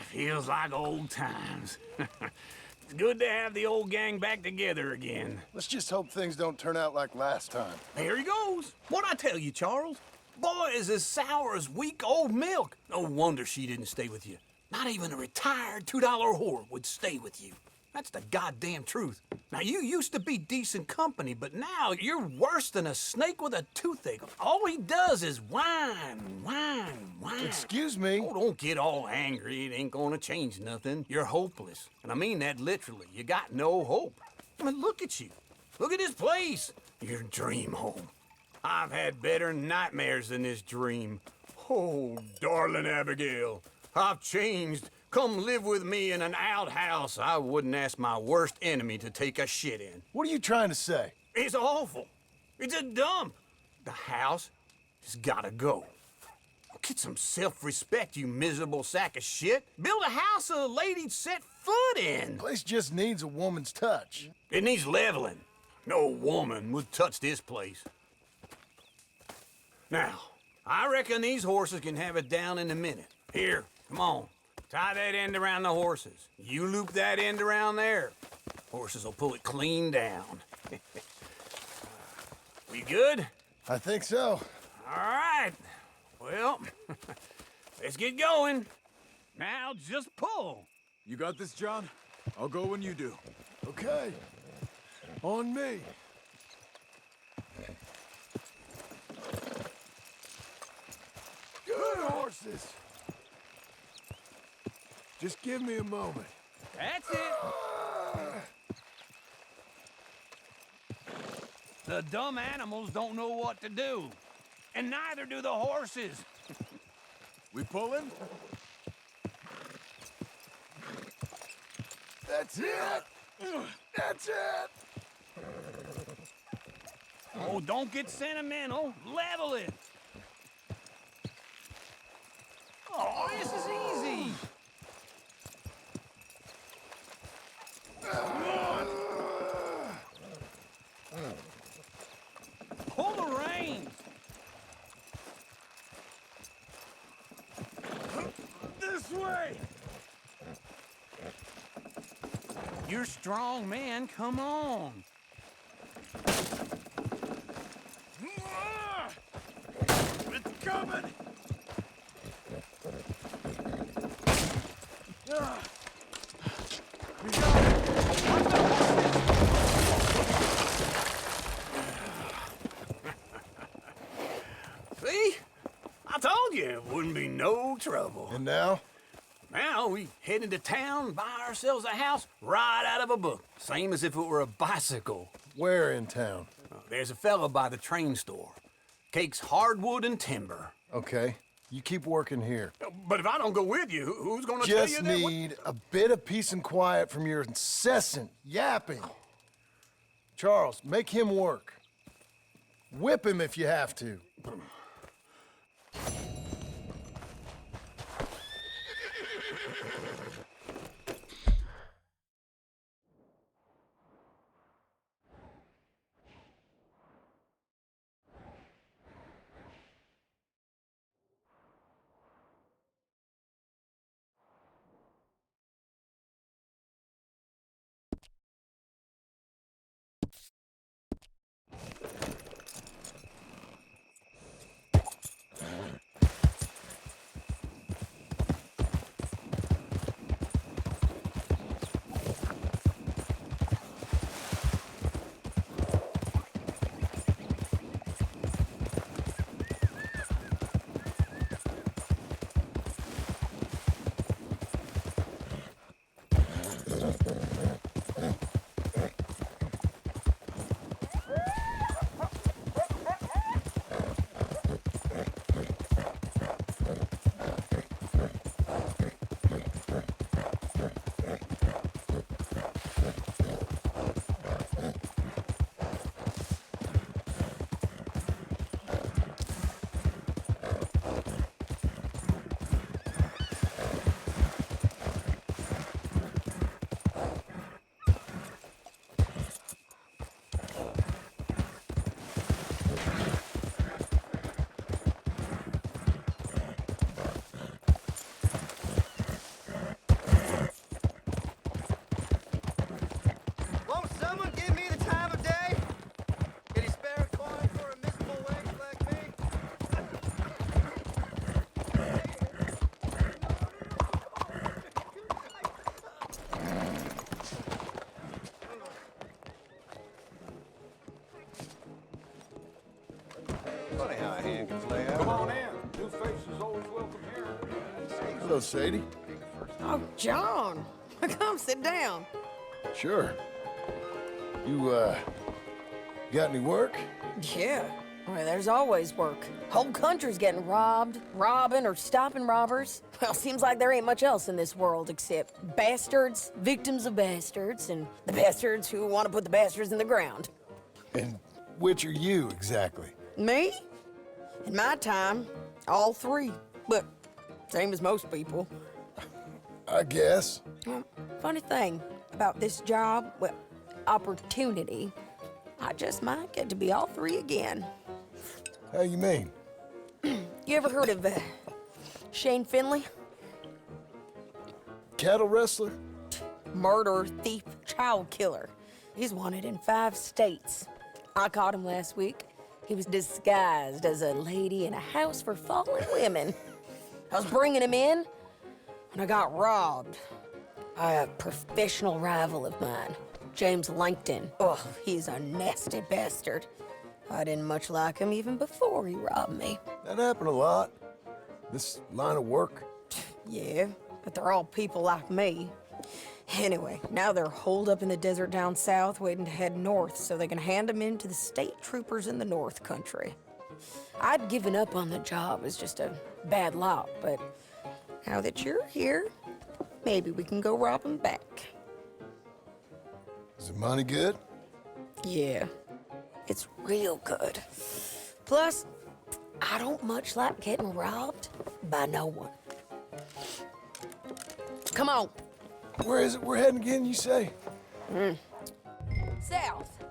Feels like old times. It's good to have the old gang back together again. Let's just hope things don't turn out like last time. Here he goes. What'd I tell you, Charles? Boy is as sour as weak old milk. No wonder she didn't stay with you. Not even a retired $2 whore would stay with you. That's the goddamn truth. Now, you used to be decent company, but now you're worse than a snake with a toothache. All he does is whine, whine, whine. Excuse me? Oh, don't get all angry. It ain't gonna change nothing. You're hopeless. And I mean that literally. You got no hope. I mean, look at you. Look at this place. Your dream home. I've had better nightmares than this dream. Oh, darling Abigail, I've changed. Come live with me in an outhouse I wouldn't ask my worst enemy to take a shit in. What are you trying to say? It's awful. It's a dump. The house has gotta go. Get some self-respect, you miserable sack of shit. Build a house a lady'd set foot in. The place just needs a woman's touch. It needs leveling. No woman would touch this place. Now, I reckon these horses can have it down in a minute. Here, come on. Tie that end around the horses. You loop that end around there. Horses will pull it clean down. We good? I think so. All right. Well, let's get going. Now just pull. You got this, John? I'll go when you do. Okay. On me. Good horses. Just give me a moment. That's it. The dumb animals don't know what to do. And neither do the horses. We pulling? That's it. That's it. Oh, don't get sentimental. Level it. Oh, this is easy. Pull the reins. This way. You're strong, man. Come on. It's coming. We got it. See? I told you it wouldn't be no trouble. And now? Now we head into town, buy ourselves a house right out of a book. Same as if it were a bicycle. Where in town? There's a fella by the train store. Cakes hardwood and timber. Okay. You keep working here. But if I don't go with you, who's gonna tell you Just that? need a bit of peace and quiet from your incessant yapping. Charles, make him work. Whip him if you have to. Hello, Sadie. Oh, John. Come sit down. Sure. You, got any work? Yeah. Well, there's always work. Whole country's getting robbed, robbing, or stopping robbers. Well, seems like there ain't much else in this world except bastards, victims of bastards, and the bastards who want to put the bastards in the ground. And which are you, exactly? Me? In my time, all three. But same as most people. I guess. Well, funny thing about this job, well, opportunity, I just might get to be all three again. How you mean? You ever heard of Shane Finley? Cattle wrestler? Murderer, thief, child killer. He's wanted in 5 states. I caught him last week. He was disguised as a lady in a house for fallen women. I was bringing him in, and I got robbed by a professional rival of mine, James Langton. Oh, he's a nasty bastard. I didn't much like him even before he robbed me. That happened a lot. This line of work. Yeah, but they're all people like me. Anyway, now they're holed up in the desert down south, waiting to head north so they can hand them in to the state troopers in the north country. I'd given up on the job as just a bad lot, but now that you're here, maybe we can go rob them back. Is the money good? Yeah, it's real good. Plus, I don't much like getting robbed by no one. Come on. Where is it we're heading again, you say? South.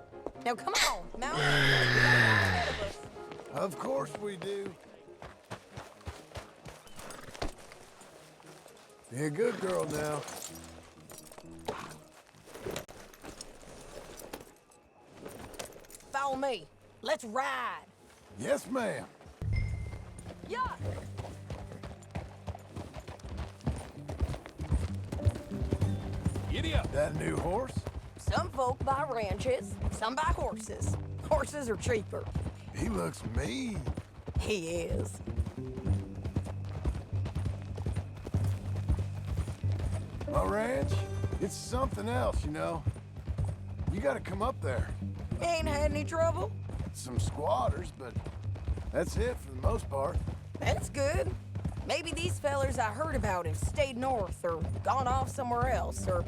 Now, come on. Now, of course we do. Be a good girl now. follow me. Let's ride. Yes, ma'am. Yeah. Giddy up. That new horse? Some folk buy ranches, some buy horses. Horses are cheaper. He looks mean. He is. My ranch, it's something else, you know. You gotta come up there. Ain't had any trouble? Some squatters, but that's it for the most part. That's good. Maybe these fellers I heard about have stayed north or gone off somewhere else or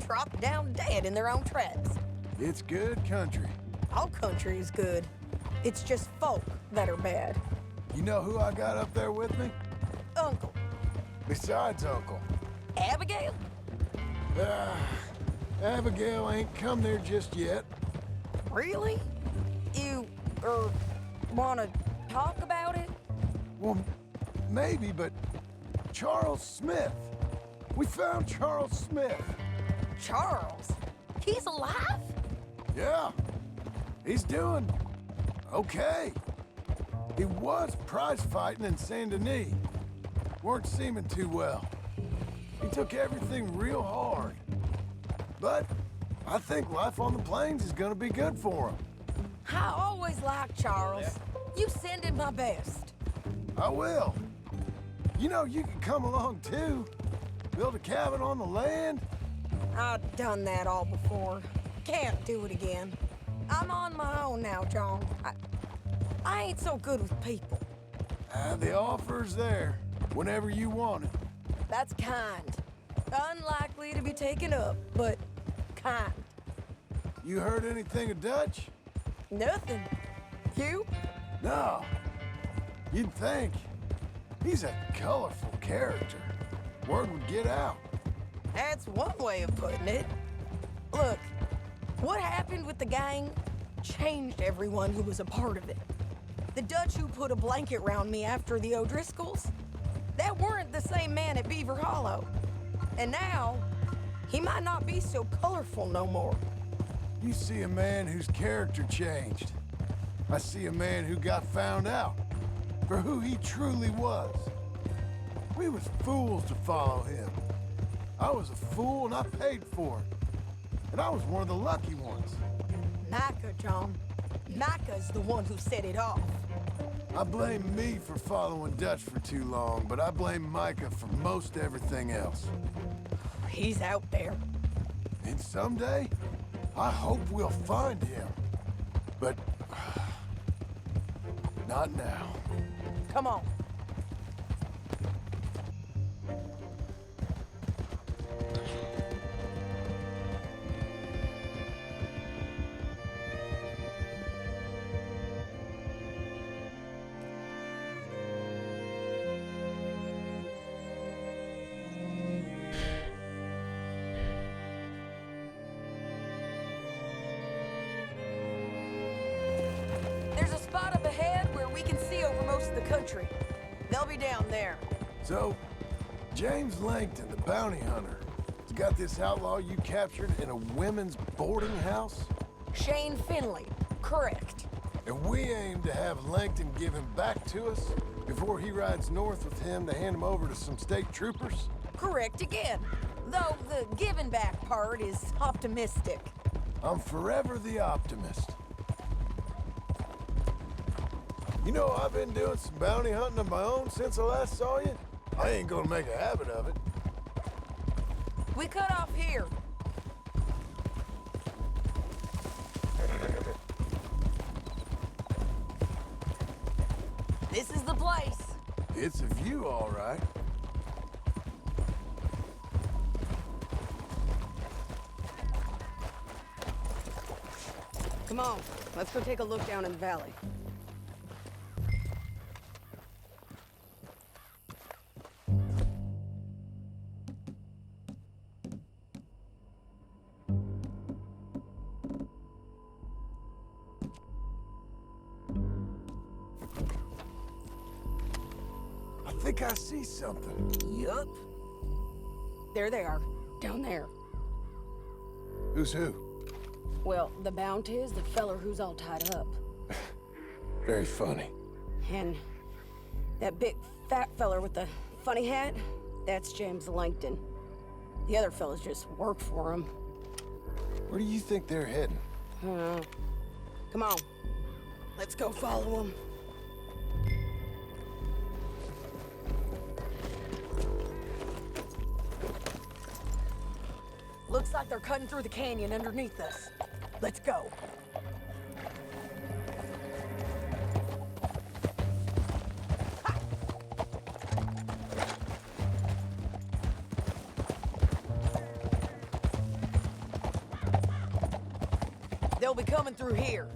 dropped down dead in their own tracks. It's good country. All country is good. It's just folk that are bad. You know who I got up there with me? Uncle. Besides Uncle. Abigail? Abigail ain't come there just yet. Really? You, wanna talk about it? Well, maybe, but Charles Smith. We found Charles Smith. Charles? He's alive? Yeah. He's doing okay. He was prize fighting in Saint Denis. Weren't seeming too well. He took everything real hard. But I think life on the plains is gonna be good for him. I always liked Charles. You send him my best. I will. You know, you can come along too. Build a cabin on the land. I've done that all before. Can't do it again. I'm on my own now, John. I ain't so good with people. The offer's there whenever you want it. That's kind. Unlikely to be taken up, but kind. You heard anything of Dutch? Nothing. You? No. You'd think. He's a colorful character. Word would get out. That's one way of putting it. Look, what happened with the gang changed everyone who was a part of it. The Dutch who put a blanket round me after the O'Driscolls, that weren't the same man at Beaver Hollow. And now, he might not be so colorful no more. You see a man whose character changed. I see a man who got found out for who he truly was. We was fools to follow him. I was a fool and I paid for it. And I was one of the lucky ones. Micah, John. Micah's the one who set it off. I blame me for following Dutch for too long, but I blame Micah for most everything else. He's out there. And someday, I hope we'll find him. But... not now. Come on. There's a spot up ahead where we can see over most of the country. They'll be down there. So, James Langton, the bounty hunter, has got this outlaw you captured in a women's boarding house? Shane Finley, correct. And we aim to have Langton give him back to us before he rides north with him to hand him over to some state troopers? Correct again. Though the giving back part is optimistic. I'm forever the optimist. You know, I've been doing some bounty hunting of my own since I last saw you. I ain't gonna make a habit of it. We cut off here. This is the place. It's a view, all right. Come on, let's go take a look down in the valley. I think I see something. Yup. There they are, down there. Who's who? Well, the bounty is the feller who's all tied up. Very funny. And that big fat feller with the funny hat, that's James Langton. The other fellas just work for him. Where do you think they're heading? Come on, let's go follow them. Looks like they're cutting through the canyon underneath us. Let's go. They'll be coming through here.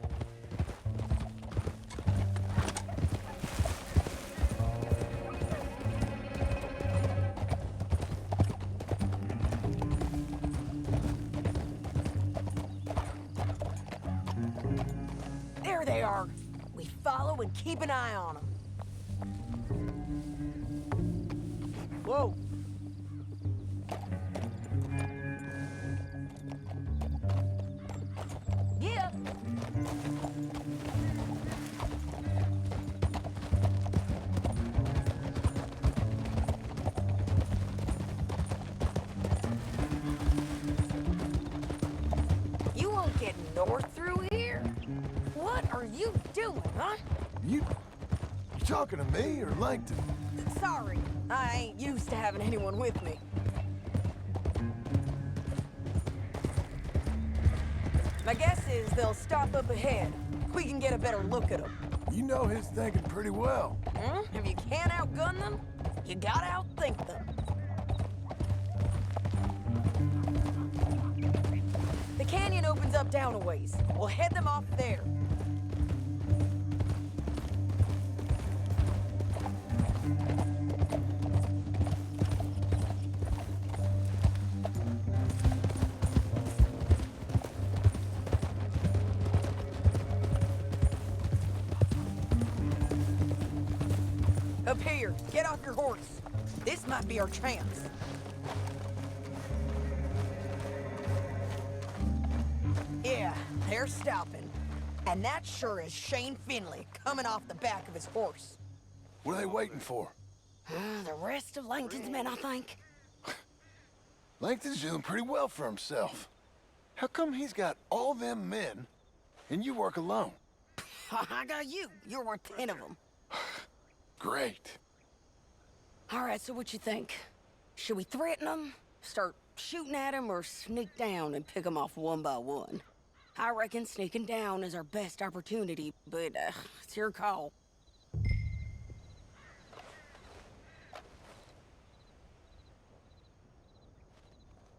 There they are. We follow and keep an eye on them. Whoa. Yeah. You won't get north through here. What are you doing, huh? You talking to me or Langton? Sorry, I ain't used to having anyone with me. My guess is they'll stop up ahead. We can get a better look at them. You know his thinking pretty well. If you can't outgun them, you gotta outthink them. The canyon opens up down a ways. We'll head them off there. Up here, get off your horse. This might be our chance. Yeah, they're stopping. And that sure is Shane Finley coming off the back of his horse. What are they waiting for? The rest of Langton's men, I think. Langton's doing pretty well for himself. How come he's got all them men and you work alone? I got you. You're worth 10 of them. Great. All right, so what you think? Should we threaten them, start shooting at them, or sneak down and pick them off one by one? I reckon sneaking down is our best opportunity, but it's your call.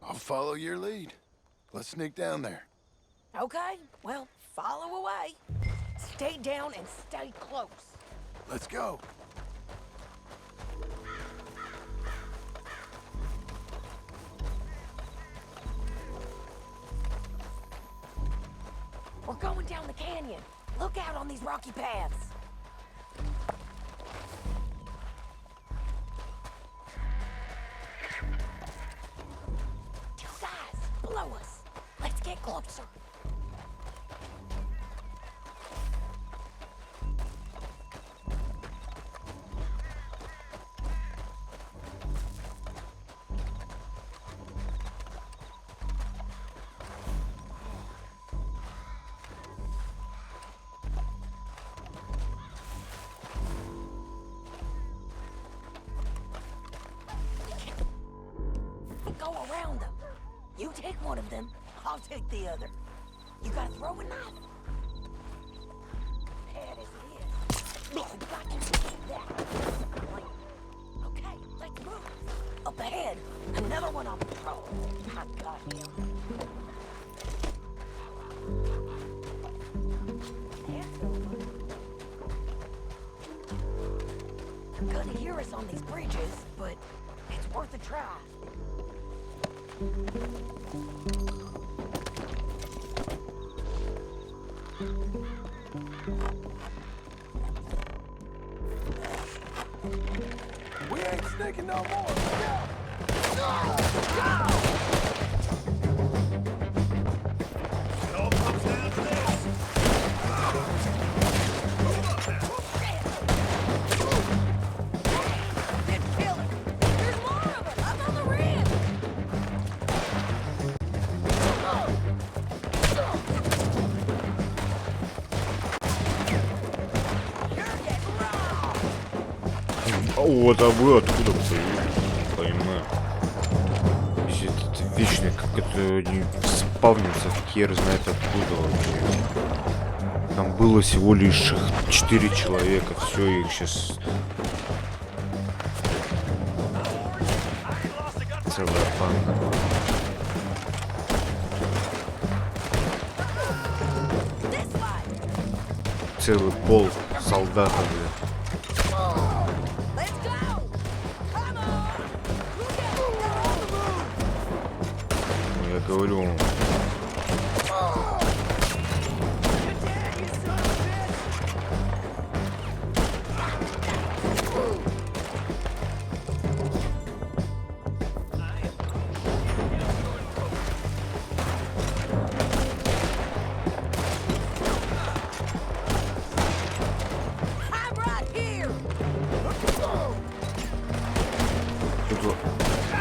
I'll follow your lead. Let's sneak down there. Okay, well, follow away. Stay down and stay close. Let's go. We're going down the canyon. Look out on these rocky paths. Two guys below us. Let's get closer. Go around them. You take one of them, I'll take the other. You gotta throw a knife. Head as it is. Got to take that. Okay, let's move. Up ahead, another one on patrol. I got him. They're gonna hear us on these bridges, but it's worth a try. We ain't sneaking no more. Go! It all comes down to this. There's more of them up on the rim. Вот, а вы откуда появились? Не понимаю. Если это вечный, как это не спавнится, хер знает откуда вообще. Там было всего лишь 4 человека, все, их сейчас... Целая банда. Целый полк солдатов, блядь. Я говорю.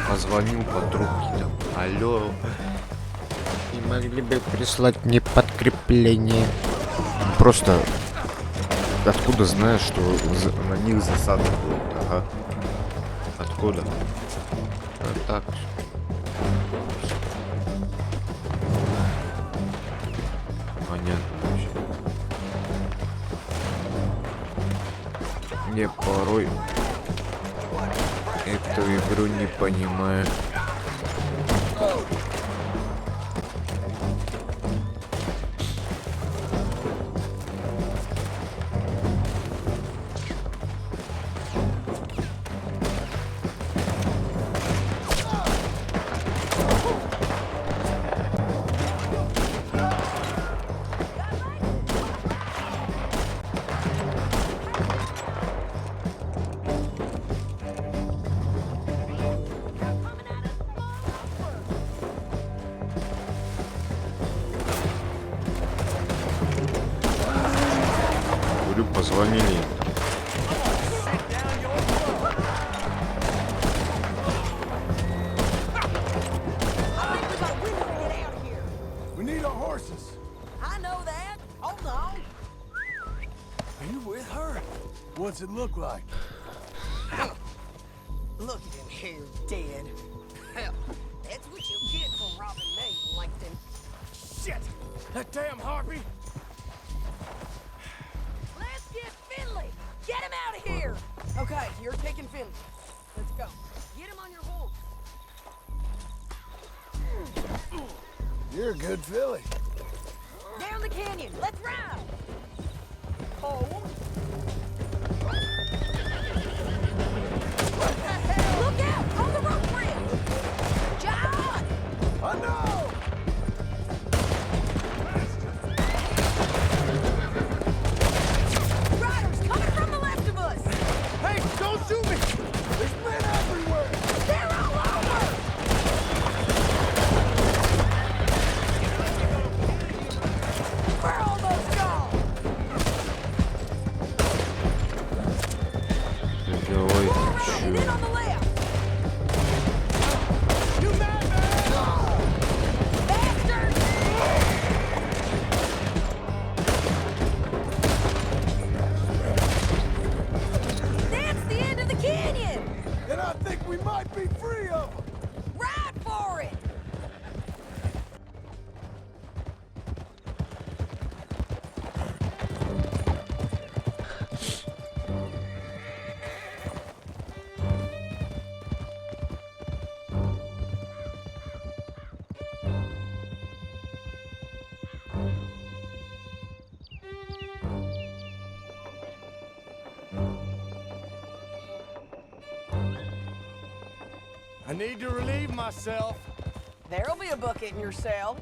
Позвонил по трубке там. Алло. Не могли бы прислать мне подкрепление? Просто откуда знаешь, что на них засада будет? Ага. Откуда? А так. Понятно. Мне порой эту игру не понимаю. Позвонили. We need our horses. I know that. Hold on. Are you with her? What's it look like? Look at him here, dead. Hell, that's what you get for robbing me, Langton. Shit! That damn harpy! Let's get Finley! Get him out of here! Okay, you're taking Finley. Let's go. Get him on your horse. You're a good filly. Down the canyon. Let's ride! Oh. What the hell? Look out! On the rope bridge! John! I know! Riders coming from the left of us! Hey, don't shoot me! There's men everywhere! They're all over! We're almost gone! Ой, And then on the left! You madman! Bastard! That's the end of the canyon! And I think we might be free of them! Ride for it! I need to relieve myself. There'll be a bucket in your cell.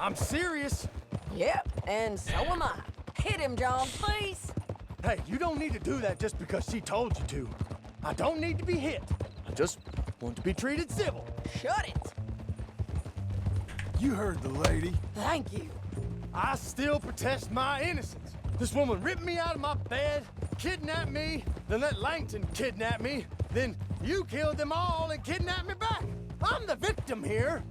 I'm serious. Yep, and so am I. Hit him, John, please. Hey, you don't need to do that just because she told you to. I don't need to be hit. I just want to be treated civil. Shut it. You heard the lady. Thank you. I still protest my innocence. This woman ripped me out of my bed, kidnapped me, then let Langton kidnap me, then you killed them all and kidnapped me back. I'm the victim here.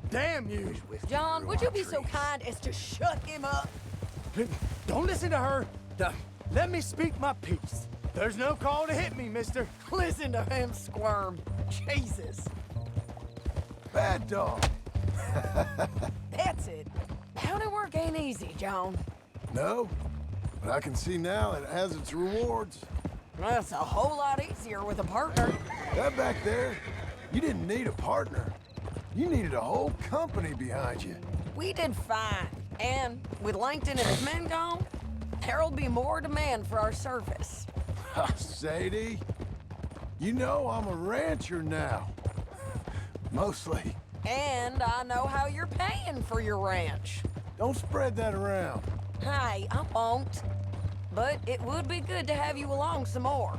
Damn you. John, would you be so kind as to shut him up? Don't listen to her. Let me speak my piece. There's no call to hit me, mister. Listen to him squirm. Jesus. Bad dog. That's it. County work ain't easy, John. No, but I can see now it has its rewards. That's a whole lot easier with a partner. That back there, you didn't need a partner. You needed a whole company behind you. We did fine. And with Langton and his men gone, there'll be more demand for our service. Sadie, you know I'm a rancher now. Mostly. And I know how you're paying for your ranch. Don't spread that around. Hey, I won't. But it would be good to have you along some more.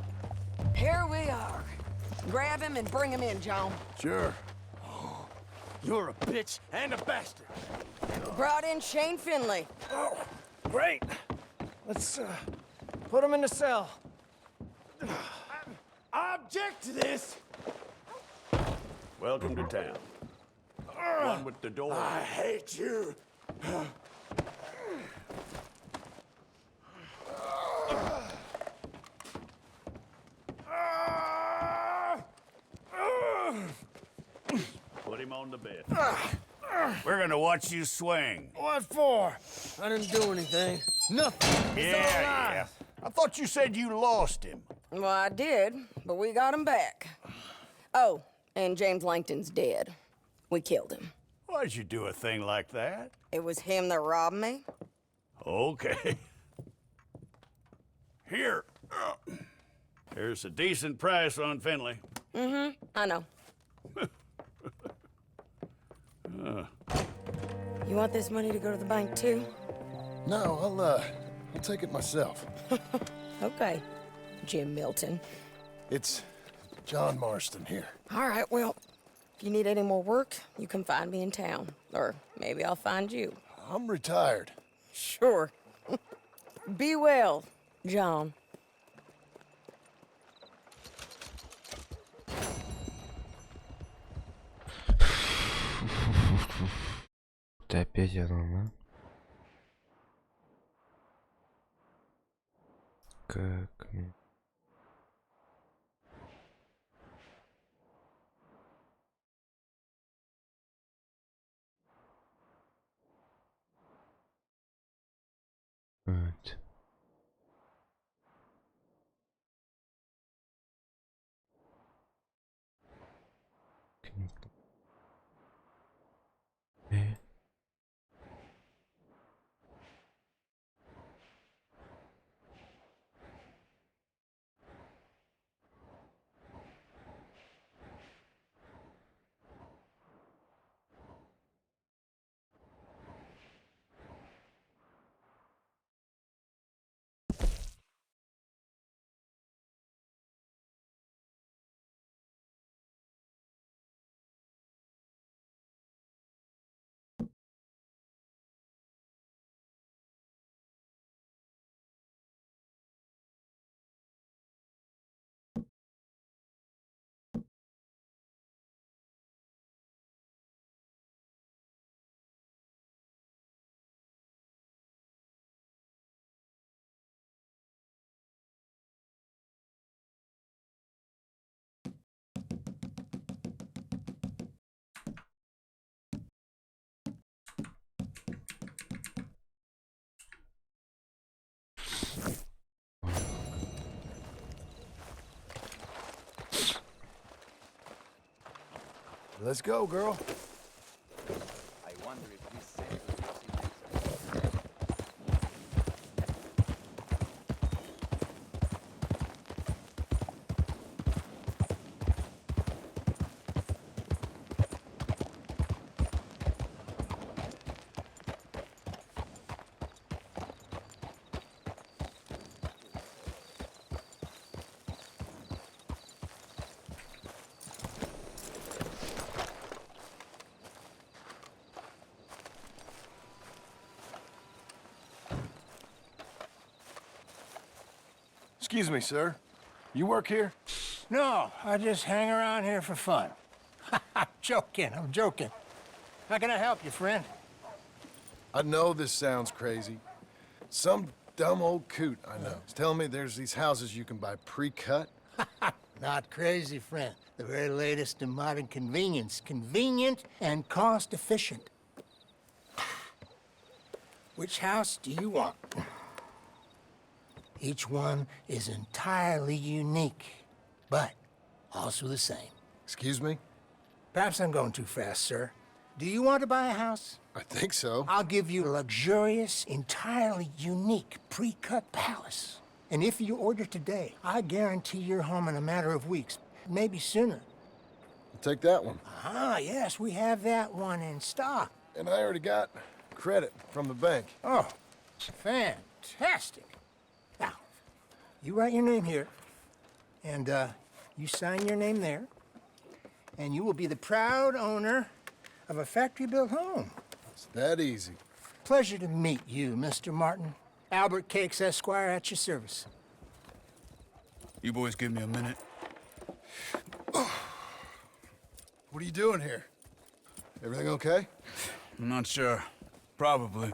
Here we are. Grab him and bring him in, John. Sure. You're a bitch and a bastard. Brought in Shane Finley. Oh, great. Let's put him in the cell. I object to this. Welcome to town. One with the door. I hate you. Put him on the bed. We're gonna watch you swing. What for? I didn't do anything. Nothing. It's all lies. I thought you said you lost him. Well, I did, but we got him back. Oh, and James Langton's dead. We killed him. Why'd you do a thing like that? It was him that robbed me. Okay. Here. Here's a decent price on Finley. Mm-hmm, I know. You want this money to go to the bank, too? No, I'll take it myself. Okay, Jim Milton. It's John Marston here. All right, well, if you need any more work, you can find me in town. Or maybe I'll find you. I'm retired. Sure. Be well, John. Ты опять оно, да? Как... Let's go, girl. I wonder if this sailor Excuse me, sir. You work here? No, I just hang around here for fun. I'm joking. How can I help you, friend? I know this sounds crazy. Some dumb old coot I know is telling me there's these houses you can buy pre-cut. Not crazy, friend. The very latest in modern convenience. Convenient and cost-efficient. Which house do you want? Each one is entirely unique, but also the same. Excuse me? Perhaps I'm going too fast, sir. Do you want to buy a house? I think so. I'll give you a luxurious, entirely unique pre-cut palace. And if you order today, I guarantee you're home in a matter of weeks, maybe sooner. I'll take that one. Ah, yes, we have that one in stock. And I already got credit from the bank. Oh, fantastic. Now, you write your name here, and you sign your name there, and you will be the proud owner of a factory-built home. It's that easy. Pleasure to meet you, Mr. Martin. Albert Cakes, Esquire, at your service. You boys give me a minute. What are you doing here? Everything okay? I'm not sure. Probably.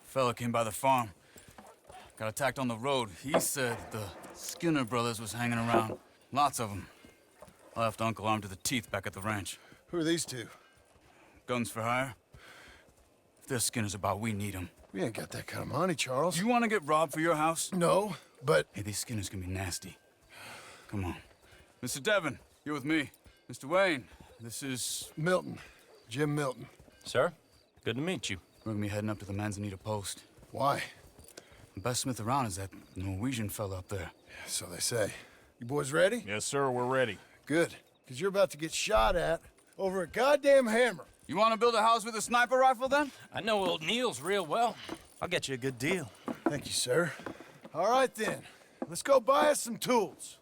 Fella came by the farm. Got attacked on the road. He said the Skinner brothers was hanging around. Lots of them. I left Uncle armed to the teeth back at the ranch. Who are these two? Guns for hire. If they're Skinner's about, we need them. We ain't got that kind of money, Charles. You want to get robbed for your house? No, but... Hey, these Skinners can be nasty. Come on. Mr. Devon, you're with me. Mr. Wayne, this is... Milton. Jim Milton. Sir, good to meet you. We're gonna be heading up to the Manzanita post. Why? The best smith around is that Norwegian fella up there. Yeah, so they say. You boys ready? Yes, sir, we're ready. Good, because you're about to get shot at over a goddamn hammer. You want to build a house with a sniper rifle, then? I know old Neil's real well. I'll get you a good deal. Thank you, sir. All right, then. Let's go buy us some tools.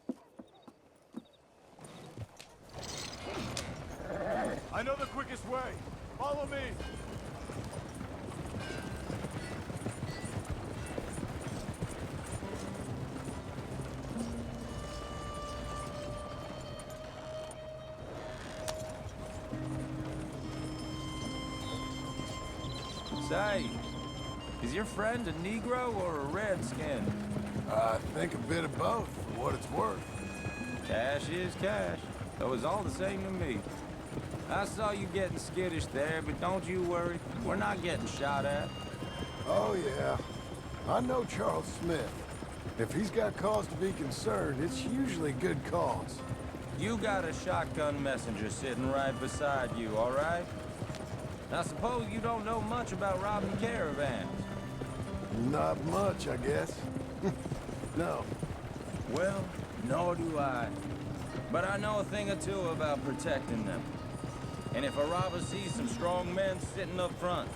I know the quickest way. Follow me. Say, is your friend a Negro or a Redskin? I think a bit of both, for what it's worth. Cash is cash. It was all the same to me. I saw you getting skittish there, but don't you worry. We're not getting shot at. Oh, yeah. I know Charles Smith. If he's got cause to be concerned, it's usually good cause. You got a shotgun messenger sitting right beside you, all right? I suppose you don't know much about robbing caravans. Not much, I guess. No. Well, nor do I. But I know a thing or two about protecting them. And if a robber sees some strong men sitting up front,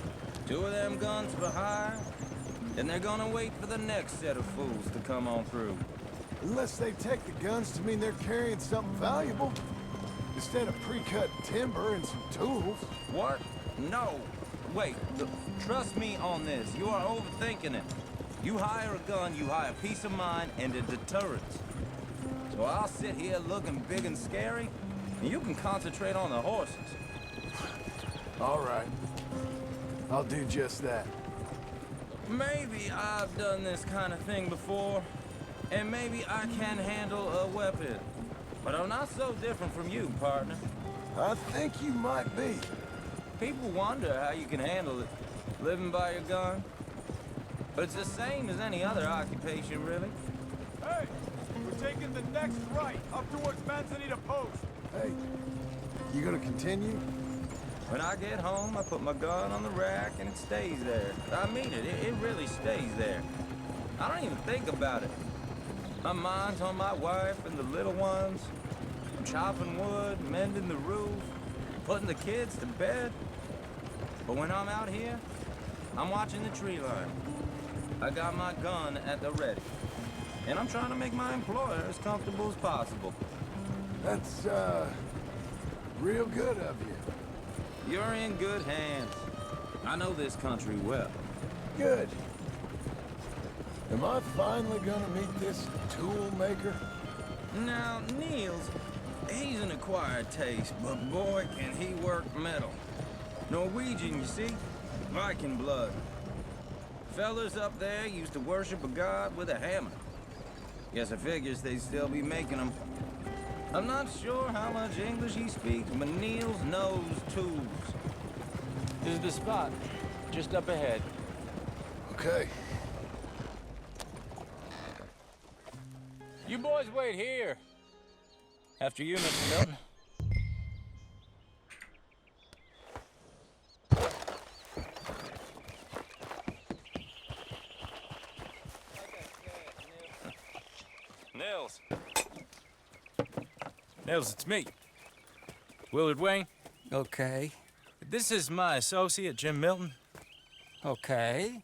2 of them guns for hire, then they're gonna wait for the next set of fools to come on through. Unless they take the guns to mean they're carrying something valuable. Instead of pre-cut timber and some tools. What? No. Wait, trust me on this. You are overthinking it. You hire a gun, you hire peace of mind and a deterrence. So I'll sit here looking big and scary, and you can concentrate on the horses. All right. I'll do just that. Maybe I've done this kind of thing before, and maybe I can handle a weapon. But I'm not so different from you, partner. I think you might be. People wonder how you can handle it, living by your gun. But it's the same as any other occupation, really. Hey, we're taking the next right, up towards Manzanita Post. Hey, You gonna continue? When I get home, I put my gun on the rack and it stays there. I mean it, it really stays there. I don't even think about it. My mind's on my wife and the little ones. I'm chopping wood, mending the roof, putting the kids to bed. But when I'm out here, I'm watching the tree line. I got my gun at the ready. And I'm trying to make my employer as comfortable as possible. That's, real good of you. You're in good hands. I know this country well. Good. Am I finally gonna meet this tool maker? Now, Niels, he's an acquired taste, but boy, can he work metal. Norwegian, you see? Viking blood. Fellas up there used to worship a god with a hammer. Guess I figures they'd still be making them. I'm not sure how much English he speaks, but Niels knows tools. This is the spot, just up ahead. Okay. You boys wait here. After you, Mr. Milton. Nils. Nils, it's me. Willard Wayne. Okay. This is my associate, Jim Milton. Okay.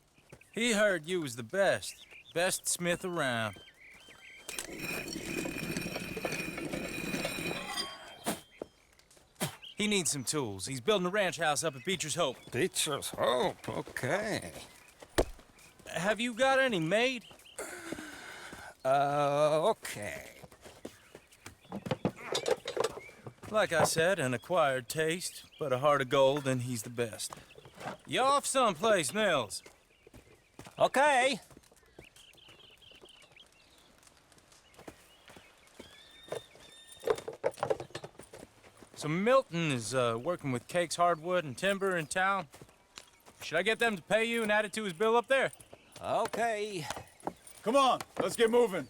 He heard you was the best. Best smith around. He needs some tools. He's building a ranch house up at Beecher's Hope. Beecher's Hope, okay. Have you got any made? Okay. Like I said, an acquired taste, but a heart of gold, and he's the best. You off someplace, Nils? Okay. So Milton is working with Cake's Hardwood and Timber in town. Should I get them to pay you and add it to his bill up there? Okay. Come on, let's get moving.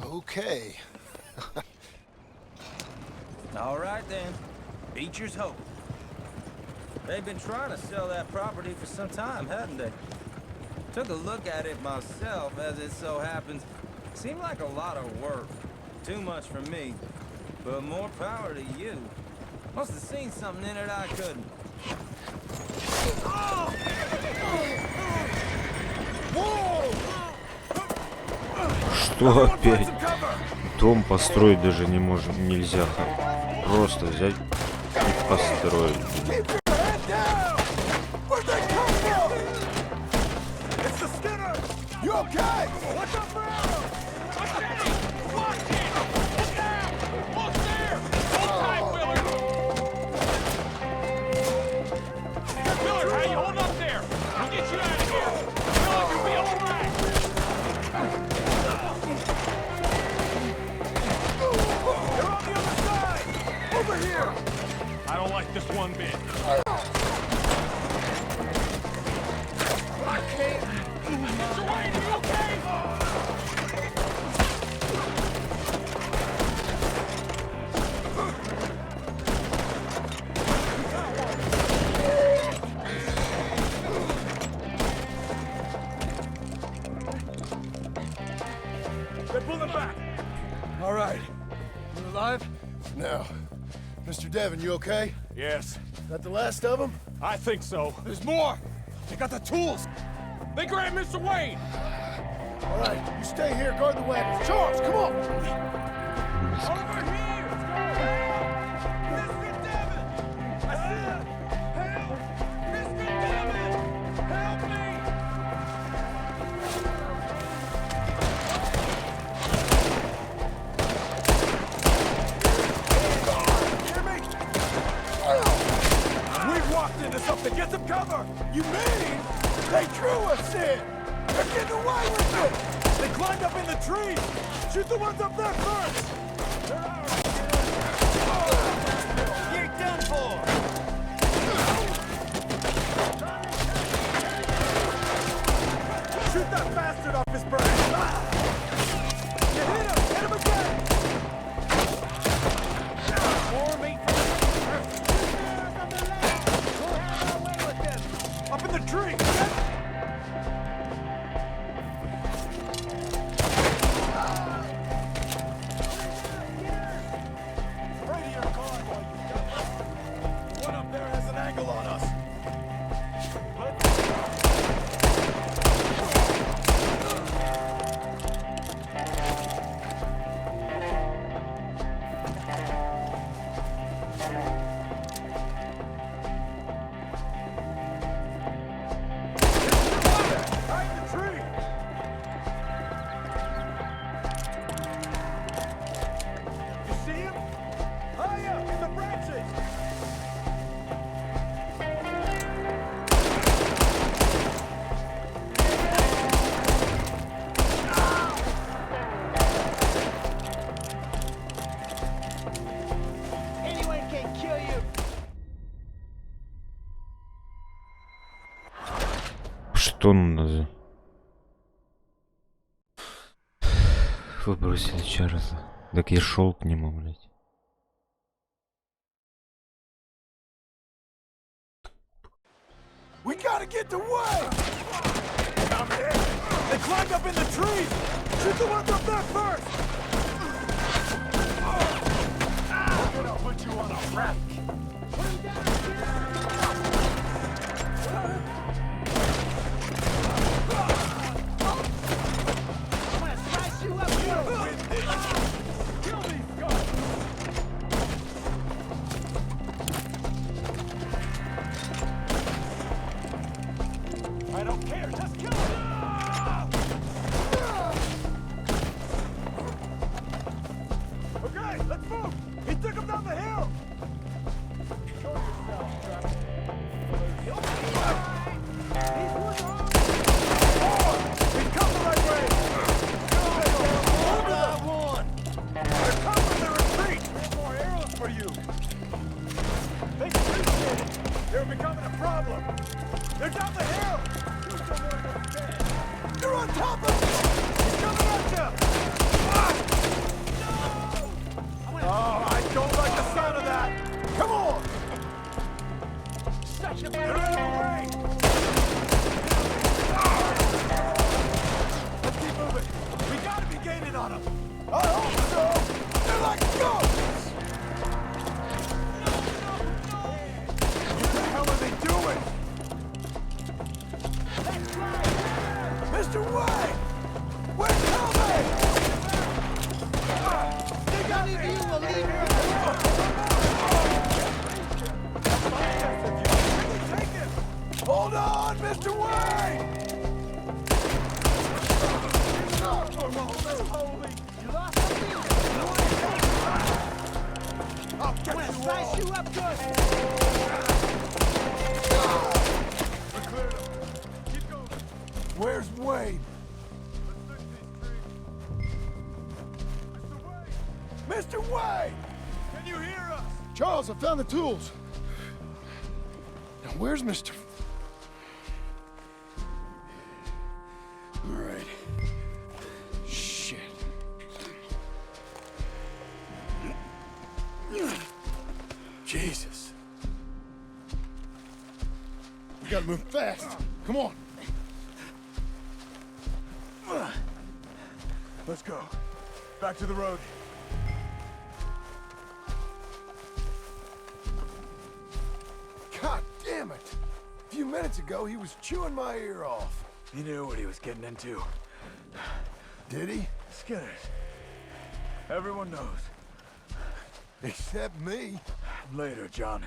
Okay. All right, then. Beecher's Hope. They've been trying to sell that property for some time, haven't they? Took a look at it myself, as it so happens. Seemed like a lot of work. Too much for me. But more power to you. Must have seen something in it I couldn't. Что опять? Дом построить даже не можем, нельзя. Просто взять и построить. You okay? What's up, bro? What's that? Watch it! Look out! Look there! Hold tight, Willard! Willard, how you hold up there? We'll get you out of here. Willard, you'll be all right. They're on the other side! Over here! I don't like this one bit. I can't. Mr. Wayne, are you okay? They're pulling back. All right. You alive? No. Mr. Devon, you okay? Yes. That the last of them? I think so. There's more. They got the tools. They grabbed Mr. Wayne. All right, you stay here, guard the wagons. Charles, come on! Over here! Mr. Devon! I said, help! Mr. Devon! Help me! Hear me? We walked into something. Get some cover! You mean they drew us in? They're getting away with it! They climbed up in the trees! Shoot the ones up there first! They're ours! You're done for! Shoot that bastard off his brain! You hit him! Hit him again! angle on us. Что надо? Выбросили Чарльза. Так я шел к нему, блядь. We gotta get the way! They climbed up in the trees! Shoot the ones up there first! I'll put you on a rack! I don't care, just kill him! Okay, let's move! He took him down the hill! Show yourself, Trevor. He's come the right way! Hold that one! They're coming to retreat! More arrows for you! They appreciate it! They're becoming a problem! They're down the hill! You're on top of him! He's coming at you! Ah! No! Oh, I don't like the sound of that! Come on! Such a they're in the way! Let's keep moving! We gotta be gaining on them! I hope so! They're like ghosts! What the hell are they doing? Mr. White! We're coming! Think any of you will leave here? Take him! Hold on, Mr. White! Holy! You lost something? I'll get you slice you up good! We're cleared up. Keep going. Where's Wade? Mr. Wade! Can you hear us? Charles, I found the tools. Now, where's Mr. All right. Shit. Jesus. We gotta move fast. Come on. Let's go. Back to the road. God damn it! A few minutes ago, he was chewing my ear off. He knew what he was getting into. Did he? Skinners. Everyone knows. Except me. Later, John.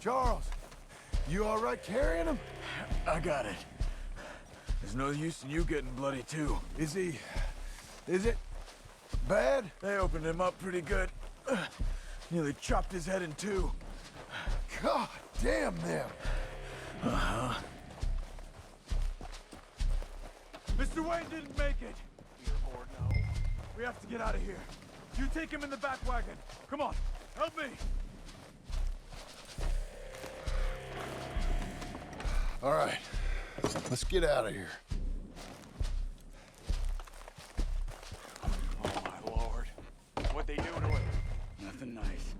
Charles, you all right carrying him? I got it. There's no use in you getting bloody too. Is he... is it bad? They opened him up pretty good. Nearly chopped his head in two. God damn them. Uh-huh. Mr. Wayne didn't make it. You're bored now. We have to get out of here. You take him in the back wagon. Come on, help me. All right, let's get out of here. Oh, my Lord. What'd they do to him? Nothing nice.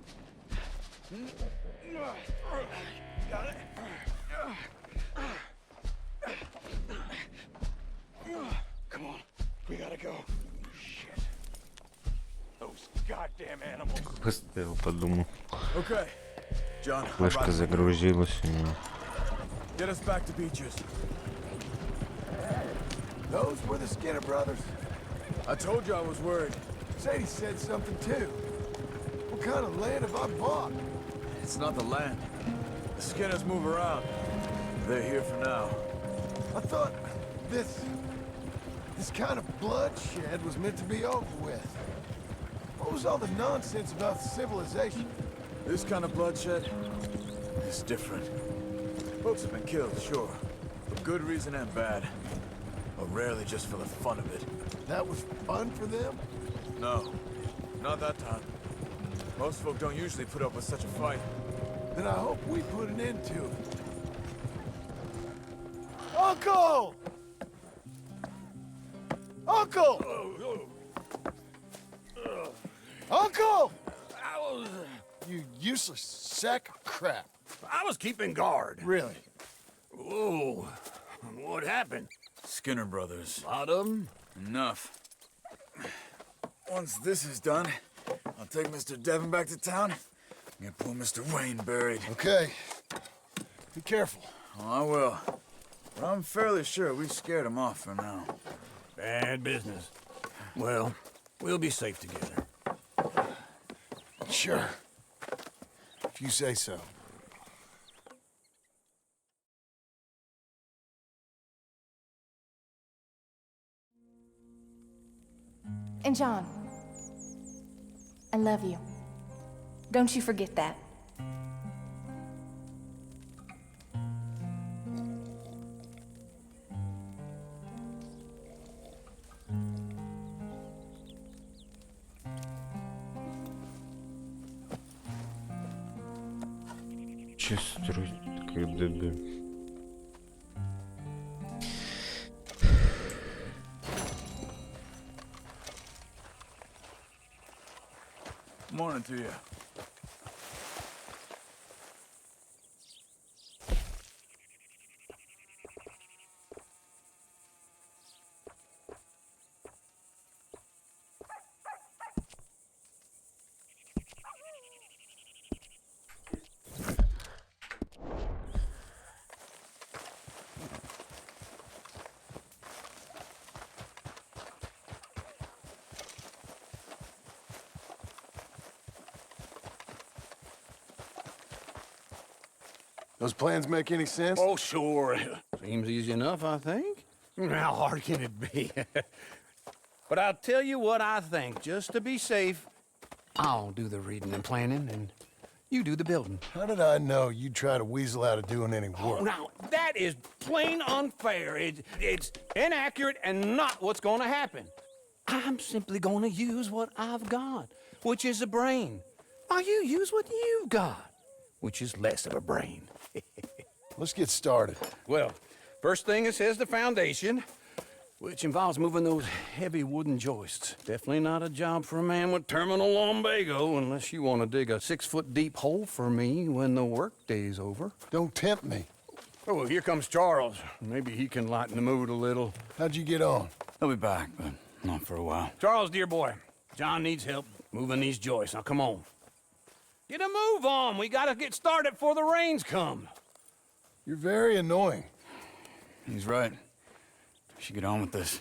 Got it? Come on, we gotta go. Shit. Oh, goddamn animals. Поставил, подумал. Okay. John, Флешка загрузилась у него. Get us back to Beaches. Those were the Skinner brothers? I told you I was worried. Sadie said something too. What kind of land have I bought? It's not the land. The Skinners move around. They're here for now. I thought this kind of bloodshed was meant to be over with. What was all the nonsense about civilization? This kind of bloodshed is different. Folks have been killed, sure. For good reason and bad. But rarely just for the fun of it. That was fun for them? No. Not that time. Most folk don't usually put up with such a fight. Then I hope we put an end to it. Uncle! Uncle! Uncle! You useless sack of crap. I was keeping guard. Really? Whoa. What happened? Skinner brothers. Lot of them? Enough. Once this is done, I'll take Mr. Devon back to town and get poor Mr. Wayne buried. Okay. Be careful. Oh, I will. But I'm fairly sure we scared him off for now. Bad business. Well, we'll be safe together. Sure. If you say so. And John, I love you. Don't you forget that. Че строить, КДБ? Morning to you. Those plans make any sense? Oh, sure. Seems easy enough, I think. How hard can it be? But I'll tell you what I think. Just to be safe, I'll do the reading and planning, and you do the building. How did I know you'd try to weasel out of doing any work? Oh, now, that is plain unfair. It's inaccurate and not what's going to happen. I'm simply going to use what I've got, which is a brain. Now, you use what you've got, which is less of a brain. Let's get started. Well, first thing it says the foundation, which involves moving those heavy wooden joists. Definitely not a job for a man with terminal lumbago, unless you want to dig a 6-foot deep hole for me when the workday's over. Don't tempt me. Oh, well, here comes Charles. Maybe he can lighten the mood a little. How'd you get on? He'll be back, but not for a while. Charles, dear boy, John needs help moving these joists. Now, come on. Get a move on. We gotta get started before the rains come. You're very annoying. He's right. We should get on with this.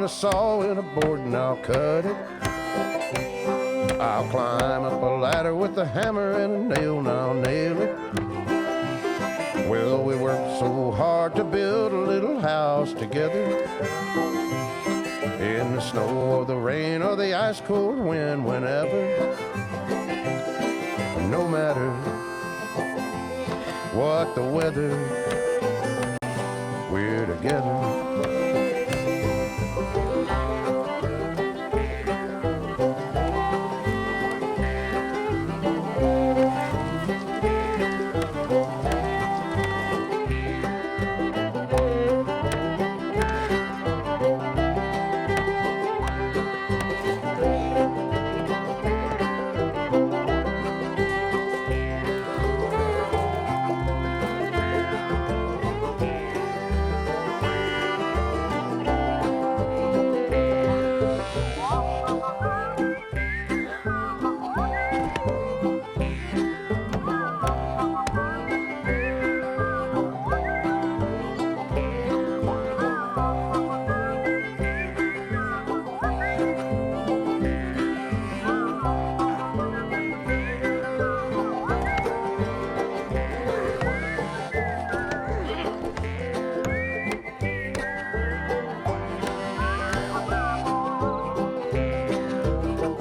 a saw and a board and I'll cut it. I'll climb up a ladder with a hammer and a nail and I'll nail it. Well, we worked so hard to build a little house together. In the snow or the rain or the ice cold wind, whenever. No matter what the weather, we're together.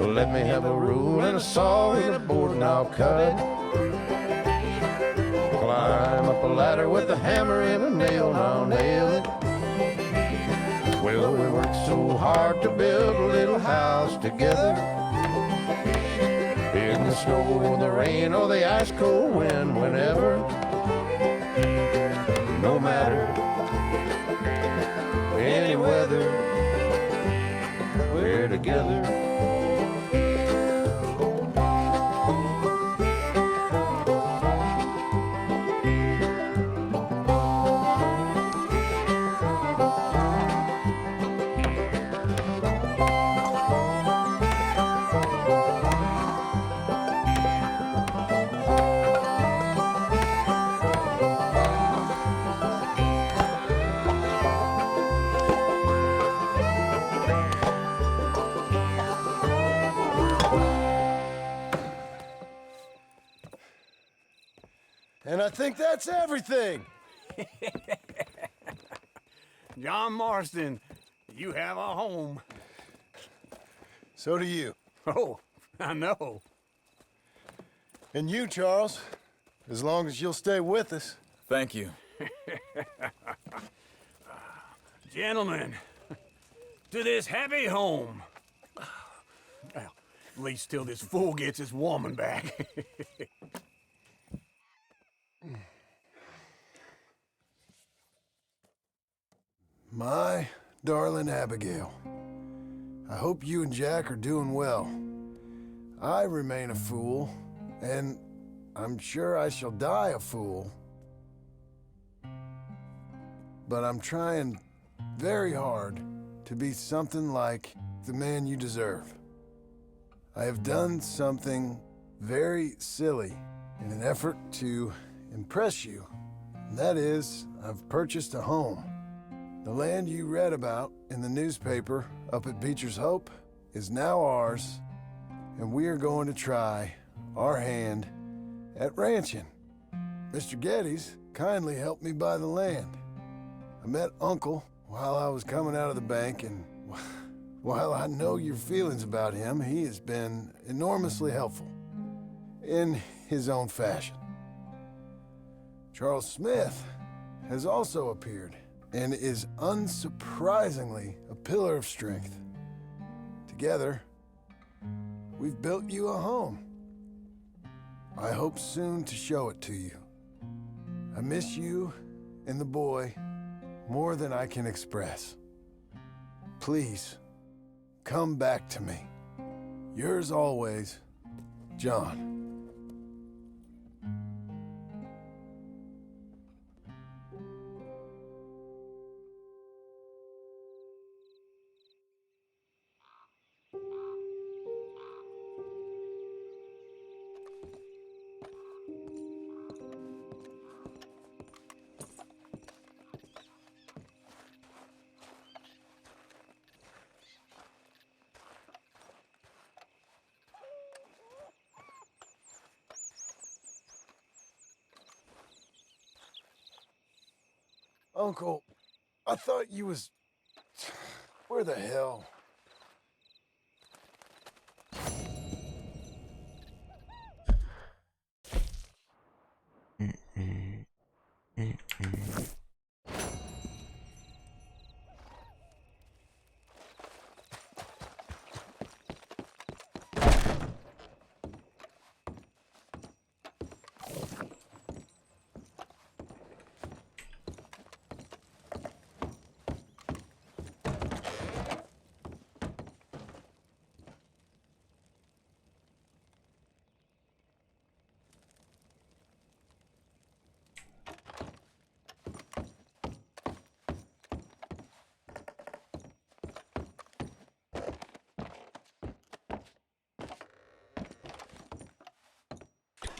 Let me have a rule and a saw and a board and I'll cut. Climb up a ladder with a hammer and a nail and I'll nail it. Well, we worked so hard to build a little house together. In the snow or the rain or the ice cold wind, whenever. No matter any weather, we're together. And I think that's everything. John Marston, you have a home. So do you. Oh, I know. And you, Charles, as long as you'll stay with us. Thank you. Gentlemen, to this happy home. Well, at least till this fool gets his woman back. My darling Abigail, I hope you and Jack are doing well. I remain a fool, and I'm sure I shall die a fool. But I'm trying very hard to be something like the man you deserve. I have done something very silly in an effort to impress you. And that is, I've purchased a home. The land you read about in the newspaper up at Beecher's Hope is now ours, and we are going to try our hand at ranching. Mr. Geddes kindly helped me buy the land. I met Uncle while I was coming out of the bank, and while I know your feelings about him, he has been enormously helpful in his own fashion. Charles Smith has also appeared and is unsurprisingly a pillar of strength. Together, we've built you a home. I hope soon to show it to you. I miss you and the boy more than I can express. Please, come back to me. Yours always, John. Uncle, I thought you was... Where the hell?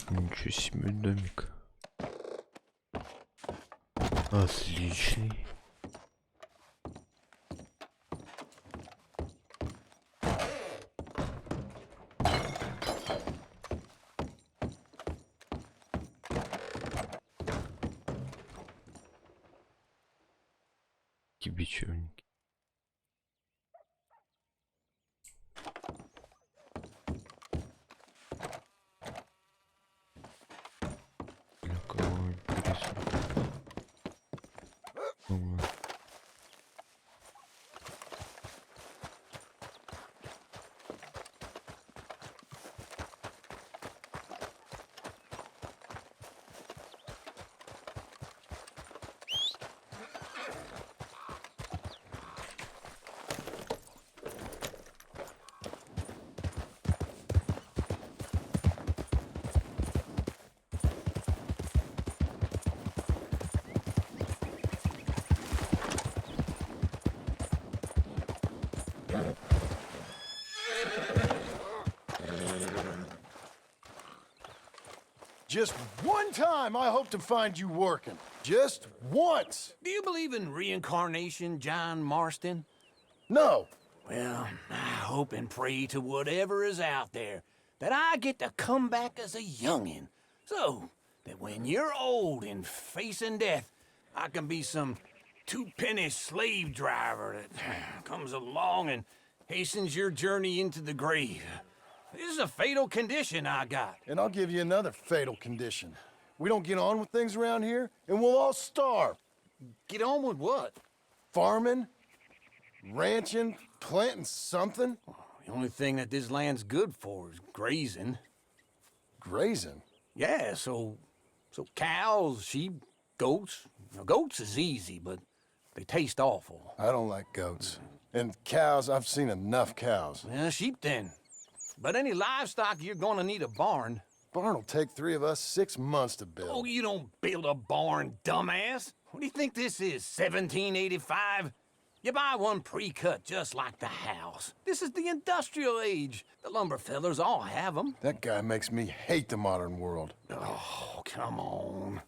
Ничего себе домик. Отличный. Бечевники. Для кого интересно? Ладно. Just one time I hope to find you working. Just once. Do you believe in reincarnation, John Marston? No. Well, I hope and pray to whatever is out there that I get to come back as a youngin', so that when you're old and facing death, I can be some two-penny slave driver that comes along and hastens your journey into the grave. This is a fatal condition I got. And I'll give you another fatal condition. We don't get on with things around here, and we'll all starve. Get on with what? Farming, ranching, planting something. The only thing that this land's good for is grazing. Grazing? Yeah, so cows, sheep, goats. Now, goats is easy, but they taste awful. I don't like goats. And cows, I've seen enough cows. Yeah, sheep then. But any livestock, you're gonna need a barn. Barn will take 3 of us 6 months to build. Oh, you don't build a barn, dumbass. What do you think this is, 1785? You buy one pre-cut just like the house. This is the industrial age. The lumber fellers all have them. That guy makes me hate the modern world. Oh, come on.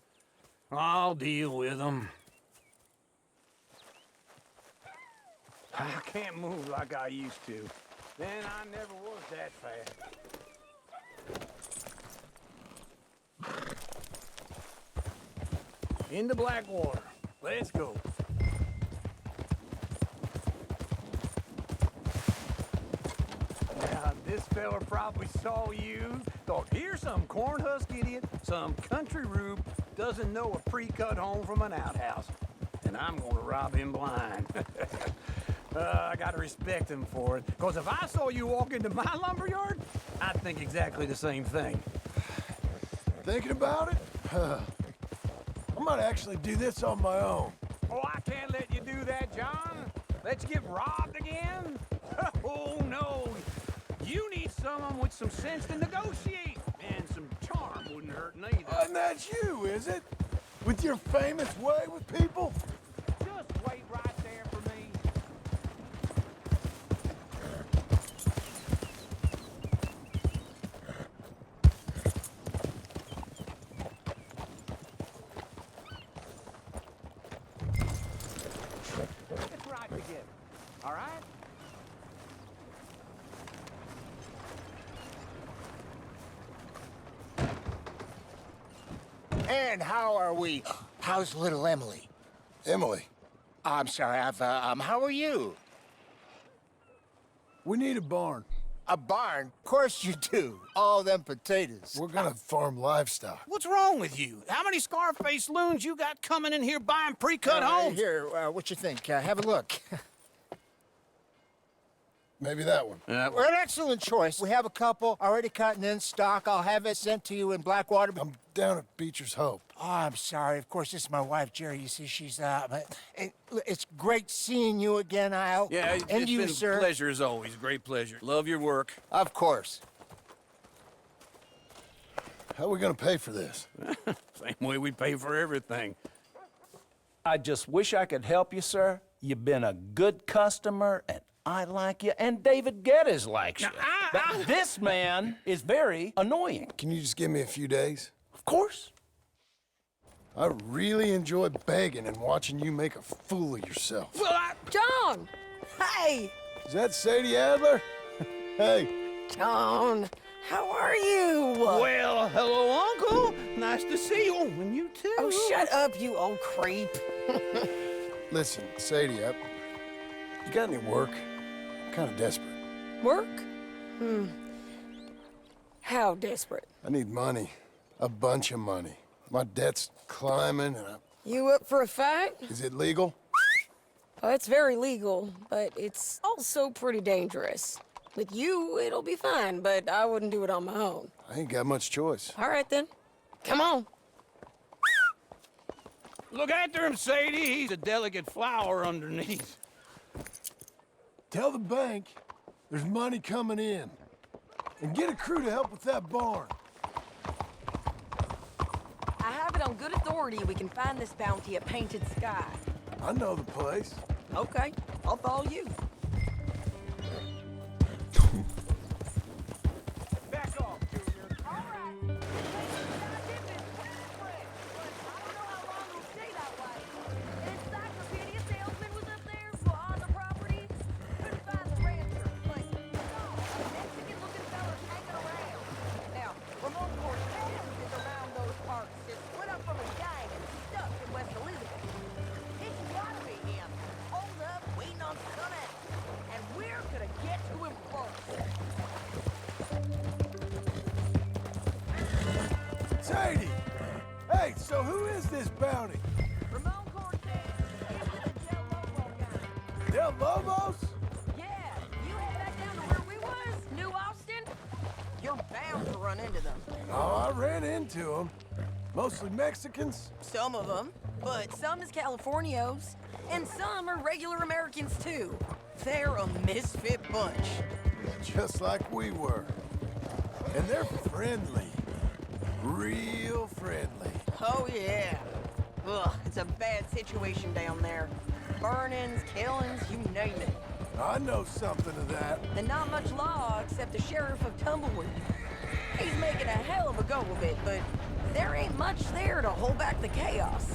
I'll deal with them. I can't move like I used to. Then I never was that fast. Into Blackwater. Let's go. Now, this fella probably saw you, thought, here's some cornhusk idiot, some country rube, doesn't know a pre-cut home from an outhouse. And I'm gonna rob him blind. I gotta respect him for it, because if I saw you walk into my lumberyard, I'd think exactly the same thing. Thinking about it? I might actually do this on my own. Oh, I can't let you do that, John. Let you get robbed again? Oh, no. You need someone with some sense to negotiate, and some charm wouldn't hurt neither. And that's you, is it? With your famous way with people? Just wait right there for me. It's right together, all right? And how are we? How's little Emily? Emily. I'm sorry, how are you? We need a barn. A barn? Of course you do. All them potatoes. We're gonna farm livestock. What's wrong with you? How many Scarface loons you got coming in here buying pre-cut homes? Here, what you think? Have a look. Maybe that one. We're an excellent choice. We have a couple already cut and in stock. I'll have it sent to you in Blackwater. I'm down at Beecher's Hope. Oh, I'm sorry. Of course, this is my wife, Jerry. You see, she's it's great seeing you again, Al. Yeah, and it's you, been sir. a pleasure as always. Great pleasure. Love your work. Of course. How are we gonna pay for this? Same way we pay for everything. I just wish I could help you, sir. You've been a good customer, and I like you, and David Geddes likes you. But this man is very annoying. Can you just give me a few days? Of course. I really enjoy begging and watching you make a fool of yourself. Well, John! Hey! Is that Sadie Adler? Hey. John, how are you? Well, hello, Uncle. Nice to see you. And you too. Oh, shut up, you old creep. Listen, Sadie, you got any work? I'm kind of desperate. Work? How desperate? I need money. A bunch of money. My debt's climbing and You up for a fight? Is it legal? Oh, it's very legal, but it's also pretty dangerous. With you, it'll be fine, but I wouldn't do it on my own. I ain't got much choice. All right, then. Come on. Look after him, Sadie. He's a delicate flower underneath. Tell the bank there's money coming in. And get a crew to help with that barn. I have it on good authority we can find this bounty at Painted Sky. I know the place. Okay, I'll follow you. Back off, Junior. All right. Encyclopedia salesman was up there on the property. Couldn't find the rancher, but a Mexican-looking fella's hanging around. Now, Ramon Cortez is around those parts. Just split up from a gang and stuck in West Elizabeth. It's gotta be him. Hold up, waiting on Sunnet. And we're gonna get to him first. Sadie! Hey, so who is this bounty? Ramon Cortez. He's the Del Lobo guy. Del Lobos? Yeah, you head back down to where we was, New Austin. You're bound to run into them. Oh, I ran into them. Mostly Mexicans. Some of them, but some is Californios, and some are regular Americans too. They're a misfit bunch. Just like we were. And they're friendly. Real friendly. Oh yeah. Ugh, it's a bad situation down there. Burnings, killings, you name it. I know something of that. And not much law except the sheriff of Tumbleweed. He's making a hell of a go of it, but there ain't much there to hold back the chaos.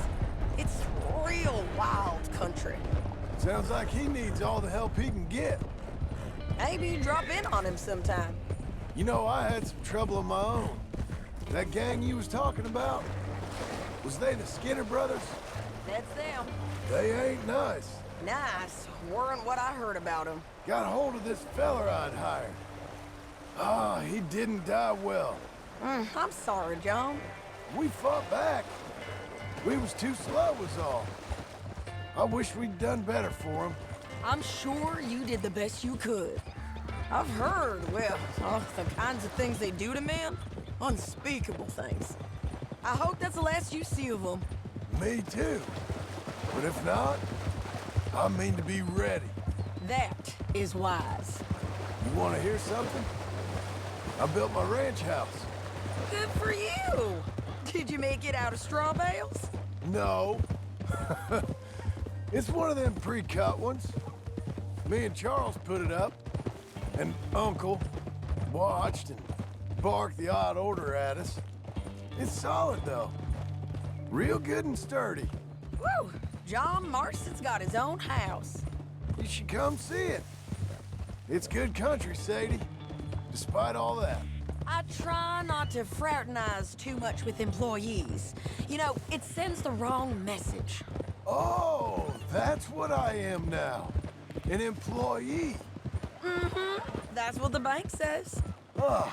It's real wild country. Sounds like he needs all the help he can get. Maybe you drop in on him sometime. You know, I had some trouble of my own. That gang you was talking about, was they the Skinner brothers? That's them. They ain't nice. Nice. Weren't what I heard about them. Got hold of this feller I'd hired. Ah, he didn't die well. I'm sorry, John. We fought back. We was too slow was all. I wish we'd done better for him. I'm sure you did the best you could. I've heard, well, the kinds of things they do to men. Unspeakable things. I hope that's the last you see of them. Me too. But if not, I mean to be ready. That is wise. You want to hear something? I built my ranch house. Good for you. Did you make it out of straw bales? No. It's one of them pre-cut ones. Me and Charles put it up, and Uncle watched and barked the odd order at us. It's solid, though. Real good and sturdy. Woo! John Marston's got his own house. You should come see it. It's good country, Sadie, despite all that. I try not to fraternize too much with employees. You know, it sends the wrong message. Oh, that's what I am now. An employee. That's what the bank says. Oh,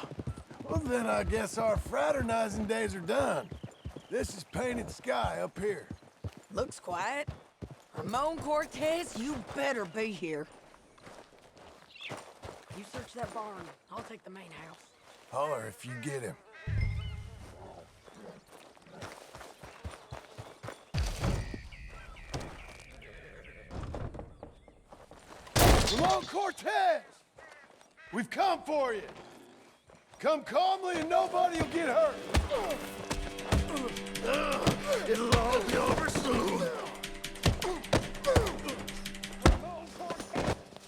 well then I guess our fraternizing days are done. This is Painted Sky up here. Looks quiet. Ramon Cortez, you better be here. You search that barn. I'll take the main house. Holler if you get him. Ramon Cortez! We've come for you. Come calmly and nobody will get hurt. It'll all be over soon.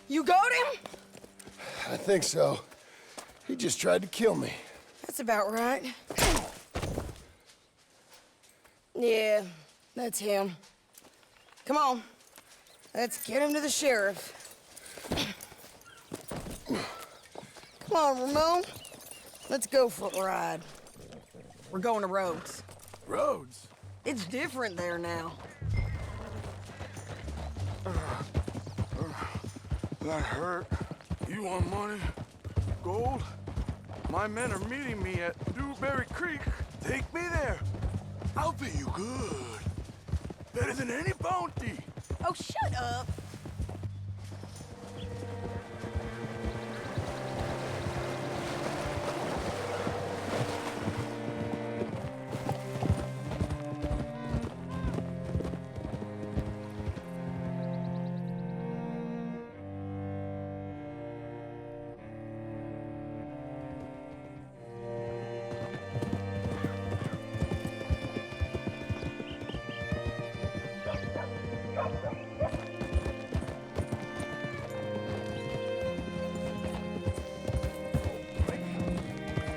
You got him? I think so. He just tried to kill me. That's about right. Yeah, that's him. Come on. Let's get him to the sheriff. Come on, Ramon. Let's go for a ride. We're going to Rhodes. Rhodes? It's different there now. That hurt. You want money? Gold? My men are meeting me at Dewberry Creek. Take me there. I'll pay you good. Better than any bounty. Oh, shut up.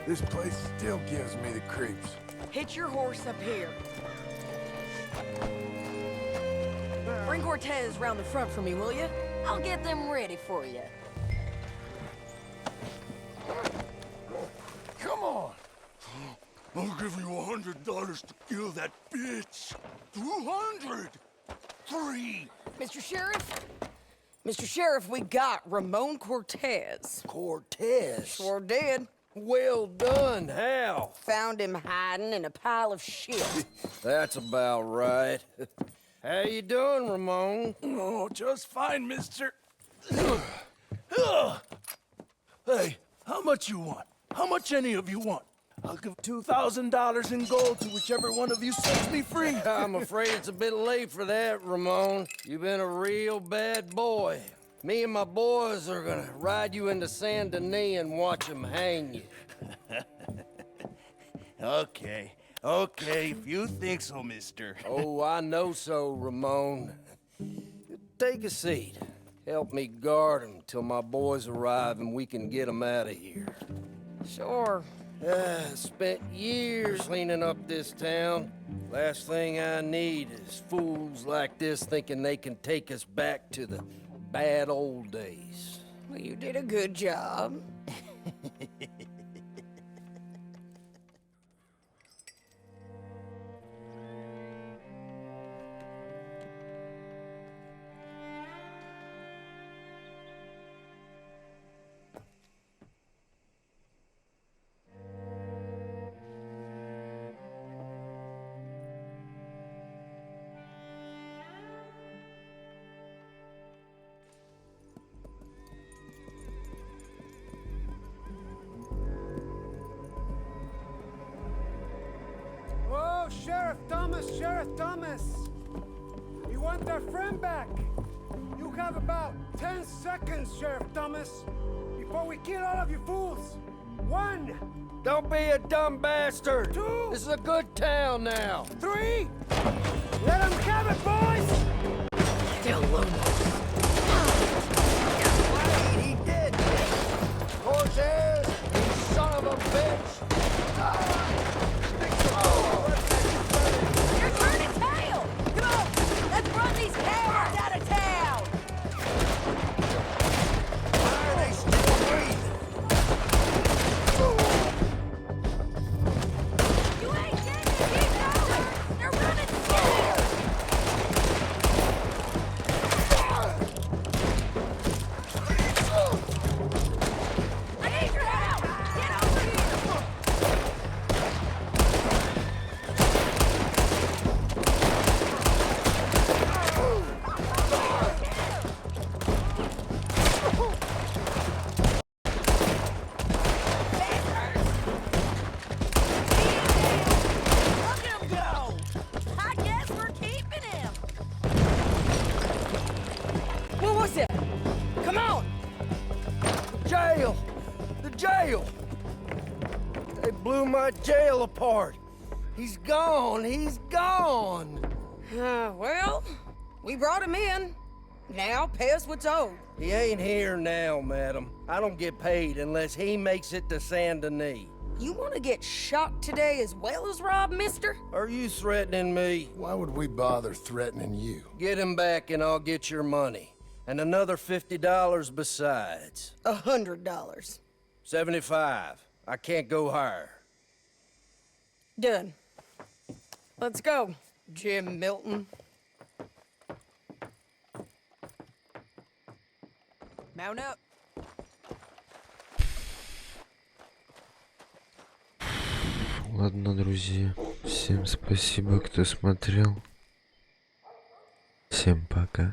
This place still gives me the creeps. Hitch your horse up here. Bring Cortez round the front for me, will you? I'll get them ready for you. Come on. I'll give you $100 to kill that bitch. 200. Free. Mr. Sheriff? Mr. Sheriff, we got Ramon Cortez. Cortez? Sure did. Well done. How? Found him hiding in a pile of shit. That's about right. How you doing, Ramon? Oh, just fine, mister. Hey, how much you want? How much any of you want? I'll give $2,000 in gold to whichever one of you sets me free. I'm afraid it's a bit late for that, Ramon. You've been a real bad boy. Me and my boys are gonna ride you into Saint Denis and watch them hang you. Okay, if you think so, mister. Oh, I know so, Ramon. Take a seat. Help me guard them till my boys arrive and we can get them out of here. Sure. Spent years cleaning up this town. Last thing I need is fools like this thinking they can take us back to the bad old days. Well, you did a good job. Oh, Sheriff Thomas! We want our friend back! You have about 10 seconds, Sheriff Thomas, before we kill all of you fools! 1! Don't be a dumb bastard! 2! This is a good town now! 3! Let them have it, boys! Still alone. He did! Cortez, you son of a bitch! You're turning tail! Come on! Let's run these cowards out of town! Why are they still breathing? You ain't getting it! Keep going! They're running silly! it! Come on! Jail! The jail! They blew my jail apart. He's gone. He's gone. Well, we brought him in. Now pay us what's owed. He ain't here now, madam. I don't get paid unless he makes it to Saint Denis. You want to get shot today as well as Rob, mister? Are you threatening me? Why would we bother threatening you? Get him back and I'll get your money. And another $50 besides. $100. 75. I can't go higher. Done. Let's go, Jim Milton. Mount up. Ладно, друзья, всем спасибо, кто смотрел. Всем пока.